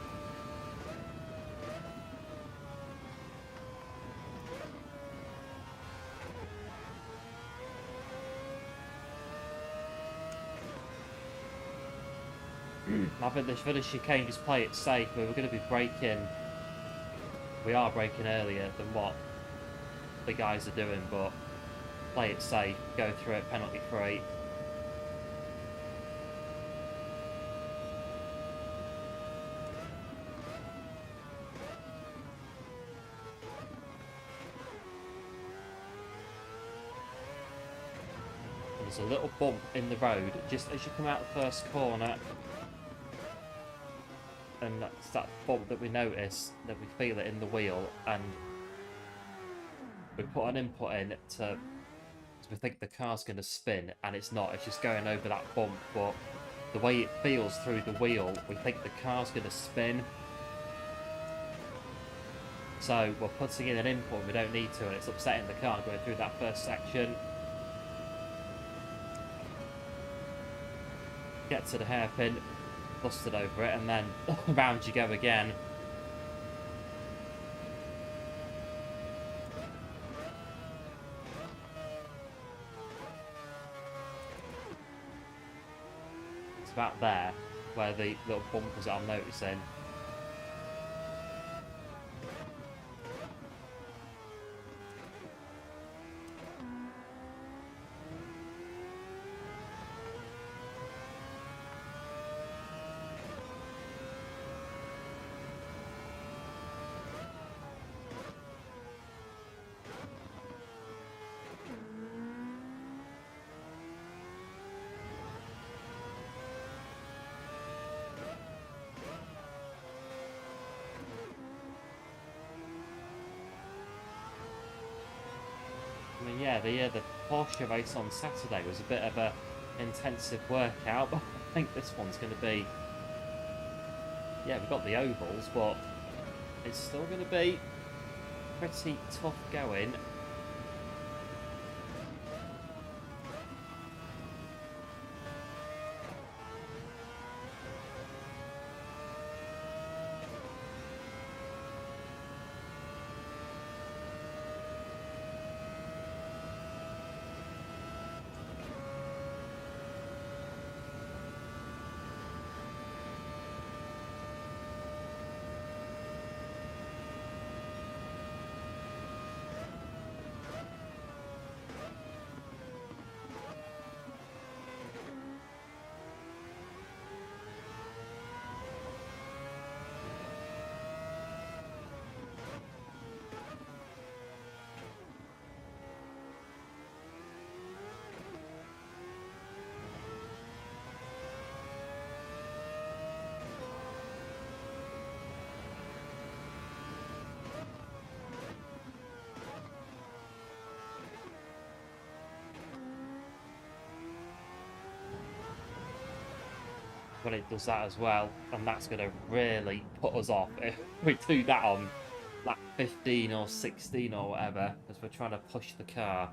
I think this for the chicane, just play it safe. We're going to be braking. We are braking earlier than what the guys are doing, but play it safe, go through it penalty free. There's a little bump in the road just as you come out the first corner, and that's that bump that we notice, that we feel it in the wheel, and we put an input in to we think the car's going to spin, and it's not. It's just going over that bump, but the way it feels through the wheel, we think the car's going to spin. So we're putting in an input we don't need to, and it's upsetting the car going through that first section. Get to the hairpin, busted over it, and then round you go again. It's about there, where the little bump was that I'm noticing. I mean, yeah, the Porsche race on Saturday was a bit of a intensive workout, but I think this one's going to be... Yeah, we've got the ovals, but it's still going to be pretty tough going. But it does that as well, and that's going to really put us off if we do that on lap 15 or 16 or whatever, because we're trying to push the car.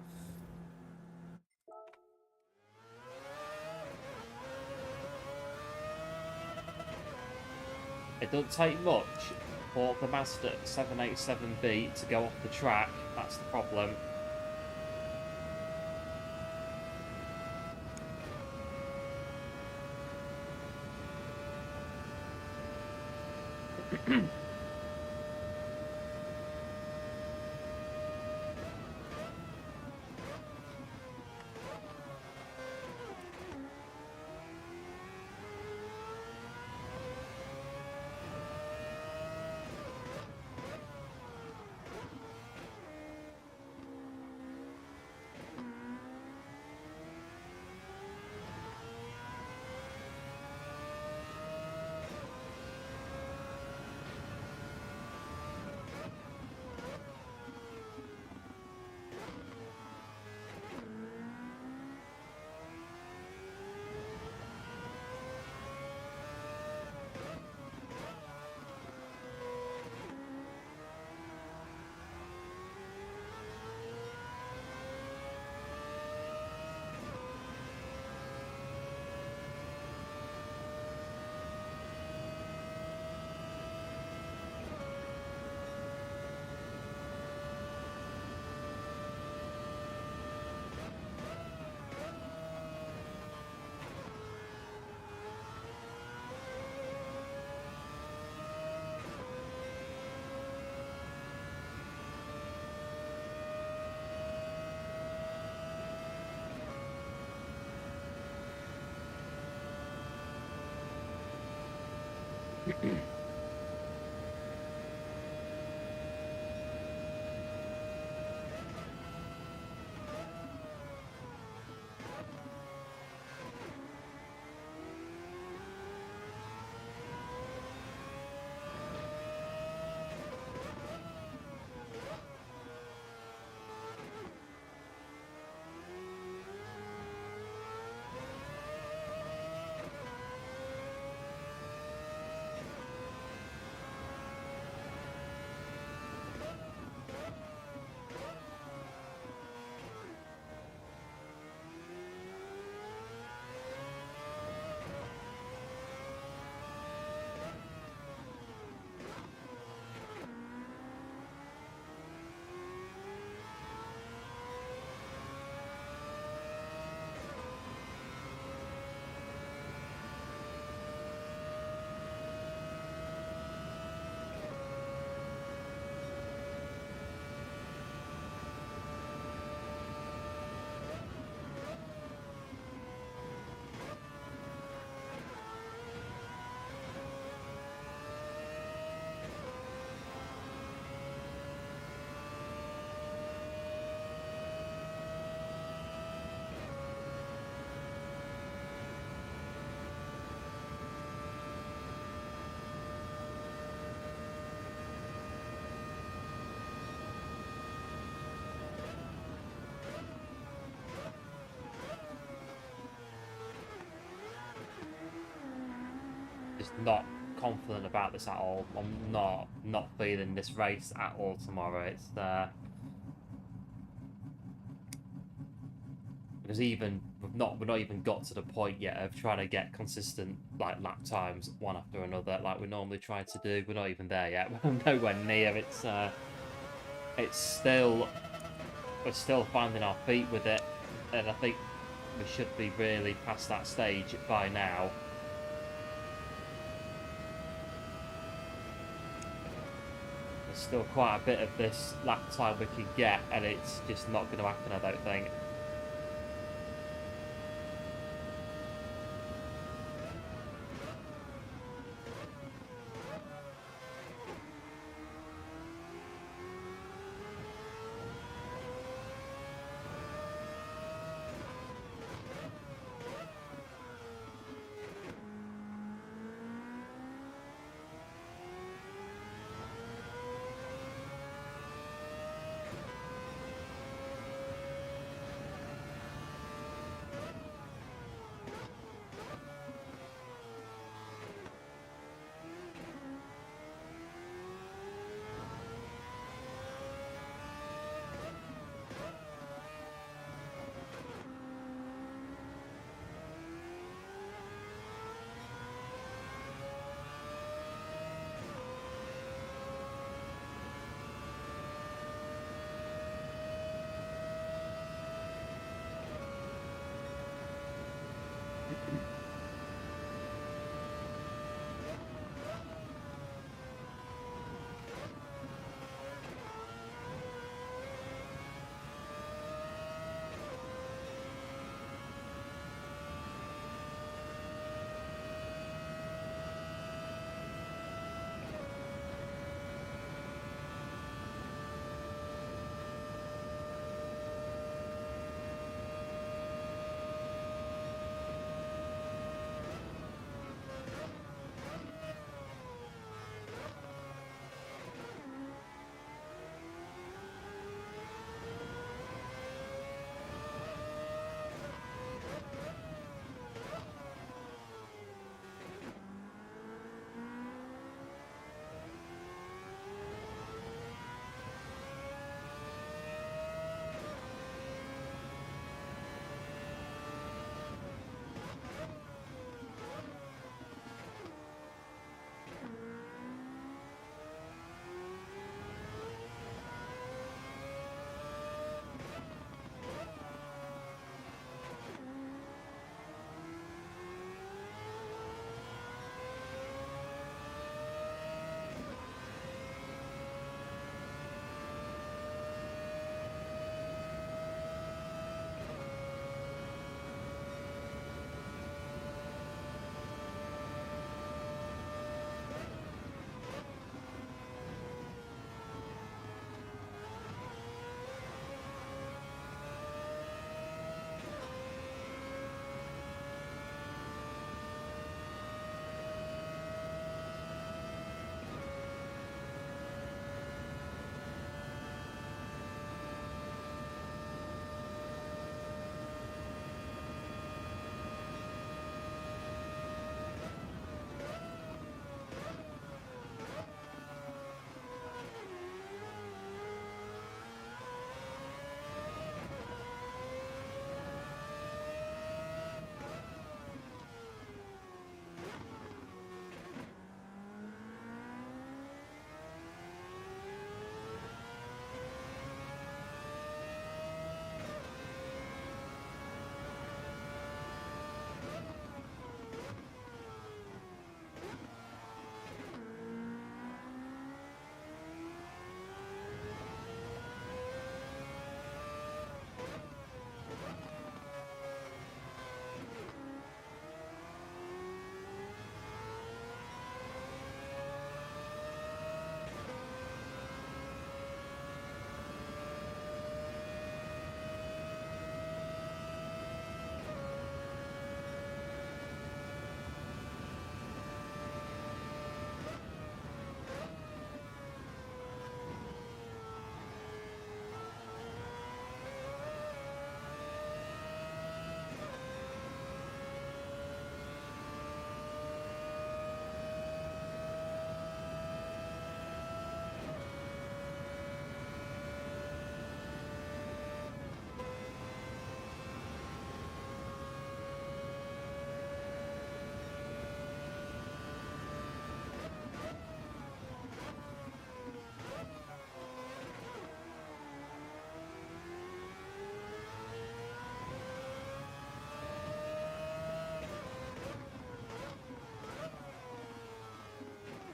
It doesn't take much for the Mazda 787B to go off the track. That's the problem. Just not confident about this at all. I'm not feeling this race at all tomorrow. It's because even we've not even got to the point yet of trying to get consistent like lap times one after another like we normally try to do. We're not even there yet. We're nowhere near. It's still, we're still finding our feet with it, and I think we should be really past that stage by now. There's still quite a bit of this lap time we can get, and it's just not going to happen, I don't think.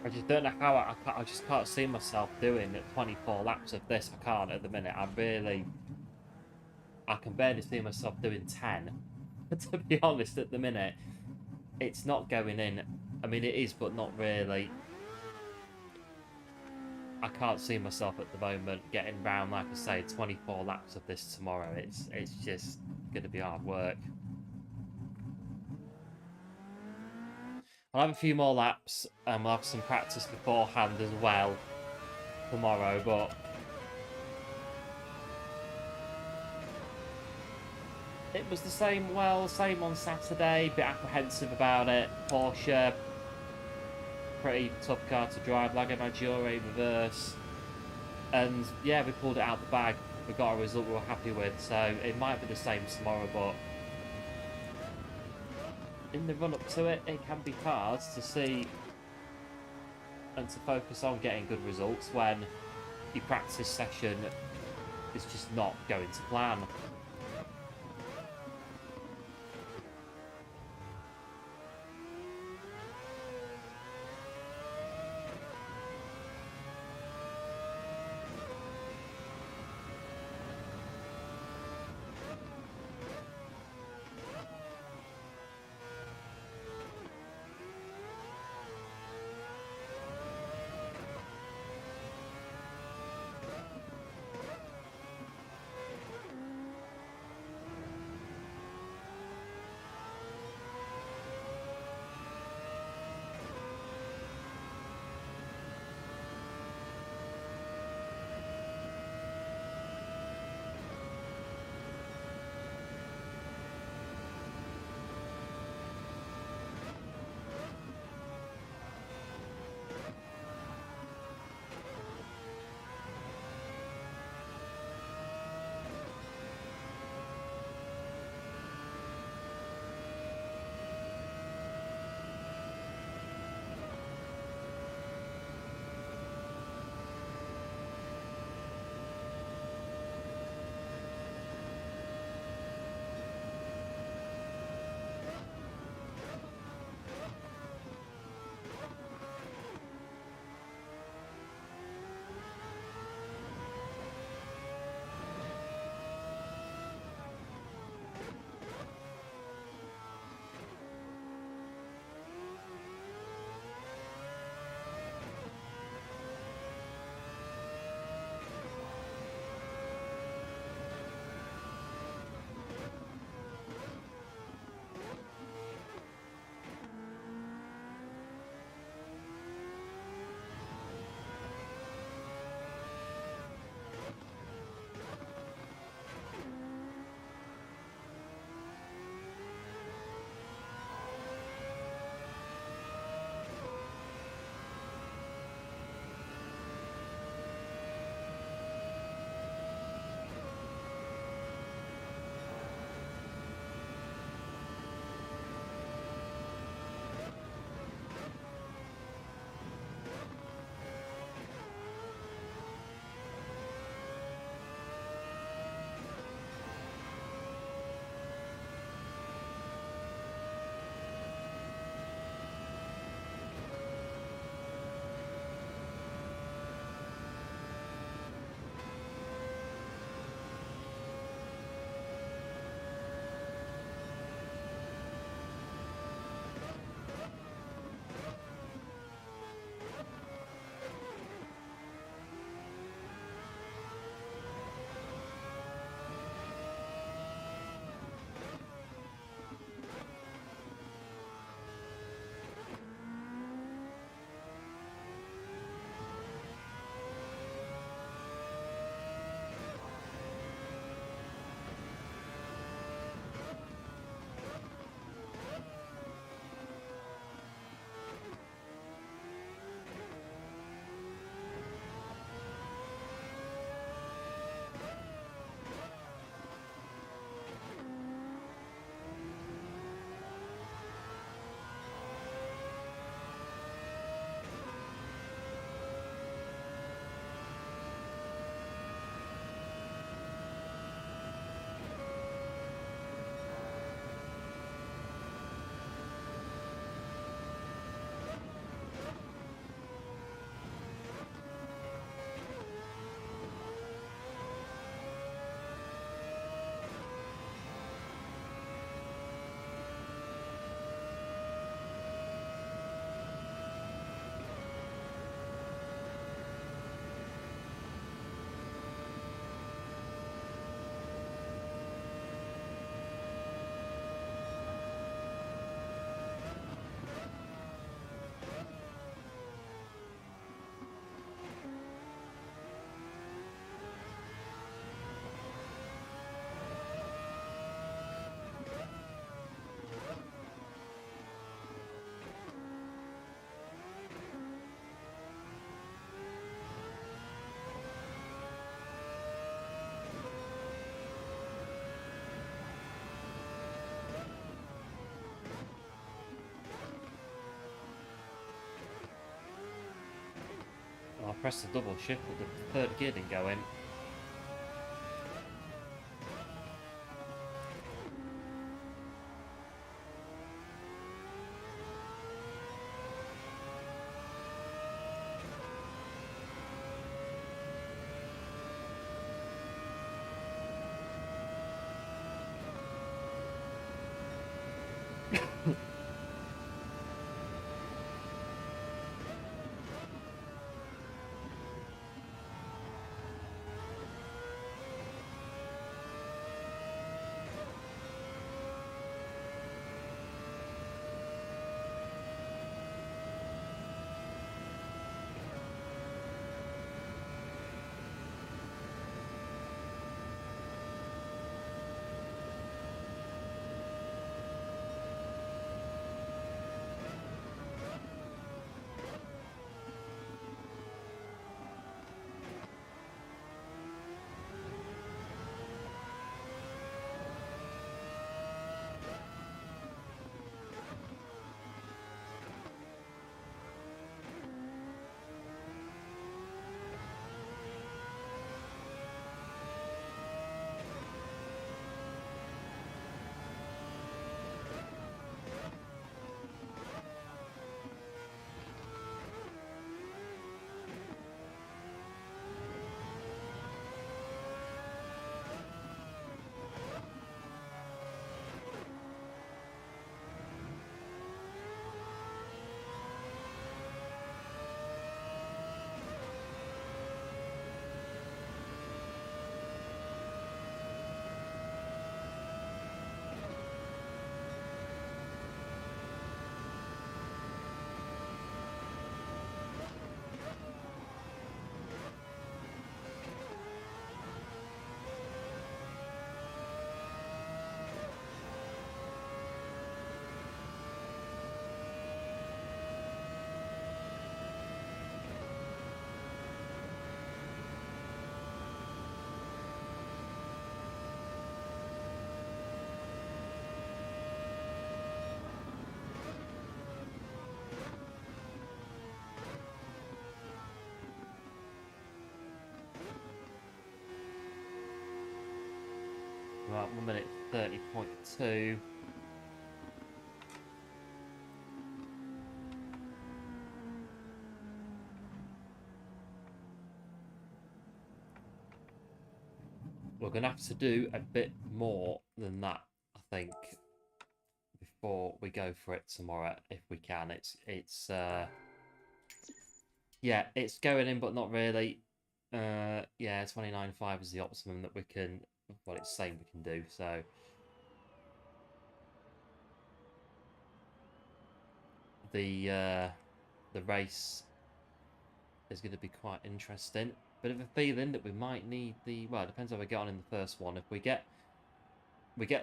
I just don't know how I just can't see myself doing 24 laps of this. I can't at the minute. I can barely see myself doing 10. To be honest, at the minute, it's not going in. I mean, it is, but not really. I can't see myself at the moment getting round, like I say, 24 laps of this tomorrow. It's just going to be hard work. I'll have a few more laps and we'll have some practice beforehand as well tomorrow, but it was the same, well, same on Saturday, bit apprehensive about it. Porsche, pretty tough car to drive, Lago Maggiore reverse. And yeah, we pulled it out the bag. We got a result we were happy with, so it might be the same tomorrow, but in the run up to it, it can be hard to see and to focus on getting good results when your practice session is just not going to plan. Press the double shift, but the third gear didn't go in. Right, 1 minute 30.2. We're going to have to do a bit more than that, I think, before we go for it tomorrow, if we can. Yeah, it's going in, but not really. Yeah, 29.5 is the optimum that we can, well, it's saying we can do, so. The race is going to be quite interesting. Bit of a feeling that we might need the, well, it depends how we get on in the first one. If we get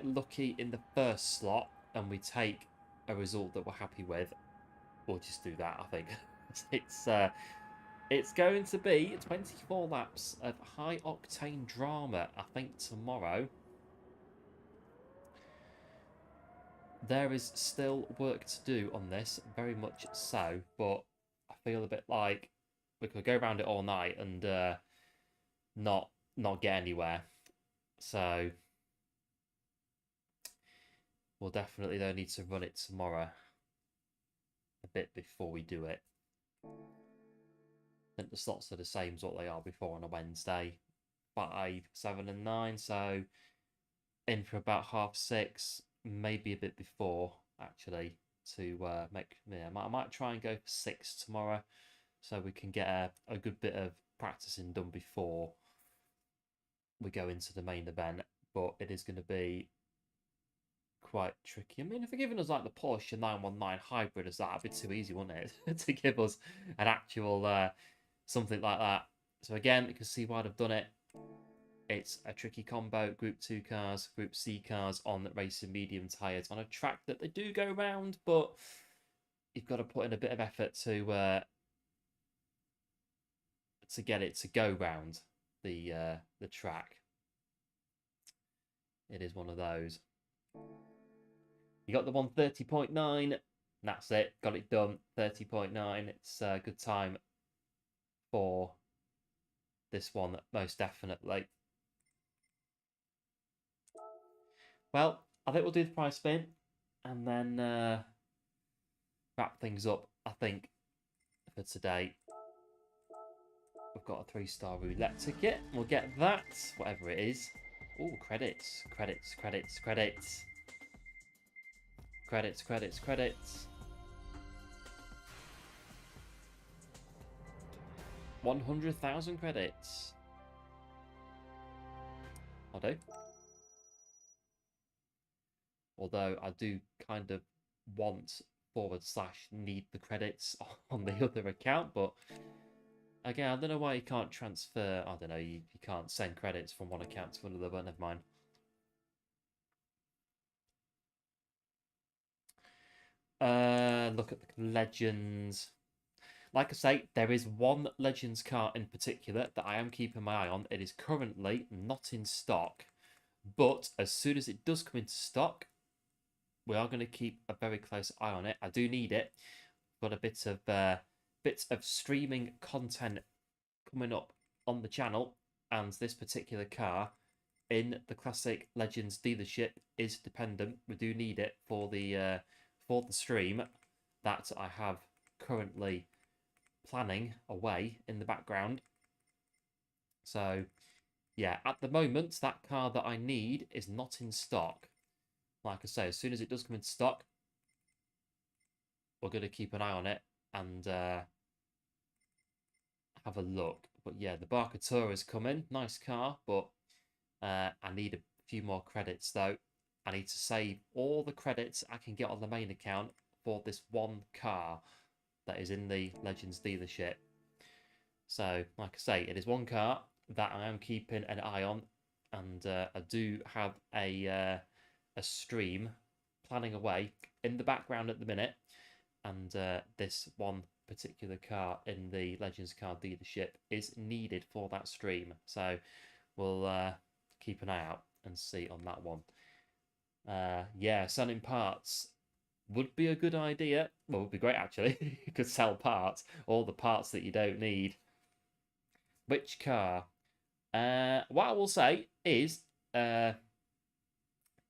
lucky in the first slot and we take a result that we're happy with, we'll just do that, I think. It's going to be 24 laps of high octane drama, I think, tomorrow. There is still work to do on this, very much so, but I feel a bit like we could go around it all night and not get anywhere. So we'll definitely though need to run it tomorrow a bit before we do it. I think the slots are the same as what they are before on a Wednesday, 5, 7 and 9, so in for about 6:30, maybe a bit before, actually, to make, yeah, I might try and go for 6 tomorrow, so we can get a good bit of practicing done before we go into the main event. But it is going to be quite tricky. I mean, if they're giving us like the Porsche 919 hybrid as that, it'd be too easy, wouldn't it, to give us an actual something like that. So again, you can see why they've done it. It's a tricky combo, Group 2 cars, Group C cars on racing medium tyres on a track that they do go round, but you've got to put in a bit of effort to get it to go round the track. It is one of those. You got the 130.9. That's it. Got it done. 30.9. It's a good time for this one, most definitely. Well, I think we'll do the prize spin and then wrap things up, I think, for today. We've got a 3-star roulette ticket. We'll get that, whatever it is. Oh, credits, credits, credits, credits. Credits, credits, credits. 100,000 credits. I'll do. Although I do kind of want / need the credits on the other account, but again, I don't know why you can't transfer. I don't know, you can't send credits from one account to another, but never mind. Look at the Legends. Like I say, there is one Legends car in particular that I am keeping my eye on. It is currently not in stock, but as soon as it does come into stock, we are going to keep a very close eye on it. I do need it. Got a bit of streaming content coming up on the channel, and this particular car in the Classic Legends dealership is dependent. We do need it for the stream that I have currently planning away in the background. So yeah, at the moment that car that I need is not in stock. Like I say, as soon as it does come into stock, we're going to keep an eye on it and have a look. But yeah, the Barcatura is coming. Nice car, but I need a few more credits though. I need to save all the credits I can get on the main account for this one car that is in the Legends dealership. So, like I say, it is one car that I am keeping an eye on, and I do have a stream planning away in the background at the minute, and this one particular car in the Legends car dealership is needed for that stream. So we'll keep an eye out and see on that one. Yeah, selling parts would be a good idea. Well, it would be great actually. You could sell parts, all the parts that you don't need. Which car? What I will say is it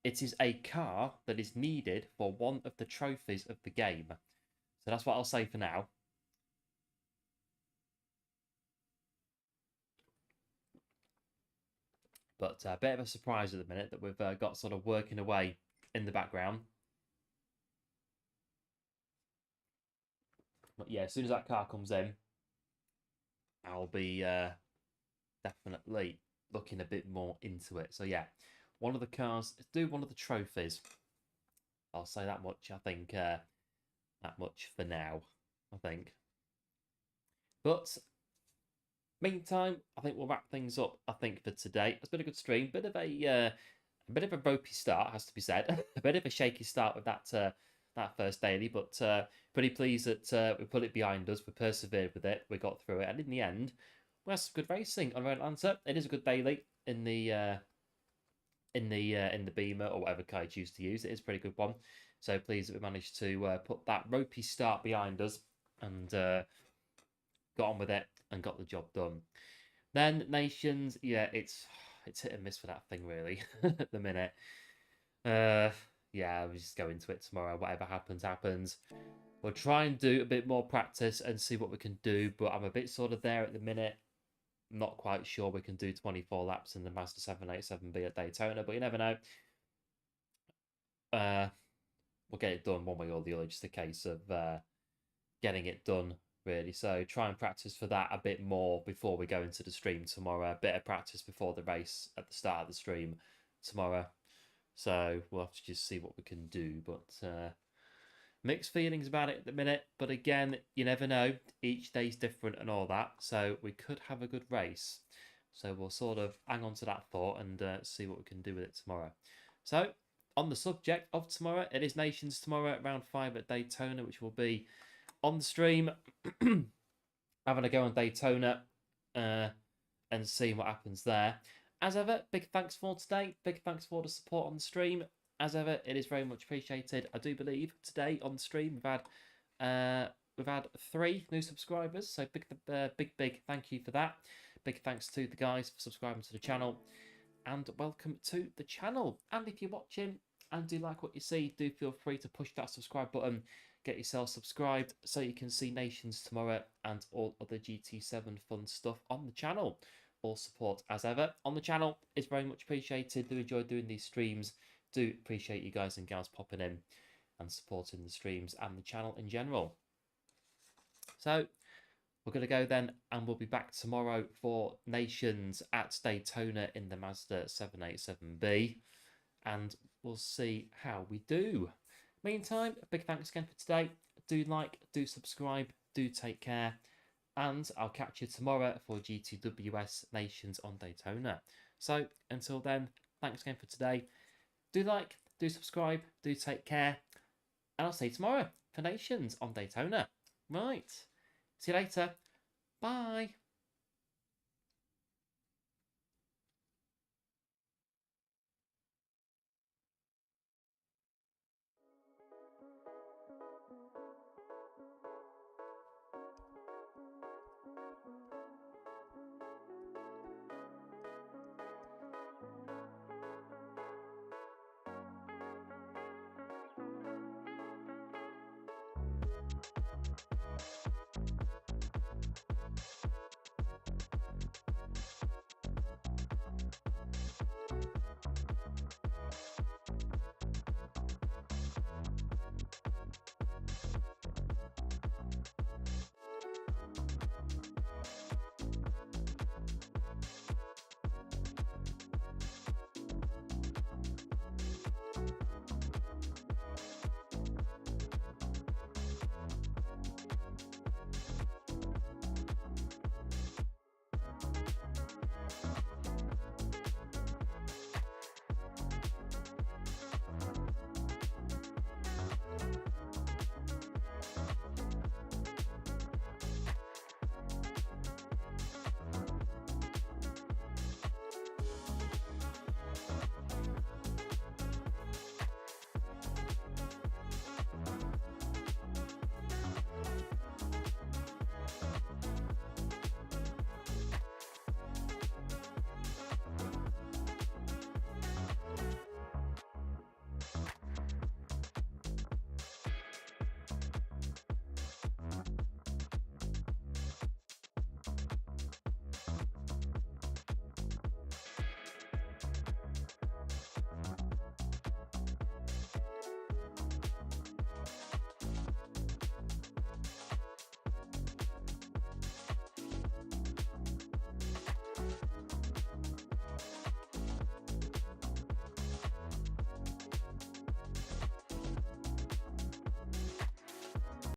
is a car that is needed for one of the trophies of the game. So that's what I'll say for now. But a bit of a surprise at the minute that we've got sort of working away in the background. But yeah, as soon as that car comes in, I'll be definitely looking a bit more into it. So yeah, one of the cars, do one of the trophies. I'll say that much. I think that much for now. I think. But meantime, I think we'll wrap things up. I think for today, it's been a good stream. Bit of a ropey start, has to be said. A bit of a shaky start with that first daily, but pretty pleased that we put it behind us. We persevered with it. We got through it, and in the end, we had some good racing on Road Atlanta. It is a good daily in the Beamer or whatever car you choose to use. It is a pretty good one. So pleased that we managed to put that ropey start behind us and got on with it and got the job done. Then Nations, yeah, it's hit and miss for that thing really at the minute. Yeah, we'll just go into it tomorrow. Whatever happens, happens. We'll try and do a bit more practice and see what we can do, but I'm a bit sort of there at the minute. Not quite sure we can do 24 laps in the Mazda 787B at Daytona, but you never know. We'll get it done one way or the other. Just a case of getting it done, really. So try and practice for that a bit more before we go into the stream tomorrow. A bit of practice before the race at the start of the stream tomorrow. So we'll have to just see what we can do. But mixed feelings about it at the minute. But again, you never know. Each day's different and all that. So we could have a good race. So we'll sort of hang on to that thought and see what we can do with it tomorrow. So on the subject of tomorrow, it is Nations tomorrow at round 5 at Daytona, which will be on the stream, having a go on Daytona and seeing what happens there. As ever, big thanks for today. Big thanks for the support on the stream. As ever, it is very much appreciated. I do believe today on the stream we've had we've had 3 new subscribers, so big thank you for that. Big thanks to the guys for subscribing to the channel, and welcome to the channel. And if you're watching and do like what you see, do feel free to push that subscribe button, get yourself subscribed so you can see Nations tomorrow and all other GT7 fun stuff on the channel. All support, as ever, on the channel is very much appreciated. Do enjoy doing these streams. Do appreciate you guys and gals popping in and supporting the streams and the channel in general. So we're going to go then, and we'll be back tomorrow for Nations at Daytona in the Mazda 787B, and we'll see how we do. Meantime, a big thanks again for today. Do like, do subscribe, do take care, and I'll catch you tomorrow for GTWS Nations on Daytona. So until then, thanks again for today. Do like, do subscribe, do take care, and I'll see you tomorrow for Nations on Daytona. Right. See you later. Bye.